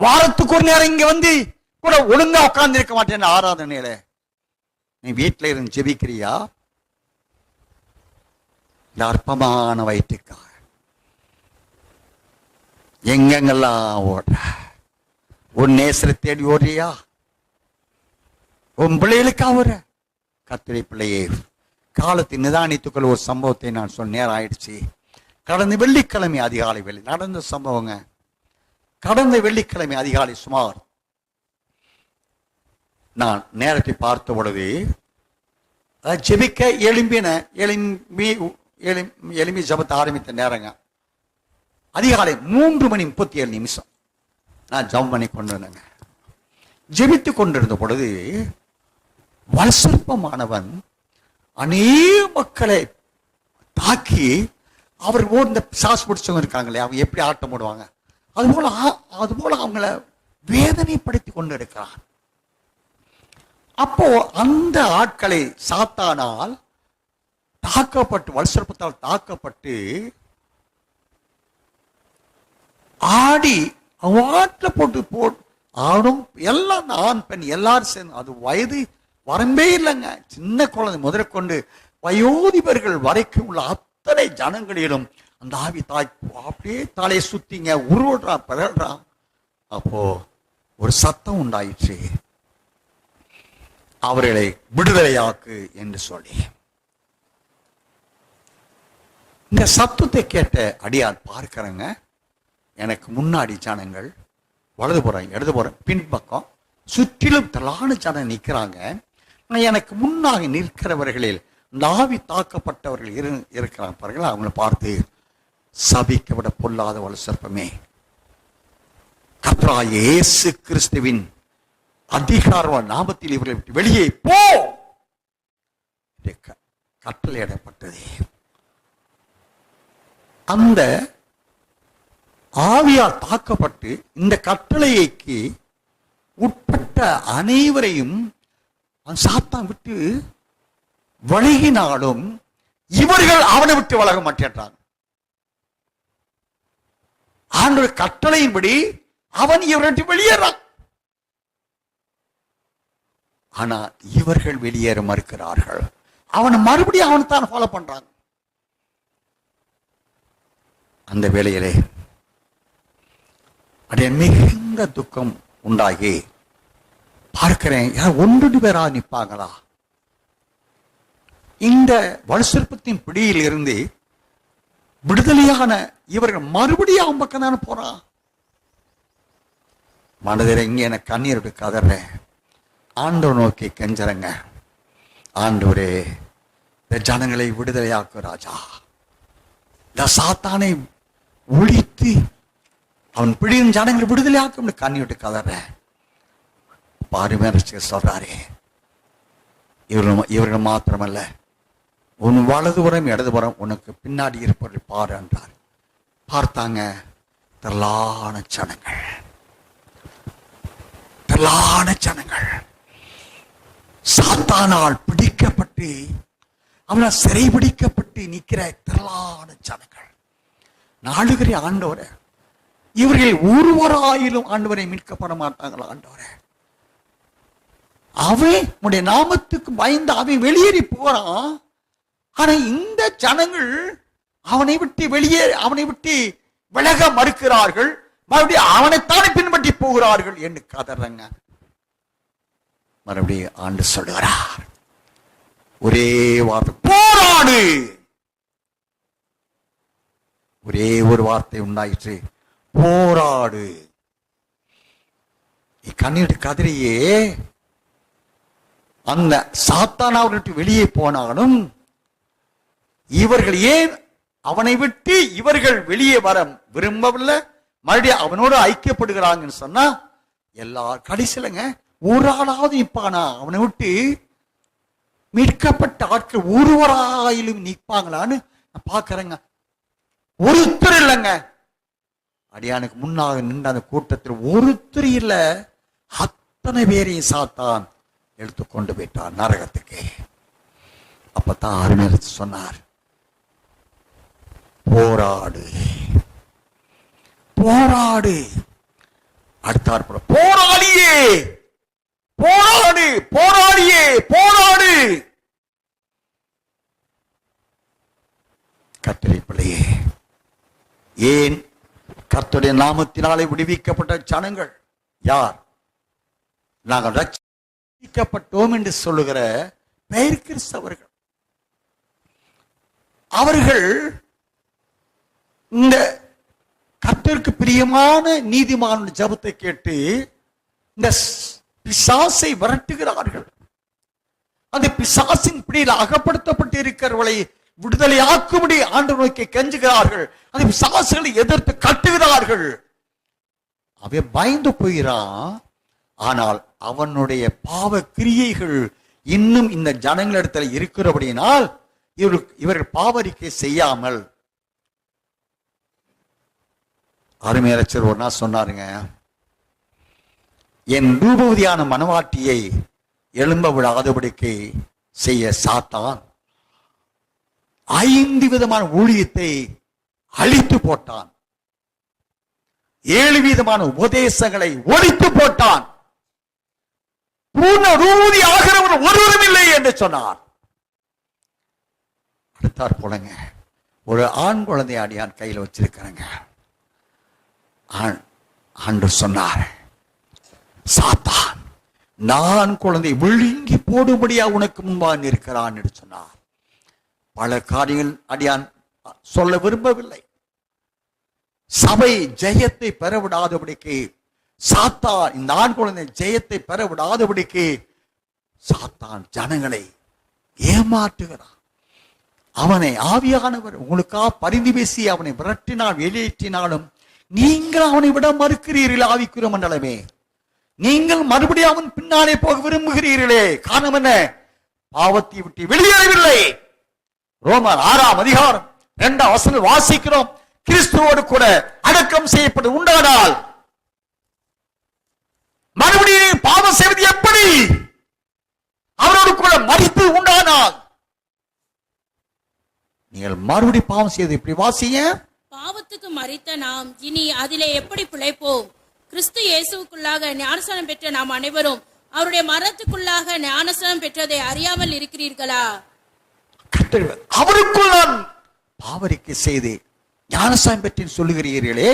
வாரத்துக்கு ஒரு நேரம் இங்க வந்து கூட ஒழுங்கா உட்கார்ந்து இருக்க மாட்டேன் ஆராதனையில. நீ வீட்டில இருந்து ஜெபிக்கிறியா? இந்த அற்பமான வயிற்றுக்கா எங்கெங்கெல்லாம் ஓடுற? உன் நேசரை தேடி ஓடுறியா? உன் பிள்ளைகளுக்கா ஓடுற? கர்த்தருடைய பிள்ளையே, காலத்தை நிதானித்துக்கொள்ள ஒரு சம்பவத்தை நான் சொன்ன நேரம் ஆயிடுச்சு. கடந்த வெள்ளிக்கிழமை அதிகாலை வேலை நடந்த சம்பவங்க. கடந்த வெள்ளிக்கிழமை அதிகாலை சுமார் நான் நேரத்தை பார்த்த பொழுது ஜெபிக்க எலும்பி ஜபத்தை ஆரம்பித்த நேரங்க. அதிகாலை 3:37 நான் ஜபம் பண்ணி கொண்டு வந்தேங்க. ஜெபித்து கொண்டிருந்த பொழுது வல்சற்பமானவன் அநேக மக்களை தாக்கி, அவர் இந்த சாஸ் பிடிச்சவங்க இருக்காங்களே, அவங்க எப்படி ஆட்டம் போடுவாங்க, அதுபோல அவங்கள வேதனைப்படுத்தி கொண்டு இருக்கிறான். அப்போ அந்த ஆட்களை சாத்தானால் தாக்கப்பட்டு, வல்சற்பத்தால் தாக்கப்பட்டு ஆடி வாட்டில் போட்டு ஆடும். எல்லாம் ஆண் பெண் எல்லாரும் சேர்ந்து, அது வயது வரம்பே இல்லைங்க. சின்ன குழந்தை முதற்கொண்டு வயோதிபர்கள் வரைக்கும் உள்ள அத்தனை ஜனங்களிலும் அந்த ஆவி தாய் அப்படியே தலையை சுத்திங்க, உருவடுறான், பிறல்றான். அப்போ ஒரு சத்தம் உண்டாயிற்று, அவர்களை விடுதலையாக்கு என்று சொல்லி. இந்த சத்தத்தை கேட்ட அடியார் பார்க்கிறேங்க, எனக்கு முன்னாடி ஜனங்கள் வலதுபுறம் இடதுபுறம் பின்பக்கம் சுற்றிலும் திரளான ஜனம் நிற்கிறாங்க. எனக்கு முன்னாக நிற்கிறவர்களில் நாவி தாக்கப்பட்டவர்கள் இருக்கிறாங்க பாருங்களா. அவங்கள பார்த்து, சபிக்க விட பொல்லாத வலுசற்பமே, கர்த்தராகிய இயேசு கிறிஸ்துவின் அதிகார நாமத்தில் இவர்களை விட்டு வெளியே போ கட்டளையிடப்பட்டது. அந்த ஆவியால் தாக்கப்பட்டு இந்த கட்டளைக்கு உட்பட்ட அனைவரையும் சாத்தான் விட்டு விலகினாலும் இவர்கள் அவனை விட்டு விலக மாட்டேன்றாங்க. ஆண்டவர் கட்டளையின்படி அவன் இவரை விட்டு வெளியேறான். ஆனா இவர்கள் வெளியேற மறுக்கிறார்கள். அவன் மறுபடியும் அவனைத்தான் ஃபாலோ பண்றாங்க. அந்த வேளையிலே அடைய மிகுந்த துக்கம் உண்டாகி பார்க்கிறேன், யார் 1-2 பேரா நிற்பாங்களா? இந்த வலுசற்பத்தின் பிடியில் இருந்து விடுதலையான இவர்கள் மறுபடியும் அவன் பக்கம் தானே போறான். மனதில் இங்க எனக்கு கண்ணீர் கதறேன், ஆண்டவர் நோக்கி கெஞ்சறங்க. ஆண்டவரே, இந்த ஜனங்களை விடுதலையாக்கு ராஜா, இந்த சாத்தானை ஒழித்து அவன் பிடியும் ஜனங்களை விடுதலையாக்கும் கண்ணீர் கதறேன். பாருமேரட்சியர் சொல்றாரே, இவர்கள் மாத்திரமல்ல, உன் வலதுபுறம் இடதுபுறம் உனக்கு பின்னாடி இருப்பவர்கள் பாரு என்றார். பார்த்தாங்க, திரளான ஜனங்கள், திரளான ஜனங்கள் சாத்தானால் பிடிக்கப்பட்டு அவனால் சிறைபிடிக்கப்பட்டு நிற்கிற திரளான ஜனங்கள். நாடுகிற ஆண்டவரே, இவர்கள் ஒருவராயிலும் ஆண்டவரை மீட்கப்பட மாட்டாங்களா? ஆண்டவரே, அவன் உடைய நாமத்துக்கு பயந்து அவன் வெளியேறி போறான். ஆனா இந்த ஜனங்கள் அவனை விட்டு விலக மறுக்கிறார்கள், மறுபடியும் அவனைத்தானே பின்பற்றி போகிறார்கள் என்று கதறங்க. மறுபடியும் ஆண்டு சொல்லுகிறார், ஒரே வார்த்தை, போராடு. ஒரே ஒரு வார்த்தை உண்டாயிற்று, போராடு. கண்ணீர் கதறியே அந்த சாத்தான் அவர்கிட்ட வெளியே போனாலும் இவர்கள் ஏன் அவனை விட்டு இவர்கள் வெளியே வர விரும்பவில்லை, மறுபடியும் அவனோடு ஐக்கியப்படுகிறாங்கன்னு சொன்னா எல்லாரும் கடைசிலங்க ஒரு ஆளாவது நிப்பானா? அவனை விட்டு மீட்கப்பட்ட ஆட்கள் ஒருவராயிலும் நிற்பாங்களான்னு நான் பார்க்கிறேங்க. ஒருத்தர் இல்லைங்க. அடியானுக்கு முன்னாக நின்ற அந்த கூட்டத்தில் ஒருத்தர் இல்லை, அத்தனை பேரையும் சாத்தான் எடுத்துக்கொண்டு போயிட்டார் நரகத்துக்கு. அப்பதான் அருமையில சொன்னார், போராடு போராடு. அடுத்தார் போராடியே போராடு போராடியே போராடு. கர்த்தருடைய பிள்ளையே, ஏன் கர்த்தருடைய நாமத்தினாலே விடுவிக்கப்பட்ட ஜனங்கள் யார்? நாங்கள் ரட்சிக்கப்பட்டோம் என்று சொல்லுகிற பெயர் கிறிஸ்தவர்கள். அவர்கள் இந்த கர்த்தருக்கு பிரியமான நீதிமான ஜெபத்தை கேட்டு இந்த பிசாசை விரட்டுகிறார்கள். அந்த பிசாசின் பிடியில் அகப்படுத்தப்பட்டு இருக்கிறவர்களை விடுதலையாக்கும்படி ஆண்டவர் நோக்கி கெஞ்சுகிறார்கள். அந்த பிசாசுகளை எதிர்த்து கட்டுகிறார்கள். அவன் பயந்து போகிறான். ஆனால் அவனுடைய பாவ கிரியைகள் இன்னும் இந்த ஜனங்களிடத்தில் இருக்கிறபடியினால் இவர்கள் பாவரிக்கை செய்யாமல் அருமையரசர் ஒரு நாள் சொன்னாருங்க, என் ரூபவதியான மனவாட்டியை எழும்ப விடாதபடிக்கு செய்ய சாத்தான் 5 விதமான ஊழியத்தை அழித்து போட்டான். 7 விதமான உபதேசங்களை ஒழித்து போட்டான். பூர்ண ரூபதி ஆகிறவர் ஒருவரும் இல்லை என்று சொன்னார். அடுத்தார் போலங்க, ஒரு ஆண் குழந்தை அடியான் கையில் வச்சிருக்கிறேங்க. ஆண்டு சொன்னார், சாத்தான் நான் குழந்தை விழுங்கி போடும்படியா உனக்கு முன்பாக இருக்கிறான் என்று சொன்னார். பல காரியங்கள் அடியான் சொல்ல விரும்பவில்லை. சபை ஜெயத்தை பெற விடாதபடிக்கு சாத்தான், இந்த ஆண் குழந்தை ஜெயத்தை பெற விடாதபடிக்கு சாத்தான் ஜனங்களை ஏமாற்றுகிறான். அவனை ஆவியானவர் உங்களுக்காக பரிந்து பேசி அவனை விரட்டினால் வெளியேற்றினாலும் நீங்கள் அவனை விட மறுக்கிறீர்கள். ஆவிக்குரிய மண்டலமே, நீங்கள் மறுபடியும் அவன் பின்னாலே போக விரும்புகிறீர்களே. காரணம் என்ன? பாவத்தை விட்டு வெளியேறவில்லை. ரோமர் 6ஆம் அதிகாரம் 2ஆம் வசனம் வாசிக்கிறோம், கிறிஸ்துவோடு கூட அடக்கம் செய்யப்பட்டு உண்டானால் மறுபடியும் பாவம் செய்வது எப்படி? அவரோடு கூட மரித்து உண்டானால் நீங்கள் மறுபடியும் பாவம் செய்வது எப்படி? வாசிங்க. பாவத்துக்கு மரித்த நாம் இனி அதிலே எப்படி பிழைப்போம்? கிறிஸ்து இயேசுவுக்குள்ளாக ஞானஸ்நானம் பெற்ற நாம் அனைவரும் அவருடைய மரணத்துக்குள்ளாக ஞானஸ்நானம் பெற்றதை அறியாமல் இருக்கிறீர்களா? அவருக்குள் நான் பாவரிக்கை செய்து ஞானஸ்நானம் பெற்றேன் சொல்லுகிறீர்களே,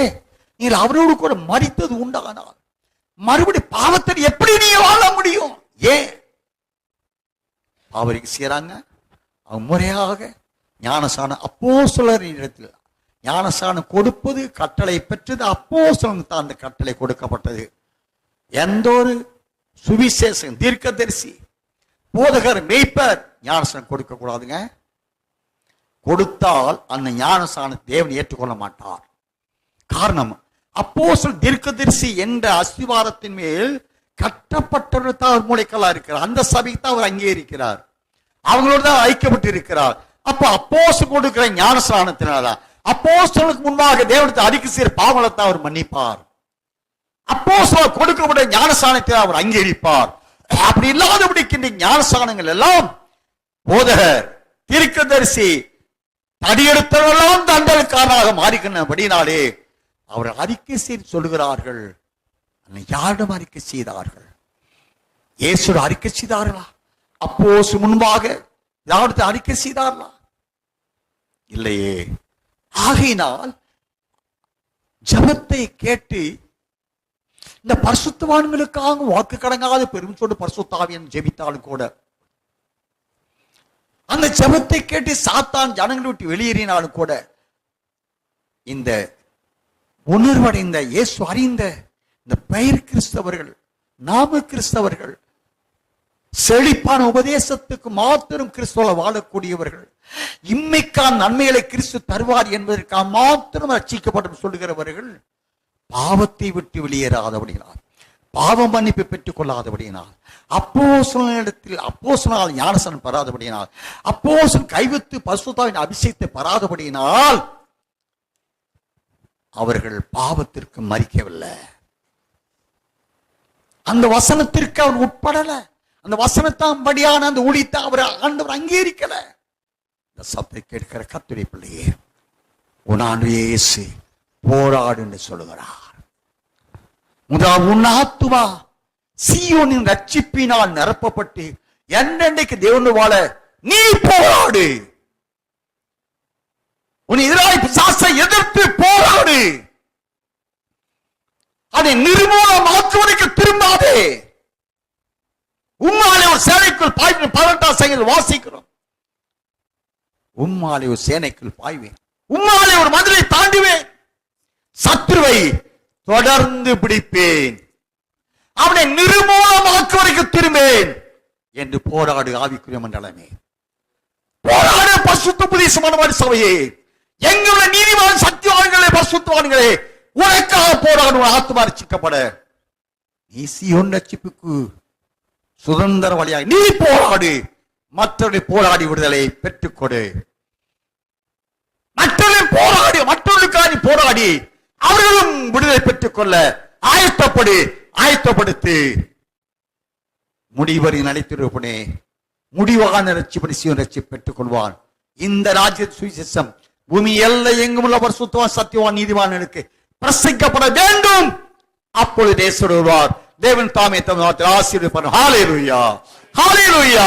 நீங்கள் அவரோடு கூட மரித்தது உண்டானால் மறுபடி பாவத்தில் எப்படி நீ வாழ முடியும்? ஏன் பாவரிக்கை செய்யறாங்க? அவங்க முறையாக ஞானஸ்நானம் அப்போஸ்தலரின் இடத்தில் ஞானஸ்நானம் கொடுப்பது கட்டளை பெற்றது. அப்போஸ்தலனுக்கு தான் அந்த கட்டளை கொடுக்கப்பட்டது. எந்த ஒரு சுவிசேஷம் தீர்க்கதரிசி போதகர் மேய்ப்பர் ஞானஸ்நானம் கொடுக்க கூடாதுங்க. கொடுத்தால் அந்த ஞானஸ்நானத்தை தேவன் ஏற்றுக்கொள்ள மாட்டார். காரணம், அப்போஸ்தலர் தீர்க்கதரிசி என்ற அஸ்திவாரத்தின் மேல் கட்டப்பட்டவர் தான் மூளைக்கல்லா இருக்கிறார். அந்த சபைக்கு தான் அவர் அங்கீகரிக்கிறார். அவங்களோட தான் ஐக்கியப்பட்டு இருக்கிறார். அப்ப அப்போஸ்தலர் கொடுக்கிற ஞானஸ்நானத்தினால்தான் அப்போஸ்தலனுக்கு முன்பாக தேவனுக்கு அறிக்கை செய்கிற பாவங்களை அவர் மன்னிப்பார். அப்போஸ்தலர் கொடுக்கப்பட்ட ஞானஸ்நானத்தை அவர் அங்கீகரிப்பார். அப்படி இல்லாதபடிக்கு இந்த ஞானஸ்நானங்கள் எல்லாம் போதகர் தீர்க்கதரிசி தடியெடுத்தவரெல்லாம் தண்டலுக்காரனாக மாறிக்கின்றபடினாலே அவர் அறிக்கை செய்து சொல்லுகிறார்கள். யாரிடம் அறிக்கை செய்தார்கள்? இயேசு அறிக்கை செய்தார்களா? அப்போஸ் முன்பாக யாருக்கு அறிக்கை செய்தார்களா? இல்லையே. ஆகையினால் ஜபத்தை கேட்டு இந்த பரிசுத்தவான்களுக்காக வாக்கு கடங்காத பெரும் சொல்லு பரிசுத்தாவியன் ஜெபித்தாலும் கூட அந்த ஜபத்தை கேட்டு சாத்தான் ஜனங்களை விட்டு வெளியேறினாலும் கூட இந்த உணர்வடைந்த இயேசு அறிந்த இந்த பெயர் கிறிஸ்தவர்கள், நாம கிறிஸ்தவர்கள், செழிப்பான உபதேசத்துக்கு மாத்திரம் கிறிஸ்துவ வாழக்கூடியவர்கள், இம்மைக்கான நன்மைகளை கிறிஸ்து தருவார் என்பதற்காக மாத்திரம் ரட்சிக்கப்படும் சொல்லுகிறவர்கள், பாவத்தை விட்டு வெளியேறாதபடியினால், பாவ மன்னிப்பை பெற்றுக் கொள்ளாதபடியினால், அப்போஸ்தலனால் ஞானஸ்நானம் பெறாதபடியினால், அப்போஸ்தலன் கைவிட்டு பரிசுத்தாவின் அபிஷேகத்தை பெறாதபடியினால் அவர்கள் பாவத்திற்கு மரிக்கவில்லை. அந்த வசனத்திற்கு அவர் உட்படல. அந்த வசனத்தான் படியான அந்த ஊழியத்தை அவர் ஆண்டவர் அங்கீகரிக்கல. இந்த சப்தை கேட்கிற கர்த்தருடைய பிள்ளையே, உன் இயேசு போராடு என்று சொல்லுகிறார். முதல் உன் ஆத்துமா சீயோனின் ரட்சிப்பினால் நிரப்பப்பட்டு என்றென்றைக்கு தேவனோடு வாழ நீ போராடு. உன் எதிராளி பிசாசை எதிர்த்து போராடு. அதை நிர்மூலமாக்குவதற்கு திரும்பாதே. உம்மாலே ஒரு சேனைக்குள் பாய்வேன். 18ஆம் சங்கீதத்தில் வாசிக்கிறோம். உம்மாலே ஒரு சேனைக்குள் பாய்வேன், உம்மாலே ஒரு மதிலை தாண்டுவேன், சத்துருவை தொடர்ந்து பிடிப்பேன், அவனை நிர்மூலமாக்குவதற்கு திரும்பேன் என்று போராடு. ஆவிக்குரிய மண்டலமே போராடு. பரிசுத்த உபதேசமான சபையே, எங்களுடைய நீதிமான சத்தியவான்களே, பரிசுத்தவான்களே, உனக்காக போராடும் ஆத்துமா ரட்சிக்கப்பட நீ சீயோன் ரட்சிப்புக்கு சுதந்திர வழியாக நீ போராடு. மற்றவர்களை போராடி விடுதலை பெற்றுக்கொடு. மற்றவர்களுக்காக போராடி அவர்களும் விடுதலை பெற்றுக் கொள்ள ஆயத்தப்படுத்து. முடிவரை நடைத்திருப்பனே முடிவான ரட்சிப்படி சீயோன் ரட்சிப்பு பெற்றுக் கொள்வான். இந்த ராஜ்ய சுவிசேஷம் பூமி எல்லை எங்கும் உள்ள பரிசுத்தவான் சத்தியவான் நீதிமான்களுக்கு பிரசங்கிக்கப்பட வேண்டும். அப்பொழுது தேசர் வருவார். தேவன் தாமே தம் ஆசீர்வதிப்பார். ஹல்லேலூயா, ஹல்லேலூயா.